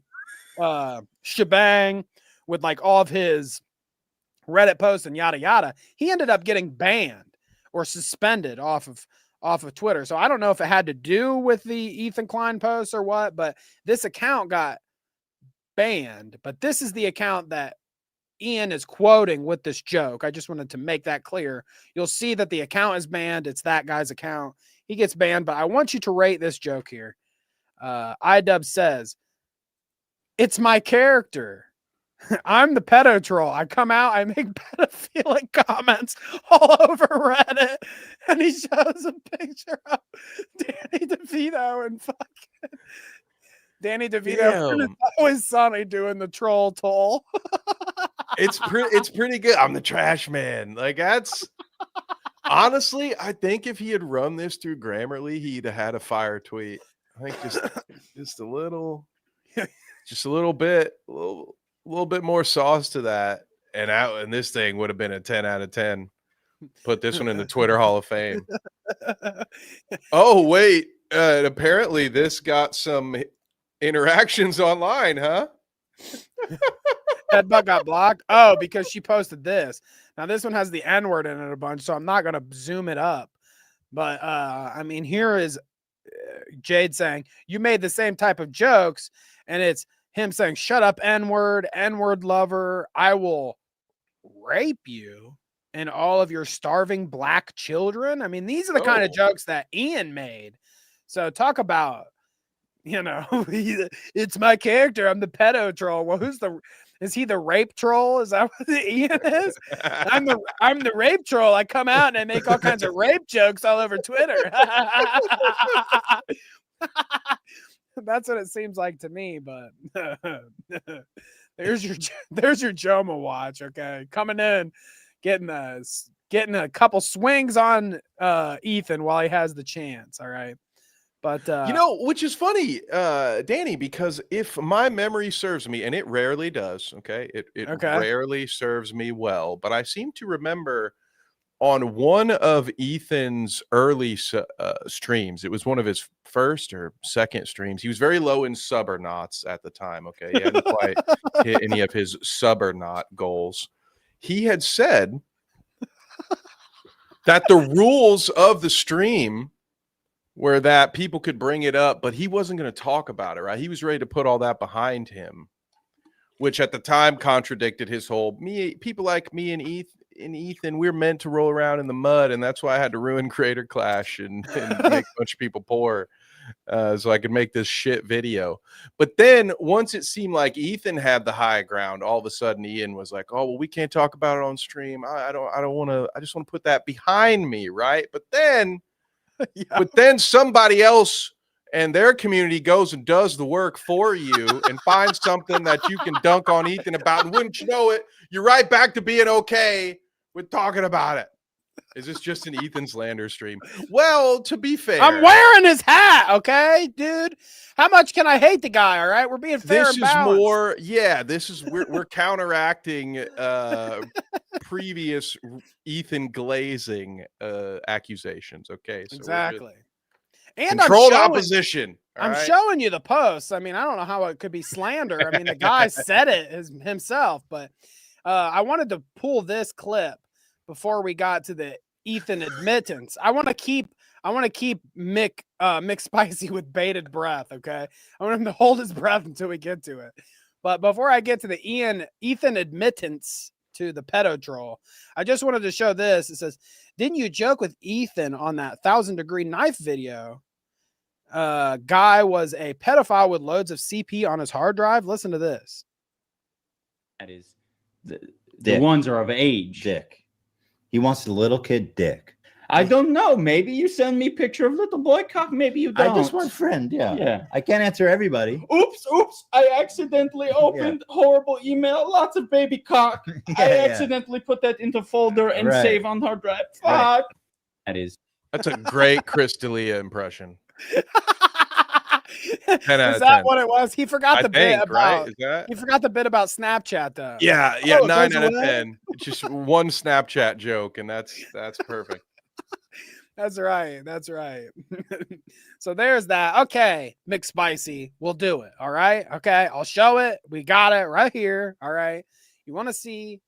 shebang with like all of his Reddit posts and yada yada, he ended up getting banned or suspended off of Twitter. So I don't know if it had to do with the Ethan Klein post or what, but this account got banned. But this is the account that Ian is quoting with this joke. I just wanted to make that clear. You'll see that the account is banned. It's that guy's account. He gets banned, but I want you to rate this joke here. iDub says, "It's my character. I'm the pedo troll. I come out, I make pedophilic comments all over Reddit." And he shows a picture of Danny DeVito and fucking Danny DeVito and It's Always Sunny doing the troll toll. It's pretty good. I'm the trash man. Like, that's honestly, I think if he had run this through Grammarly, he'd have had a fire tweet. I think just a little bit, a little bit more sauce to that, and this thing would have been a 10 out of 10. Put this one in the Twitter Hall of Fame. Oh wait, apparently this got some interactions online, huh? Headbutt got blocked. Oh, because she posted this. Now this one has the N-word in it a bunch, so I'm not gonna zoom it up. But I mean, here is Jade saying, "You made the same type of jokes," and it's him saying, "Shut up, N-word, N-word lover. I will rape you and all of your starving black children." I mean, these are the kind of jokes that Ian made. So talk about, it's my character. I'm the pedo troll. Well, is he the rape troll? Is that what Ian is? I'm the rape troll. I come out and I make all kinds of rape jokes all over Twitter. That's what it seems like to me, but there's your Joma watch, okay? Coming in, getting a couple swings on Ethan while he has the chance, all right? But which is funny, Danny, because if my memory serves me, and it rarely does, okay? It rarely serves me well, but I seem to remember on one of Ethan's early streams, it was one of his first or second streams. He was very low in subbernauts at the time, okay? He hadn't quite hit any of his subbernaut goals. He had said that the rules of the stream were that people could bring it up, but he wasn't going to talk about it, right? He was ready to put all that behind him, which at the time contradicted his whole people like me and Ethan, we're meant to roll around in the mud, and that's why I had to ruin Creator Clash and make a bunch of people poor so I could make this shit video. But then once it seemed like Ethan had the high ground, all of a sudden Ian was like, "Oh, well, we can't talk about it on stream. I don't want to. I just want to put that behind me, right?" But then, somebody else and their community goes and does the work for you and finds something that you can dunk on Ethan about, and wouldn't you know it, you're right back to being okay with talking about it. Is this just an Ethan slander stream? Well, to be fair, I'm wearing his hat, okay, dude. How much can I hate the guy? All right, we're being fair and balanced. This is we're counteracting previous Ethan glazing accusations. Okay, so exactly. And controlled opposition. I'm showing you the post. I mean, I don't know how it could be slander. I mean, the guy said it himself, but I wanted to pull this clip before we got to the Ethan admittance. I want to keep Mick Spicy with bated breath. Okay, I want him to hold his breath until we get to it. But before I get to the Ethan admittance to the pedo troll, I just wanted to show this. It says, "Didn't you joke with Ethan on that 1,000-degree knife video? Guy was a pedophile with loads of CP on his hard drive." Listen to this. That is the ones are of age. Dick. He wants the little kid dick. I don't know. Maybe you send me a picture of little boy cock. Maybe you don't. I just want friend. Yeah. I can't answer everybody. Oops. I accidentally opened horrible email. Lots of baby cock. I accidentally put that into folder and save on hard drive. Fuck. That's a great Chris D'Elia impression. 10 out of 10. Is that what it was? He forgot the bit about. Right? He forgot the bit about Snapchat though. Yeah. 9 out of 10. It's just one Snapchat joke, and that's perfect. That's right. So there's that. Okay, McSpicy, we'll do it. All right. Okay, I'll show it. We got it right here. All right. You want to see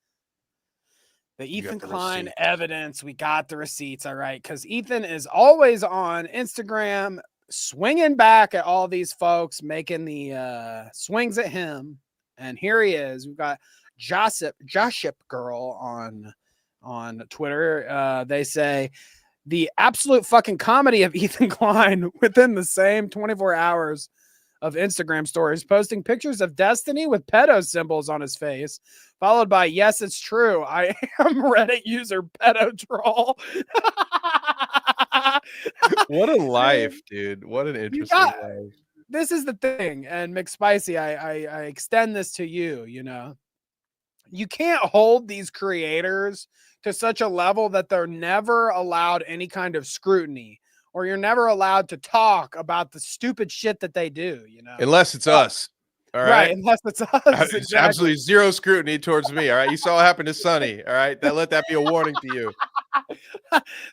the Ethan the Klein receipts. evidence? We got the receipts. All right. Because Ethan is always on Instagram swinging back at all these folks, making the swings at him. And here he is. We've got Joship Girl on Twitter. They say the absolute fucking comedy of Ethan Klein within the same 24 hours of Instagram stories, posting pictures of Destiny with pedo symbols on his face, followed by, yes, it's true, I am Reddit user pedo troll. What a life, dude. What an interesting life. This is the thing, and McSpicy, I extend this to you, you know. You can't hold these creators to such a level that they're never allowed any kind of scrutiny, or you're never allowed to talk about the stupid shit that they do, you know. Unless it's us. All right. Right, unless it's us. It's Exactly. absolutely zero scrutiny towards me. All right. You saw what happened to Sonny. All right. Let that be a warning to you.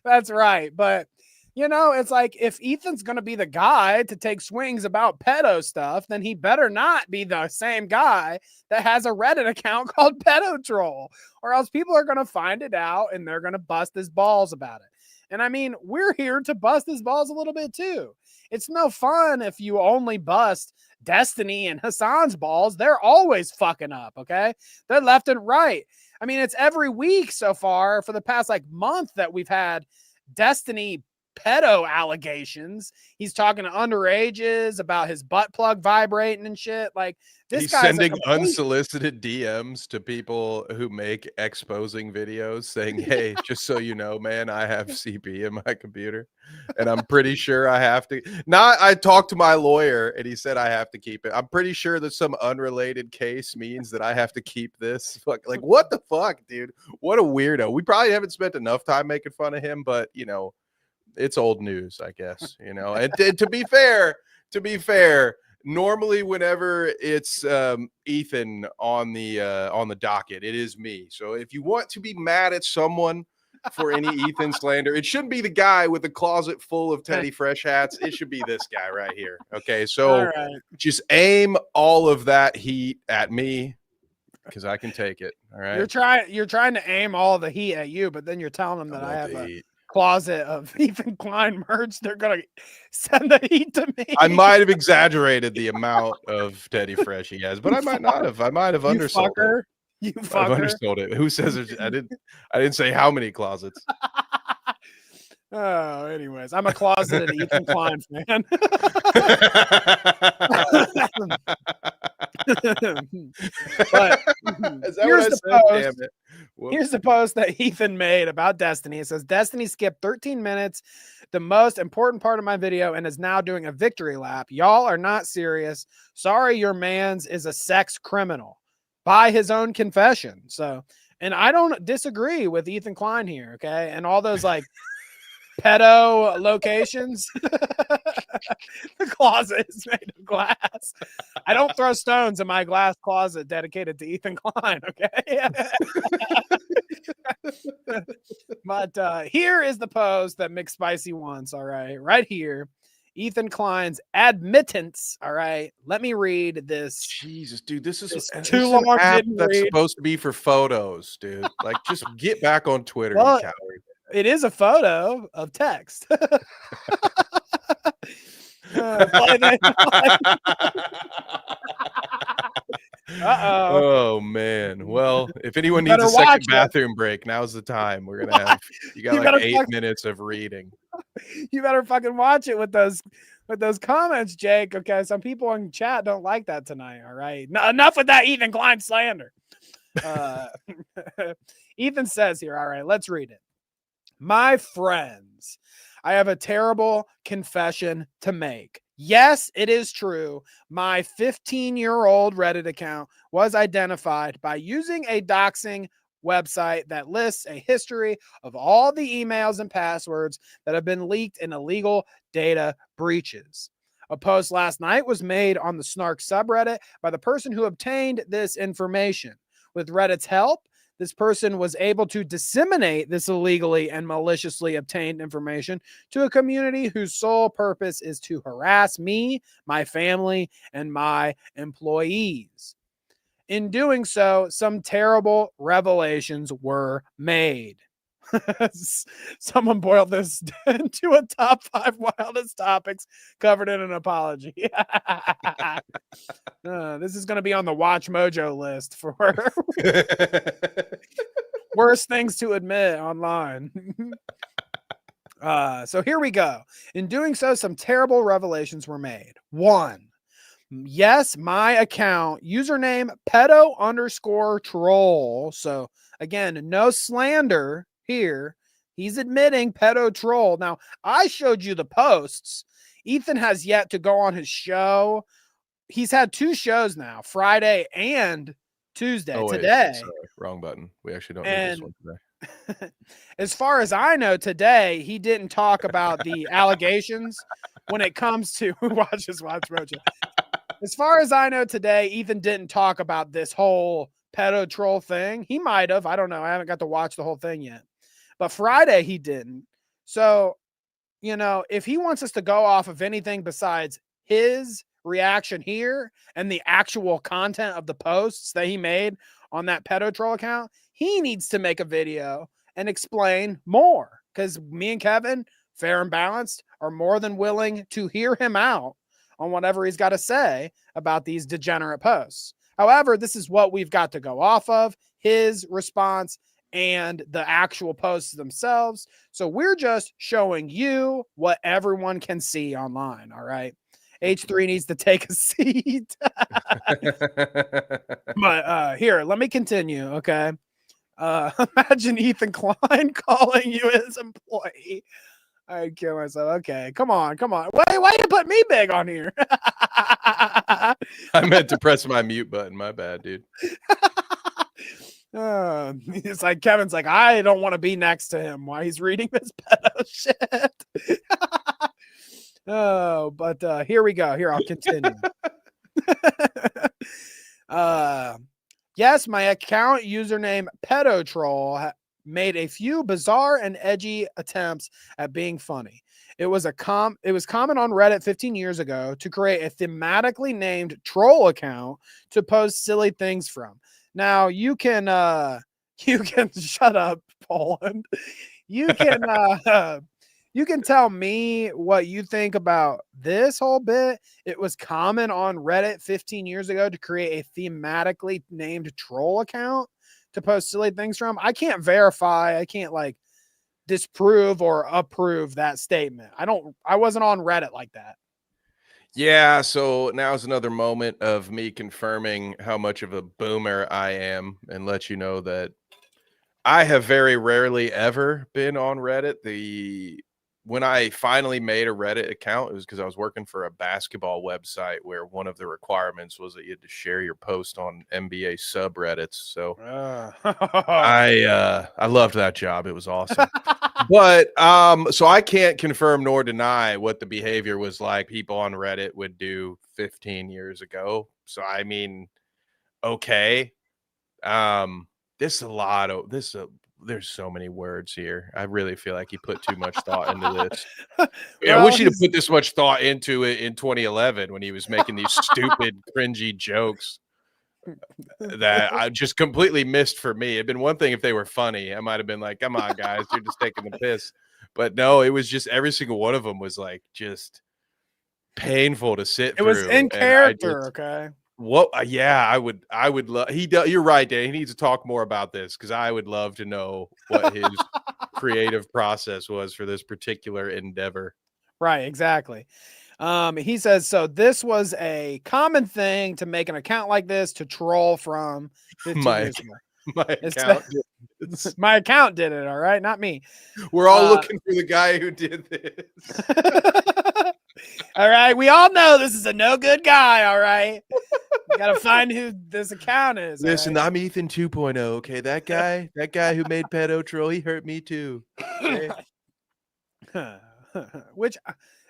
That's right. But you know, it's like if Ethan's going to be the guy to take swings about pedo stuff, then he better not be the same guy that has a Reddit account called Pedo Troll, or else people are going to find it out and they're going to bust his balls about it. And I mean, we're here to bust his balls a little bit too. It's no fun if you only bust Destiny and Hassan's balls. They're always fucking up, okay? They're left and right. I mean, it's every week so far for the past like month that we've had Destiny pedo allegations. He's talking to underages about his butt plug vibrating and shit. Like this He's guy's sending unsolicited DMs to people who make exposing videos saying, hey, just so you know, man, I have CP in my computer and I'm pretty sure I have to. I talked to my lawyer and he said I have to keep it. I'm pretty sure that some unrelated case means that I have to keep this. Like, what the fuck, dude? What a weirdo. We probably haven't spent enough time making fun of him, but you know, it's old news, I guess, you know. And to be fair, normally whenever it's Ethan on the docket, it is me. So if you want to be mad at someone for any Ethan slander, it shouldn't be the guy with the closet full of Teddy Fresh hats. It should be this guy right here. Okay, so just aim all of that heat at me because I can take it. All right. You're trying to aim all the heat at you, but then you're telling them that I have a closet of Ethan Klein merch. They're gonna send the heat to me. I might have exaggerated the amount of Teddy Fresh he has, but I might not have. I might have undersold it. You I've fucker. undersold it. Who says I didn't say how many closets. Oh, anyways, I'm a closeted Ethan Klein fan. But here's the post that Ethan made about Destiny. It says, Destiny skipped 13 minutes, the most important part of my video, and is now doing a victory lap. Y'all are not serious. Sorry, your man's is a sex criminal by his own confession. So, and I don't disagree with Ethan Klein here, okay? And all those like pedo locations. The closet is made of glass. I don't throw stones in my glass closet dedicated to Ethan Klein, okay? But here is the post that McSpicy wants, all right? Right here. Ethan Klein's admittance, all right? Let me read this. Jesus, dude, this is too long. That's supposed to be for photos, dude. Like, just get back on Twitter, well, you coward. It is a photo of text. Oh man. Well, if anyone needs a second bathroom break, now's the time. We're gonna have you got like 8 minutes of reading. You better fucking watch it with those comments, Jake. Okay, some people in chat don't like that tonight. All right, enough with that Ethan Klein slander. Ethan says here, all right, let's read it. My friends, I have a terrible confession to make. Yes, it is true. My 15-year-old Reddit account was identified by using a doxing website that lists a history of all the emails and passwords that have been leaked in illegal data breaches. A post last night was made on the Snark subreddit by the person who obtained this information. With Reddit's help, this person was able to disseminate this illegally and maliciously obtained information to a community whose sole purpose is to harass me, my family, and my employees. In doing so, some terrible revelations were made. Someone boiled this into a top 5 wildest topics covered in an apology. This is going to be on the Watch Mojo list for worst things to admit online. So here we go. In doing so, some terrible revelations were made. 1. Yes, my account, username pedo_troll. So again, no slander here. He's admitting pedo troll. Now, I showed you the posts. Ethan has yet to go on his show. He's had 2 shows now, Friday and Tuesday. Oh, wait, today. sorry, wrong button. We actually don't need this one today. As far as I know, today he didn't talk about the allegations when it comes to Watch Mojo. As far as I know today, Ethan didn't talk about this whole pedo troll thing. He might have. I don't know. I haven't got to watch the whole thing yet. But Friday he didn't. So, if he wants us to go off of anything besides his reaction here and the actual content of the posts that he made on that pedo troll account, he needs to make a video and explain more, because me and Kevin, fair and balanced, are more than willing to hear him out on whatever he's got to say about these degenerate posts. However, this is what we've got to go off of, his response and the actual posts themselves. So we're just showing you what everyone can see online. All right. H3 needs to take a seat. But here, let me continue. Okay. Imagine Ethan Klein calling you his employee. I kill myself. Okay, come on. Why you put me big on here? I meant to press my mute button. My bad, dude. It's like Kevin's like, I don't want to be next to him while he's reading this pedo shit. But here we go. Here, I'll continue. Yes, my account username pedotroll made a few bizarre and edgy attempts at being funny. It was common on Reddit 15 years ago to create a thematically named troll account to post silly things from. Now you can shut up, Poland. You can tell me what you think about this whole bit. It was common on Reddit 15 years ago to create a thematically named troll account to post silly things from. I can't verify. I can't disprove or approve that statement. I wasn't on Reddit like that. Yeah, so now's another moment of me confirming how much of a boomer I am and let you know that I have very rarely ever been on Reddit. When I finally made a Reddit account, it was because I was working for a basketball website where one of the requirements was that you had to share your post on NBA subreddits. So I loved that job. It was awesome. But so I can't confirm nor deny what the behavior was like people on Reddit would do 15 years ago. So I mean, okay. There's so many words here. I really feel like he put too much thought into this. Yeah, I wish he'd have put this much thought into it in 2011 when he was making these stupid, cringy jokes that I just completely missed for me. It'd been one thing if they were funny. I might have been like, come on, guys, you're just taking the piss. But no, it was just every single one of them was like just painful to sit through. It was in character, okay? What? Yeah, I would love. You're right, Dan. He needs to talk more about this because I would love to know what his creative process was for this particular endeavor. Right, exactly. He says, so this was a common thing to make an account like this to troll from 15 years ago. My account did it, all right? Not me. We're all looking for the guy who did this. All right, we all know this is a no good guy, all right? You gotta find who this account is. Listen, right? I'm Ethan 2.0, okay? That guy who made Pedo Troll, he hurt me too. Okay? Which,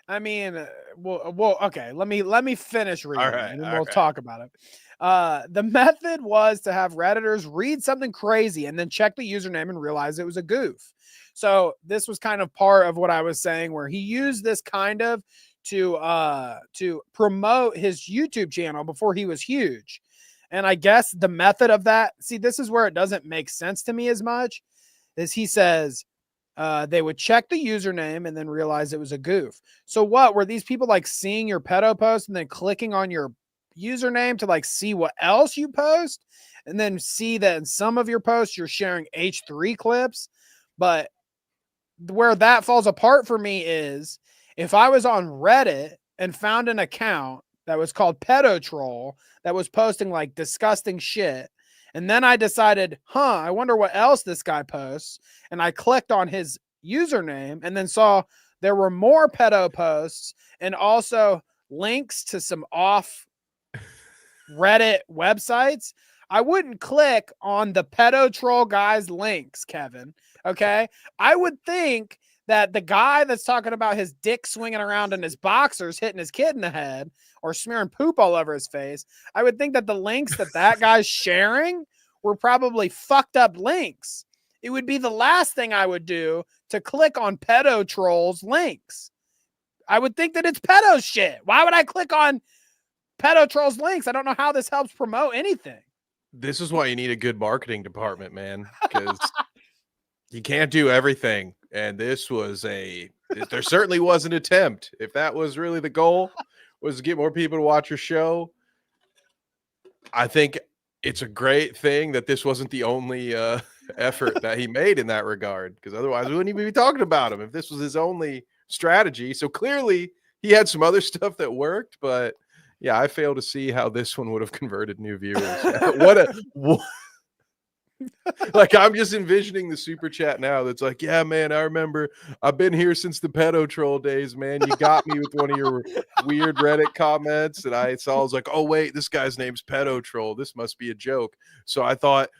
I mean, well, okay. Let me finish reading, and then we'll talk about it. The method was to have Redditors read something crazy and then check the username and realize it was a goof. So this was kind of part of what I was saying, where he used this kind of to promote his YouTube channel before he was huge. And I guess the method of that, see, this is where it doesn't make sense to me as much, is he says they would check the username and then realize it was a goof. So what, were these people like seeing your pedo post and then clicking on your username to like see what else you post and then see that in some of your posts you're sharing H3 clips? But where that falls apart for me is if I was on Reddit and found an account that was called Pedo Troll that was posting like disgusting shit, and then I decided, I wonder what else this guy posts, and I clicked on his username and then saw there were more pedo posts and also links to some off Reddit websites, I wouldn't click on the Pedo Troll guy's links, Kevin. Okay. I would think that the guy that's talking about his dick swinging around in his boxers, hitting his kid in the head or smearing poop all over his face, I would think that the links that guy's sharing were probably fucked up links. It would be the last thing I would do to click on Pedo Troll's links. I would think that it's pedo shit. Why would I click on Pedo Troll's links? I don't know how this helps promote anything. This is why you need a good marketing department, man, because you can't do everything. And this was there certainly was an attempt. If that was really the goal, was to get more people to watch your show, I think it's a great thing that this wasn't the only effort that he made in that regard, because otherwise we wouldn't even be talking about him if this was his only strategy. So clearly he had some other stuff that worked, but yeah, I fail to see how this one would have converted new viewers. Like, I'm just envisioning the super chat now that's like, yeah, man, I remember I've been here since the Pedo Troll days, man. You got me with one of your weird Reddit comments. And I was like, oh, wait, this guy's name's Pedo Troll. This must be a joke. So I thought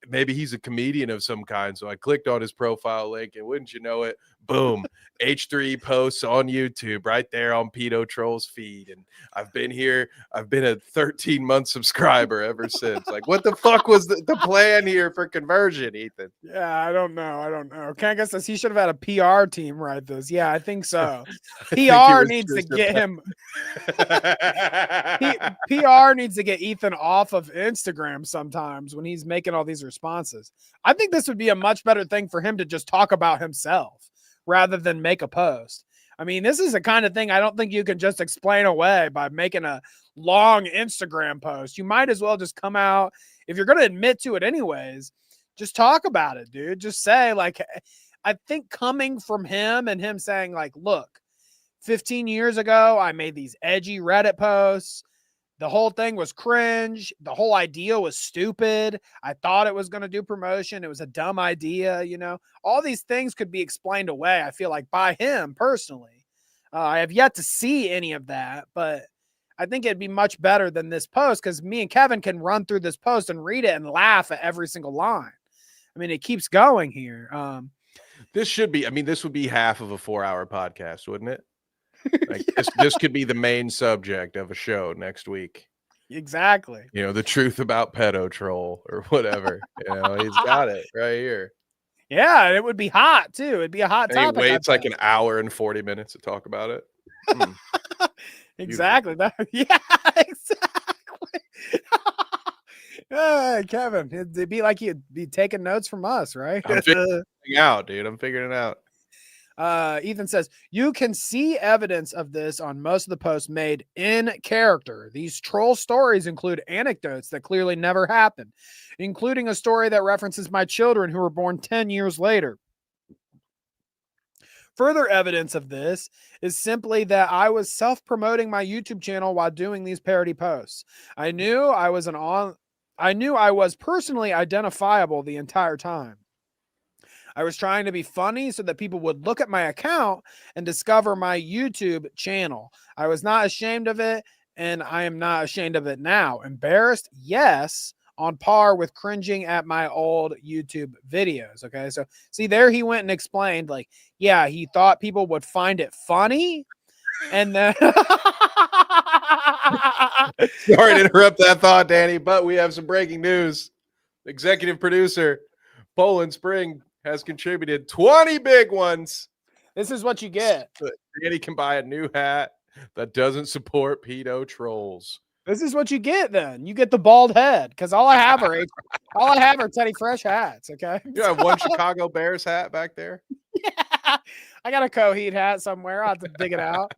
maybe he's a comedian of some kind. So I clicked on his profile link, and wouldn't you know it, boom, H3 posts on YouTube right there on Pedo Troll's feed. And I've been here. I've been a 13-month subscriber ever since. Like, what the fuck was the plan here for conversion, Ethan? Yeah, I don't know. Kanga says he should have had a PR team write this. Yeah, I think so. PR needs to get him. PR needs to get Ethan off of Instagram sometimes when he's making all these responses. I think this would be a much better thing for him to just talk about himself rather than make a post. I mean, this is the kind of thing I don't think you can just explain away by making a long Instagram post. You might as well just come out, if you're going to admit to it anyways, just talk about it, dude. Just say, like, I think coming from him and him saying, like, look, 15 years ago, I made these edgy Reddit posts. The whole thing was cringe. The whole idea was stupid. I thought it was going to do promotion. It was a dumb idea, you know. All these things could be explained away, I feel like, by him personally. I have yet to see any of that, but I think it'd be much better than this post, because me and Kevin can run through this post and read it and laugh at every single line. I mean, it keeps going here. This would be half of a 4-hour podcast, wouldn't it? Like, this could be the main subject of a show next week. Exactly. You know, the truth about Pedo Troll or whatever. You know, he's got it right here. Yeah, it would be hot too. It'd be a hot topic. He waits like an hour and 40 minutes to talk about it. Exactly. Yeah, exactly. Kevin, it'd be like you'd be taking notes from us, right? I'm figuring it out, dude. I'm figuring it out. Ethan says, you can see evidence of this on most of the posts made in character. These troll stories include anecdotes that clearly never happened, including a story that references my children who were born 10 years later. Further evidence of this is simply that I was self-promoting my YouTube channel while doing these parody posts. I knew I was personally identifiable the entire time. I was trying to be funny so that people would look at my account and discover my YouTube channel. I was not ashamed of it, and I am not ashamed of it now. Embarrassed? Yes. On par with cringing at my old YouTube videos. Okay, so see, there he went and explained, like, yeah, he thought people would find it funny, and then sorry to interrupt that thought, Danny, but we have some breaking news. Executive producer Poland Spring has contributed 20 big ones. This is what you get. Danny can buy a new hat that doesn't support pedo trolls. This is what you get then. You get the bald head because all I have are Teddy Fresh hats. Okay. You have one Chicago Bears hat back there. Yeah. I got a Coheed hat somewhere. I'll have to dig it out.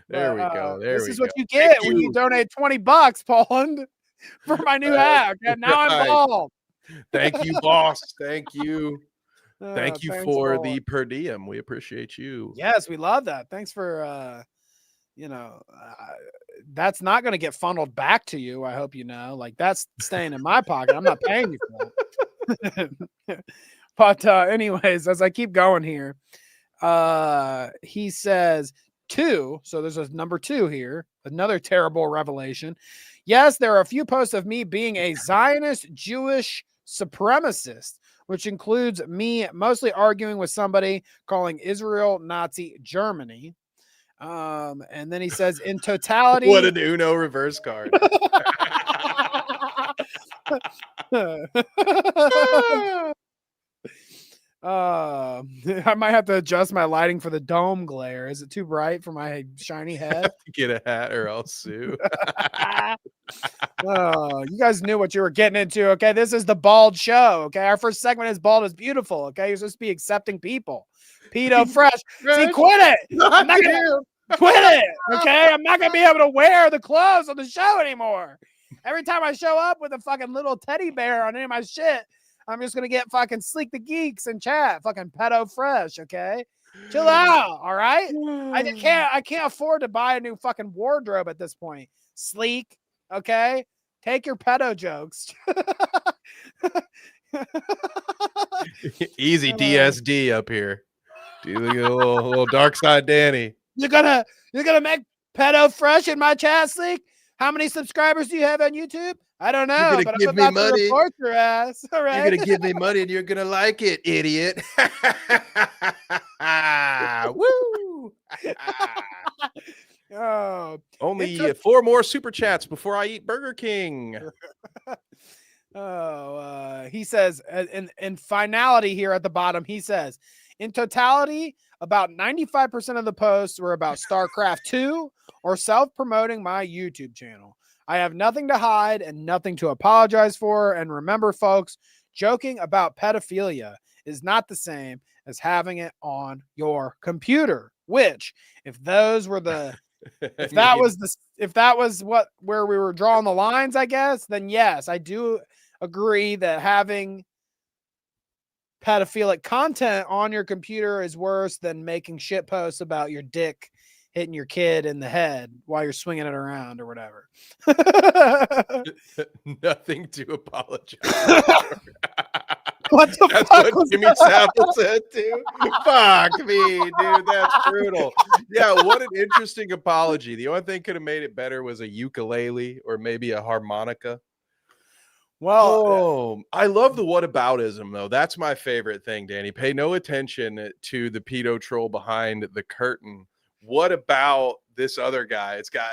There we go. There This we is go. what you get when you donate $20, Poland, for my new hat. Okay, now I'm Right. bald. Thank you, boss. Thank you. Thank you Thanks, for Poland. the per diem. We appreciate you. Yes, we love that. Thanks for that's not going to get funneled back to you. I hope you know. Like that's staying in my pocket. I'm not paying you for that. But anyways, as I keep going here, he says 2. So there's a number 2 here. Another terrible revelation. Yes, there are a few posts of me being a Zionist Jewish supremacist, which includes me mostly arguing with somebody calling Israel Nazi Germany. And then he says, in totality, What an Uno reverse card. I might have to adjust my lighting for the dome glare. Is it too bright for my shiny head? Get a hat or I'll sue. Oh, you guys knew what you were getting into. Okay, this is the bald show. Okay, our first segment is bald is beautiful. Okay, you're supposed to be accepting people. Pedo Fresh. See, quit it. I'm not gonna quit it. Okay, I'm not gonna be able to wear the clothes on the show anymore. Every time I show up with a fucking little teddy bear on any of my shit, I'm just gonna get fucking Sleek the Geeks in chat. Fucking Pedo Fresh. Okay, chill out. All right. I can't afford to buy a new fucking wardrobe at this point. Sleek. Okay, take your pedo jokes. Easy DSD up here. Do a little dark side Danny. You're gonna make Pedo Fresh in my chat, Sleek? How many subscribers do you have on YouTube? I don't know, You're gonna but give I'm me about to money. report your ass. All right. You're gonna give me money and you're gonna like it, idiot. Woo! Oh, Only 4 more super chats before I eat Burger King. He says in finality here at the bottom, he says, in totality, about 95% of the posts were about StarCraft 2 or self-promoting my YouTube channel. I have nothing to hide and nothing to apologize for. And remember, folks, joking about pedophilia is not the same as having it on your computer, which if those were the if that was where we were drawing the lines, I guess, then yes, I do agree that having pedophilic content on your computer is worse than making shit posts about your dick hitting your kid in the head while you're swinging it around or whatever. Nothing to apologize. What the That's fuck what Jimmy Savile said too. Fuck me, dude. That's brutal. Yeah, what an interesting apology. The only thing could have made it better was a ukulele or maybe a harmonica. Well, I love the whataboutism though. That's my favorite thing, Danny. Pay no attention to the pedo troll behind the curtain. What about this other guy? It's got,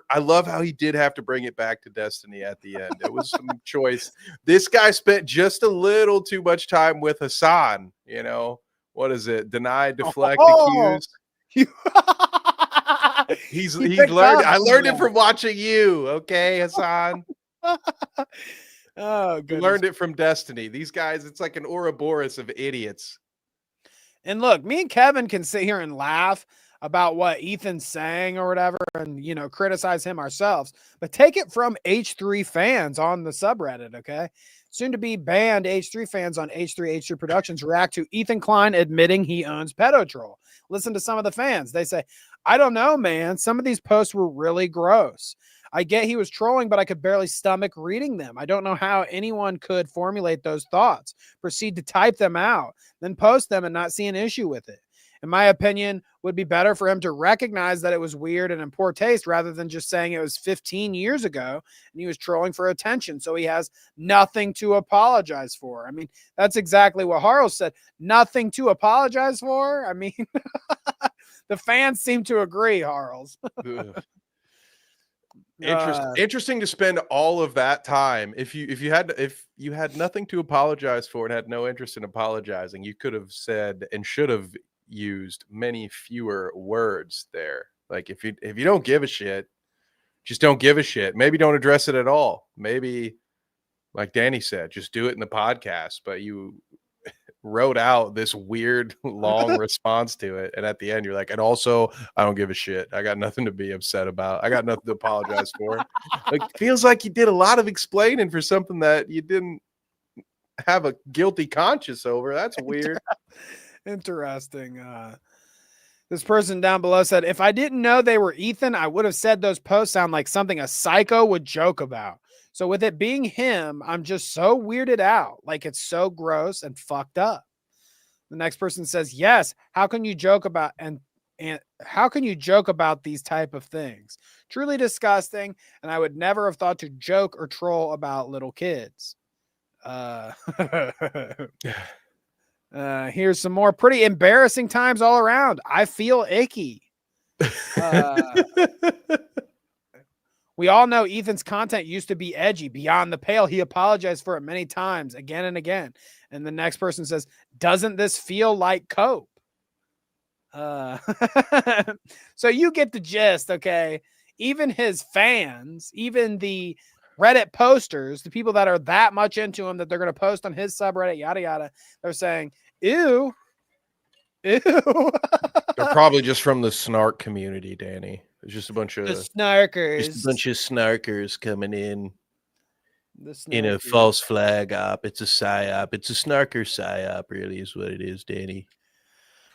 I love how he did have to bring it back to Destiny at the end. It was some choice. This guy spent just a little too much time with Hassan. What is it? Deny, deflect, accuse. He's learned. I learned it from watching you. Okay, Hassan. Oh, you learned it from Destiny. These guys, it's like an Ouroboros of idiots. And look, me and Kevin can sit here and laugh about what Ethan's saying or whatever and, criticize him ourselves. But take it from H3 fans on the subreddit, okay? Soon to be banned H3 fans on H3 Productions react to Ethan Klein admitting he owns Pedotroll. Listen to some of the fans. They say, I don't know, man. Some of these posts were really gross. I get he was trolling, but I could barely stomach reading them. I don't know how anyone could formulate those thoughts, proceed to type them out, then post them and not see an issue with it. In my opinion, would be better for him to recognize that it was weird and in poor taste rather than just saying it was 15 years ago and he was trolling for attention. So he has nothing to apologize for. I mean, that's exactly what Harl said. Nothing to apologize for. I mean, the fans seem to agree, Harls. Interesting to spend all of that time. If you had nothing to apologize for and had no interest in apologizing, you could have said and should have used many fewer words there. Like if you don't give a shit, just don't give a shit. Maybe don't address it at all. Maybe, like Danny said, just do it in the podcast. But you wrote out this weird long response to it, and at the end you're like, and also I don't give a shit. I got nothing to be upset about. I got nothing to apologize for. Like, feels like you did a lot of explaining for something that you didn't have a guilty conscience over. That's weird. Interesting. This person down below said, if I didn't know they were Ethan, I would have said those posts sound like something a psycho would joke about. So with it being him, I'm just so weirded out. Like, it's so gross and fucked up. The next person says, yes, how can you joke about and how can you joke about these type of things? Truly disgusting, and I would never have thought to joke or troll about little kids. Here's some more pretty embarrassing times all around. I feel icky. We all know Ethan's content used to be edgy, beyond the pale. He apologized for it many times, again and again. And the next person says, doesn't this feel like cope? So you get the gist, okay? Even his fans, even the Reddit posters, the people that are that much into him that they're going to post on his subreddit, yada, yada, they're saying, ew. They're probably just from the snark community, Danny. There's just a bunch of snarkers. Just a bunch of snarkers coming in a false flag op. It's a psyop. It's a snarker psyop, really, is what it is, Danny.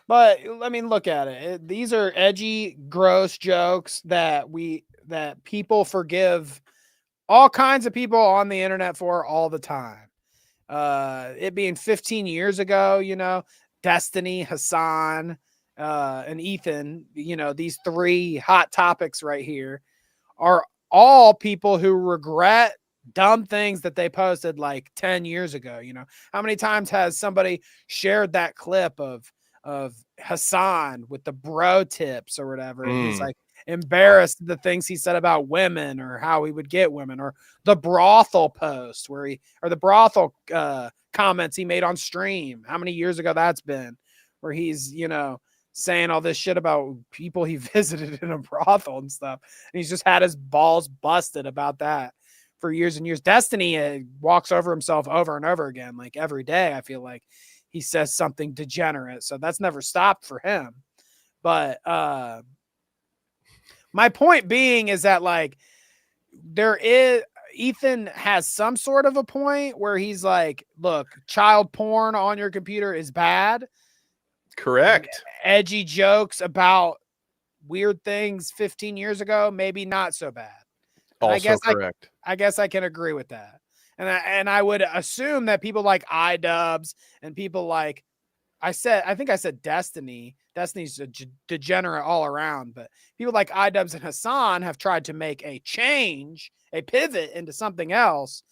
But I mean, look at it. These are edgy, gross jokes that people forgive all kinds of people on the internet for all the time. It being 15 years ago, you know, Destiny, Hassan, and Ethan, you know, these three hot topics right here are all people who regret dumb things that they posted like 10 years ago. You know, how many times has somebody shared that clip of Hassan with the bro tips or whatever? And he's like embarrassed at the things he said about women or how he would get women, or the brothel post or the brothel comments he made on stream. How many years ago that's been, where he's, you know, saying all this shit about people he visited in a brothel and stuff. And he's just had his balls busted about that for years and years. Destiny walks over himself over and over again. Like every day, I feel like he says something degenerate. So that's never stopped for him. But my point being is that, like, Ethan has some sort of a point where he's like, look, child porn on your computer is bad. Correct. Edgy jokes about weird things 15 years ago, maybe not so bad. Also correct. I guess I can agree with that. And I would assume that people like iDubbbz and people like, I think I said Destiny. Destiny's a degenerate all around, but people like iDubbbz and Hassan have tried to make a change, a pivot into something else.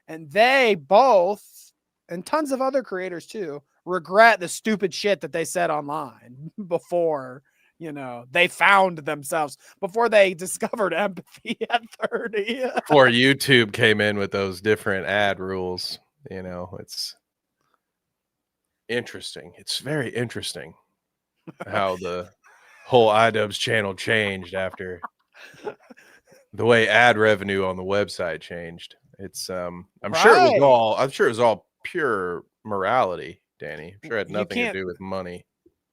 And they both, and tons of other creators too, regret the stupid shit that they said online before, you know, they found themselves, before they discovered empathy at 30. Before YouTube came in with those different ad rules, you know, it's interesting. It's very interesting how the whole iDubbbz channel changed after the way ad revenue on the website changed. It's I'm sure it was all pure morality, Danny. I'm sure it had nothing to do with money.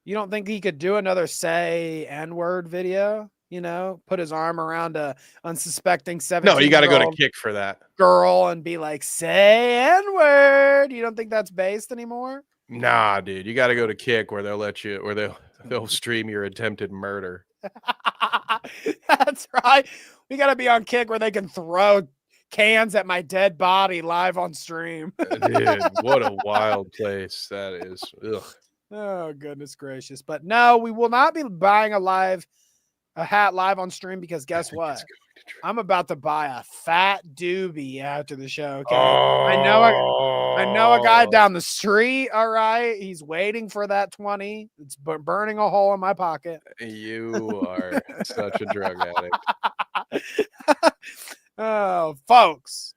You don't think he could do another say N-word video? You know, put his arm around a unsuspecting 17-year-old No, you got to go to Kick for that girl and be like, say N-word. You don't think that's based anymore? Nah, dude, you got to go to Kick where they'll stream your attempted murder. That's right. We got to be on Kick where they can throw cans at my dead body live on stream. Dude, what a wild place that is. Ugh. Oh, goodness gracious. But no, we will not be buying a hat live on stream, because guess what? I'm about to buy a fat doobie after the show. Okay. I know a guy down the street. All right. He's waiting for that 20. It's burning a hole in my pocket. You are such a drug addict. Oh, folks,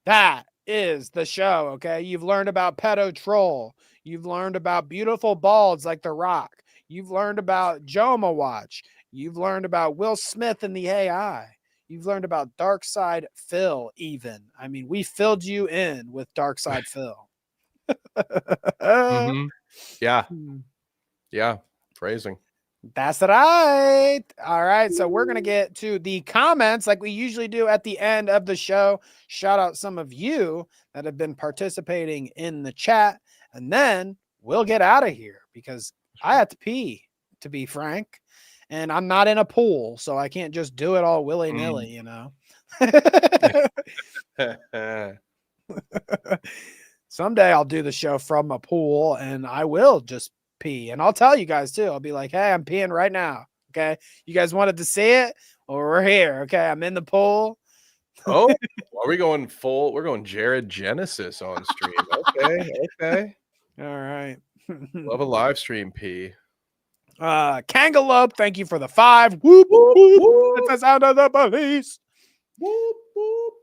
that is the show. Okay. You've learned about Pedo Troll. You've learned about beautiful balds like The Rock. You've learned about Joma Watch. You've learned about Will Smith and the AI. You've learned about Dark Side Phil, even. I mean, we filled you in with Dark Side Phil. Mhm. Yeah. Yeah. Phrasing. That's right. All right. So we're going to get to the comments like we usually do at the end of the show. Shout out some of you that have been participating in the chat. And then we'll get out of here because I have to pee, to be frank. And I'm not in a pool, so I can't just do it all willy-nilly, you know. Someday I'll do the show from a pool and I will just pee. And I'll tell you guys too. I'll be like, hey, I'm peeing right now. Okay. You guys wanted to see it? Well, we're here. Okay. I'm in the pool. Oh, are we going full? We're going Jared Genesis on stream. Okay. Okay. All right. Love a live stream pee. Kangalope, thank you for the 5. Whoop, whoop, whoop. It's the sound of the police. Whoop, whoop.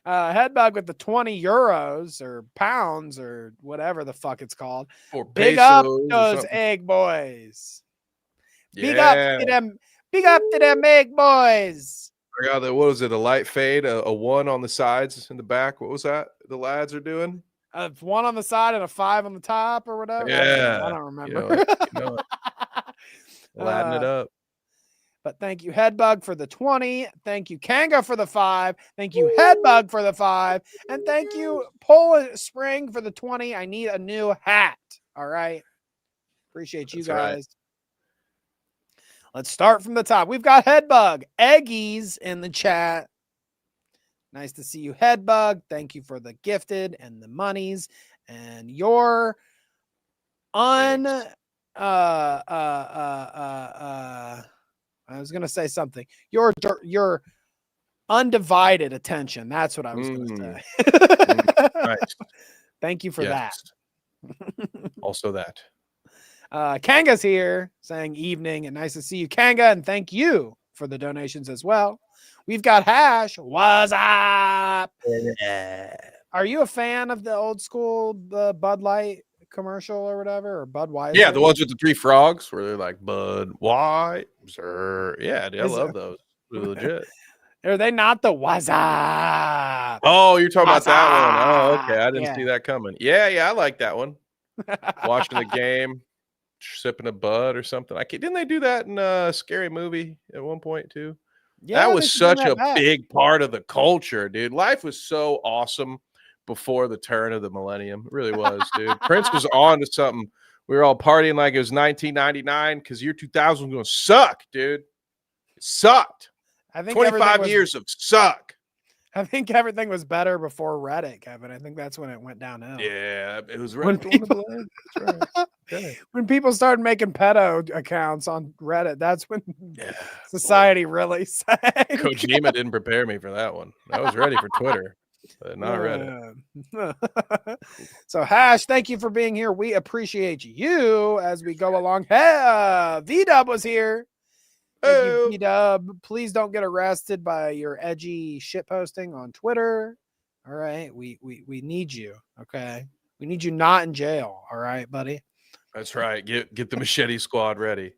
Headbug with the 20 euros or pounds or whatever the fuck it's called. Or Big up pesos or those something. egg boys. Big Yeah. up to them. Big up to them egg boys. I got the, what was it? A light fade, a 1 on the sides in the back. What was that? The lads are doing. 1 on the side and a 5 on the top or whatever. Yeah. I don't remember. Ladding it up. But thank you, Headbug, for the 20. Thank you, Kanga, for the 5. Thank you, Headbug, for the 5. And thank you, Poland Spring, for the 20. I need a new hat. All right. Appreciate you That's right. guys. Let's start from the top. We've got Headbug, Eggies in the chat. Nice to see you, Headbug. Thank you for the gifted and the monies and your I was going to say something. Your undivided attention. That's what I was going to say. Right. Thank you for that. Also that. Kanga's here saying evening and nice to see you, Kanga. And thank you for the donations as well. We've got Hash. What's up? Are you a fan of the old school Bud Light commercial or whatever, or Budweiser? Yeah, the ones with the 3 frogs where they're like Bud White. Yeah, dude, I love those. They're legit. Are they not the what's up? Oh, you're talking about that one. Oh, What's okay. I up? didn't Yeah. see that coming. Yeah, I like that one. Watching the game, sipping a Bud or something. Didn't they do that in a Scary Movie at one point too? Yeah, that they was should bring such that a back. big part of the culture, dude. Life was so awesome before the turn of the millennium. It really was, dude. Prince was on to something. We were all partying like it was 1999 because year 2000 was going to suck, dude. It sucked. I think 25 years of suck. I think everything was better before Reddit, Kevin. I think that's when it went downhill. Yeah, it was When right. people, That's right. Okay. when people started making pedo accounts on Reddit, that's when society really sank. Kojima didn't prepare me for that one. I was ready for Twitter, but not Reddit. So, Hash, thank you for being here. We appreciate you as we go along. Hey, V-Dub was here. Thank you, V-Dub. Please don't get arrested by your edgy shit posting on Twitter. All right. We need you. Okay. We need you not in jail. All right, buddy. That's right. Get the machete squad ready.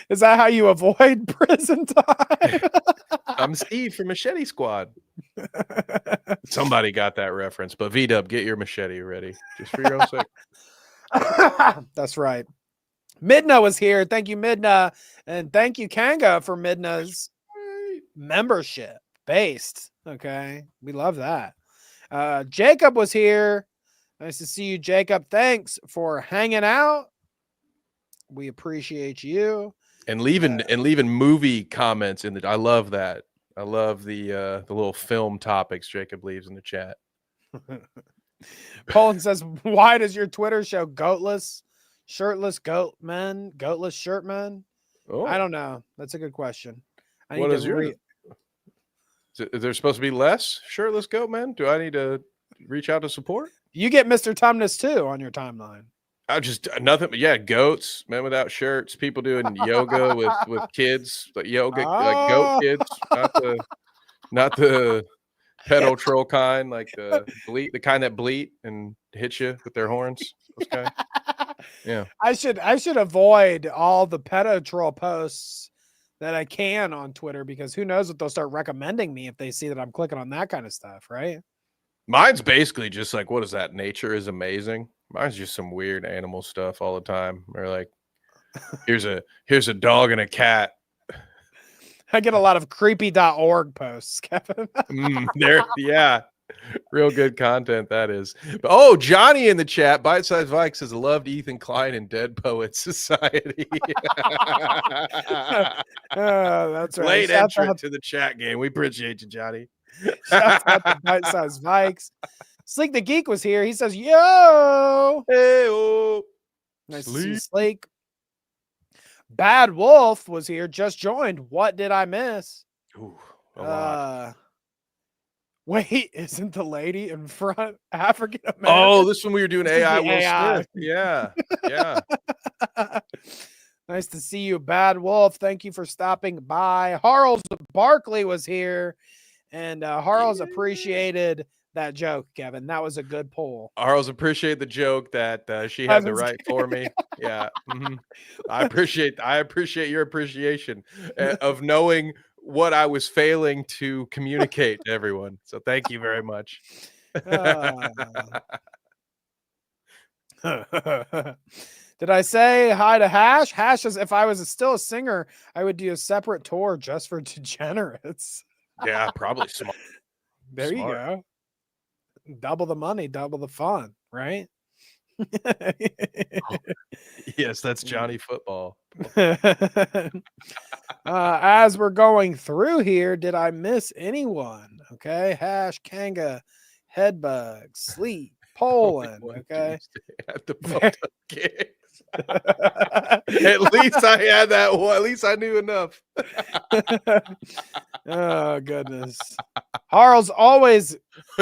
Is that how you avoid prison time? I'm Steve from Machete Squad. Somebody got that reference, but V-Dub, get your machete ready just for your own sake. That's right. Midna was here. Thank you, Midna. And thank you, Kanga, for Midna's membership based. Okay. We love that. Jacob was here. Nice to see you, Jacob. Thanks for hanging out. We appreciate you. And leaving movie comments in the. I love that. I love the little film topics Jacob leaves in the chat. Poland says, why does your Twitter show goatless, shirtless goat men, goatless shirt men? Oh. I don't know. That's a good question. What is your? Is there supposed to be less shirtless goat men? Do I need to reach out to support? You get Mr. Tumnus too on your timeline. I just nothing but goats, men without shirts, people doing yoga with kids, like yoga, like goat kids, not the pedo troll kind, like the kind that bleat and hit you with their horns. Those kind. Yeah. I should avoid all the pedo troll posts that I can on Twitter, because who knows what they'll start recommending me if they see that I'm clicking on that kind of stuff, right? Mine's basically just like, what is that? Nature is amazing. Mine's just some weird animal stuff all the time. Or like, here's a dog and a cat. I get a lot of creepy.org posts, Kevin. Yeah. Real good content that is. Oh, Johnny in the chat, Bite Size Vike says, loved Ethan Klein and Dead Poets Society. That's right. Late entrant to the chat game. We appreciate you, Johnny. Shout out to Bite Size Vikes. Sleek the Geek was here. He says, yo. Hey, nice to see you, Sleek. Bad Wolf was here. Just joined. What did I miss? Ooh, a lot. Wait, isn't the lady in front African American? Oh, this one we were doing This is AI the Will AI. Smith. Yeah. Yeah. Nice to see you, Bad Wolf. Thank you for stopping by. Harles Barkley was here, and Harles appreciated that joke, Kevin. That was a good poll. Harles appreciate the joke that she had to write for me. Yeah. I appreciate your appreciation of knowing what I was failing to communicate to everyone. So thank you very much. Did I say hi to Hash? Hash says, if I was still a singer, I would do a separate tour just for degenerates. Yeah, probably smart. There you go. Double the money, double the fun, right? Yes, that's Johnny Football. As we're going through here, did I miss anyone? Okay, Hash, Kanga, Headbug, Sleep, Poland. Okay, at the gigs. At least I had that one. At least I knew enough. Oh goodness, Harles always.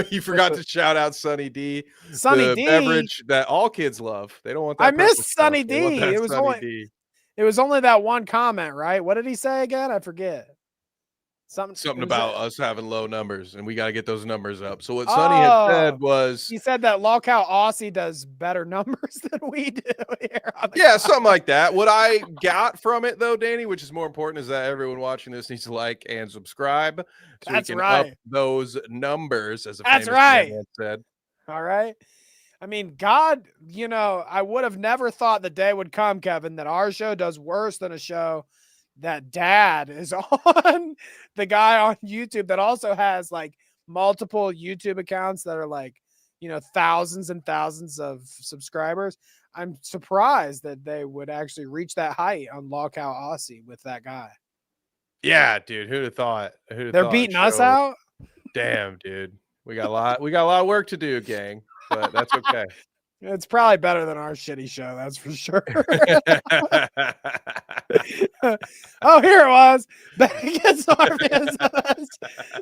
You forgot to shout out Sunny D. Sunny the D, beverage that all kids love. They don't want that. I missed Sunny stuff. D. It was Sunny only. D. It was only that one comment, right? What did he say again? I forget. Something about us having low numbers, and we got to get those numbers up. So what Sonny had said was, he said that Lockout Aussie does better numbers than we do here. Yeah, something like that. What I got from it, though, Danny, which is more important, is that everyone watching this needs to like and subscribe. So That's we can right. up those numbers, as a That's famous right. man said. All right. I mean, God, you know, I would have never thought the day would come, Kevin, that our show does worse than a show that Dad is on. The guy on YouTube that also has like multiple YouTube accounts that are like, you know, thousands and thousands of subscribers. I'm surprised that they would actually reach that height on Lockout Aussie with that guy. Yeah, dude. Who'd have thought? They're beating us out. Damn, dude. We got a lot of work to do, gang. But that's okay. It's probably better than our shitty show, that's for sure. Oh, here it was.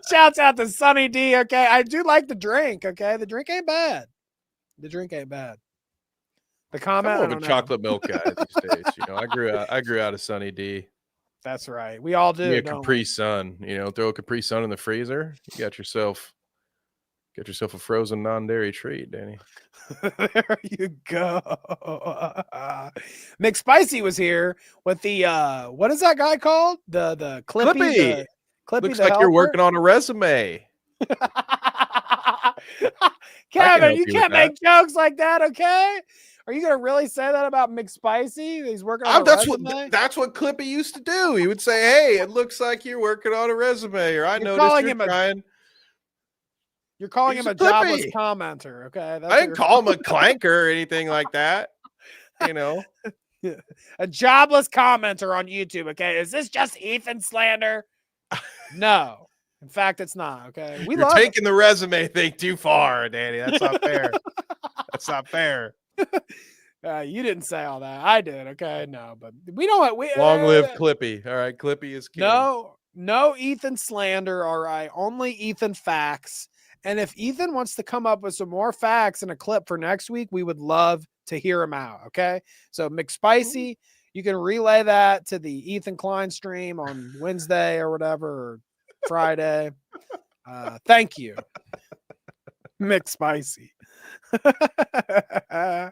Shouts out to Sunny D. Okay, I do like the drink. Okay, the drink ain't bad. The comment. I'm more of a chocolate milk guy these days. You know, I grew out of Sunny D. That's right. We all do. Give me a Capri Sun. You know, throw a Capri Sun in the freezer. You got yourself a frozen non-dairy treat, Danny. There you go. McSpicy was here with the what is that guy called? The Clippy. Clippy. Looks like you're working on a resume. Kevin, you can't make jokes like that, okay? Are you gonna really say that about McSpicy? He's working on a resume? That's what Clippy used to do. He would say, "Hey, it looks like you're working on a resume," or "I noticed you're trying." You're calling him a jobless commenter, okay? I didn't call him a clanker or anything like that. You know, a jobless commenter on YouTube. Okay, is this just Ethan slander? No, in fact, it's not. Okay, you're taking the resume thing too far, Danny. That's not fair. That's not fair. You didn't say all that. I did. Okay, no, but we don't. Long live Clippy. All right, Clippy is king. No Ethan slander. All right, only Ethan facts. And if Ethan wants to come up with some more facts in a clip for next week, we would love to hear him out. Okay. So McSpicy, you can relay that to the Ethan Klein stream on Wednesday or whatever, or Friday. Thank you, McSpicy. Yeah.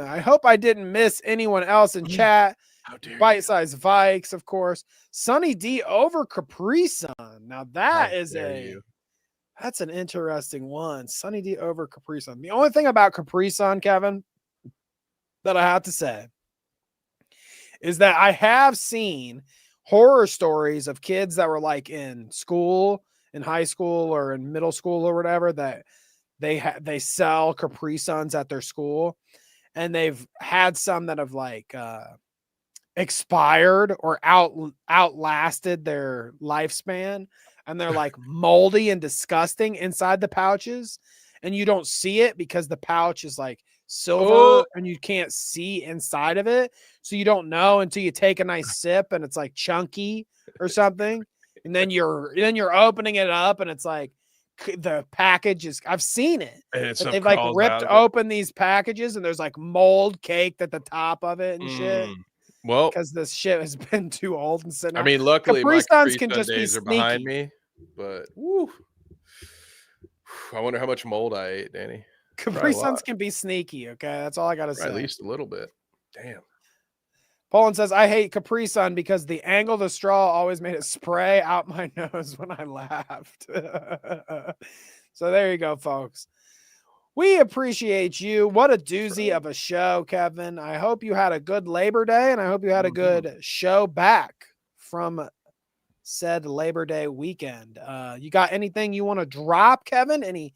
I hope I didn't miss anyone else in chat. Bite-sized Vikes, of course. Sunny D over Capri Sun. Now that is that's an interesting one. Sunny D over Capri Sun. The only thing about Capri Sun, Kevin, that I have to say is that I have seen horror stories of kids that were like in school, in high school or in middle school or whatever, that they sell Capri Suns at their school, and they've had some that have like expired or outlasted their lifespan, and they're like moldy and disgusting inside the pouches, and you don't see it because the pouch is like silver and you can't see inside of it, so you don't know until you take a nice sip and it's like chunky or something, and then you're opening it up and it's like the package is, I've seen it, and they've like ripped open these packages and there's like mold caked at the top of it and shit. Well, because this shit has been too old and sitting. I mean, luckily Capri my Suns Capri can Sun just be days are behind sneaky. me, but woo, I wonder how much mold I ate, Danny. Capri Suns can be sneaky. Okay, that's all I gotta say. At least a little bit. Damn. Poland says, I hate Capri Sun because the angle of the straw always made it spray out my nose when I laughed. So there you go, folks. We appreciate you. What a doozy of a show, Kevin. I hope you had a good Labor Day, and I hope you had a good show back from said Labor Day weekend. You got anything you want to drop, Kevin? Any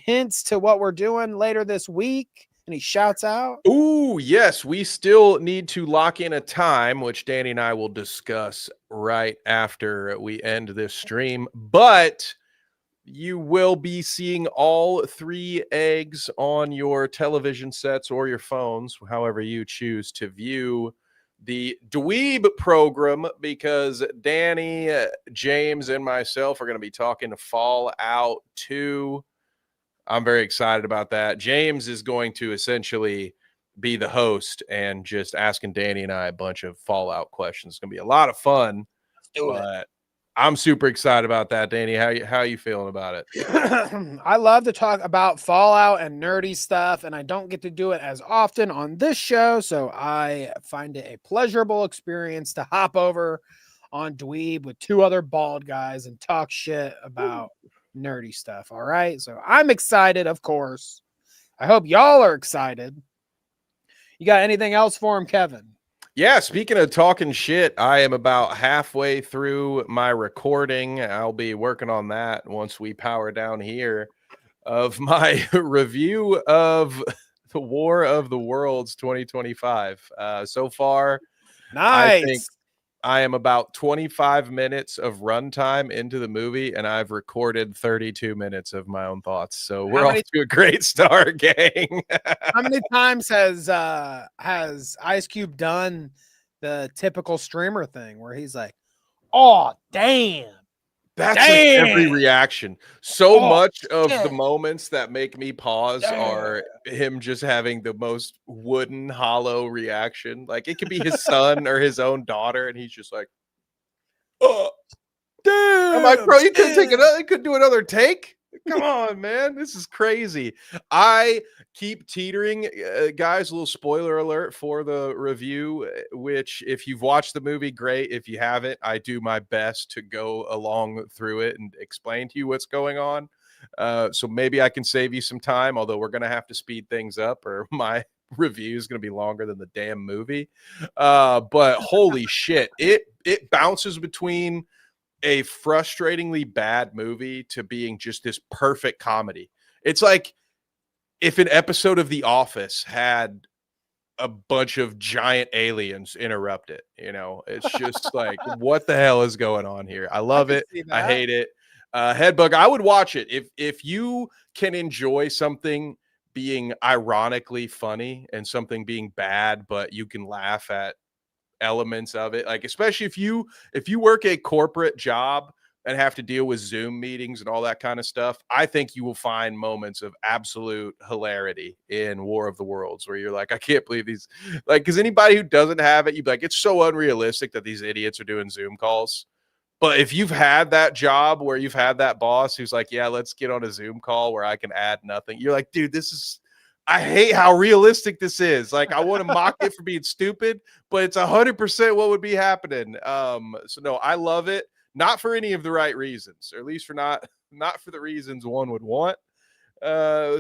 hints to what we're doing later this week? Any shouts out? Ooh, yes. We still need to lock in a time, which Danny and I will discuss right after we end this stream. But you will be seeing all 3 eggs on your television sets or your phones, however you choose to view the Dweeb program, because Danny, James, and myself are going to be talking to Fallout 2. I'm very excited about that. James is going to essentially be the host and just asking Danny and I a bunch of Fallout questions. It's going to be a lot of fun. Let's do it. I'm super excited about that, Danny. How you feeling about it? I love to talk about Fallout and nerdy stuff, and I don't get to do it as often on this show, so I find it a pleasurable experience to hop over on Dweeb with 2 other bald guys and talk shit about nerdy stuff. All right, so I'm excited, of course. I hope y'all are excited. You got anything else for him, Kevin? Yeah, speaking of talking shit, I am about halfway through my recording. I'll be working on that once we power down here, of my review of the War of the Worlds 2025. So far, nice. I think I am about 25 minutes of runtime into the movie, and I've recorded 32 minutes of my own thoughts. So we're off to a great start, gang. How many times has Ice Cube done the typical streamer thing where he's like, "Oh, damn." That's like every reaction. So much of the moments that make me pause are him just having the most wooden, hollow reaction. Like it could be his son or his own daughter, and he's just like, "Oh, damn!" I'm like, bro, you couldn't do another take. Come on, man, this is crazy. I keep teetering, guys. A little spoiler alert for the review, which if you've watched the movie, great. If you haven't, I do my best to go along through it and explain to you what's going on. So maybe I can save you some time, although we're going to have to speed things up or my review is going to be longer than the damn movie. But holy shit, it bounces between a frustratingly bad movie to being just this perfect comedy. It's like if an episode of The Office had a bunch of giant aliens interrupt it, it's just like, what the hell is going on here? I love it. I hate it. Headbug, I would watch it. If you can enjoy something being ironically funny and something being bad, but you can laugh at elements of it, like especially if you work a corporate job and have to deal with Zoom meetings and all that kind of stuff, I think you will find moments of absolute hilarity in War of the Worlds where you're like, I can't believe these, like, because anybody who doesn't have it, you'd be like, it's so unrealistic that these idiots are doing Zoom calls. But if you've had that job where you've had that boss who's like, yeah, let's get on a Zoom call where I can add nothing, you're like, dude, this is I hate how realistic this is. Like, I want to mock it for being stupid, but it's 100% what would be happening. So no, I love it. Not for any of the right reasons, or at least for not for the reasons one would want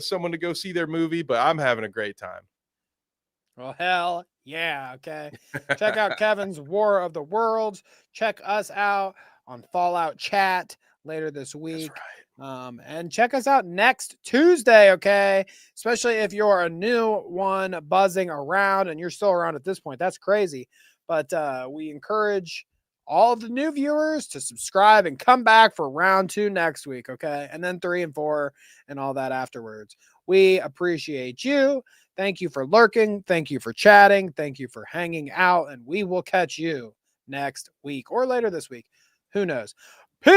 someone to go see their movie, but I'm having a great time. Well, hell yeah. Okay. Check out Kevin's War of the Worlds. Check us out on Fallout Chat later this week. And check us out next Tuesday, okay? Especially if you're a new one buzzing around and you're still around at this point. That's crazy. But we encourage all of the new viewers to subscribe and come back for round 2 next week, okay? And then 3 and 4 and all that afterwards. We appreciate you. Thank you for lurking. Thank you for chatting. Thank you for hanging out. And we will catch you next week or later this week. Who knows? Peace.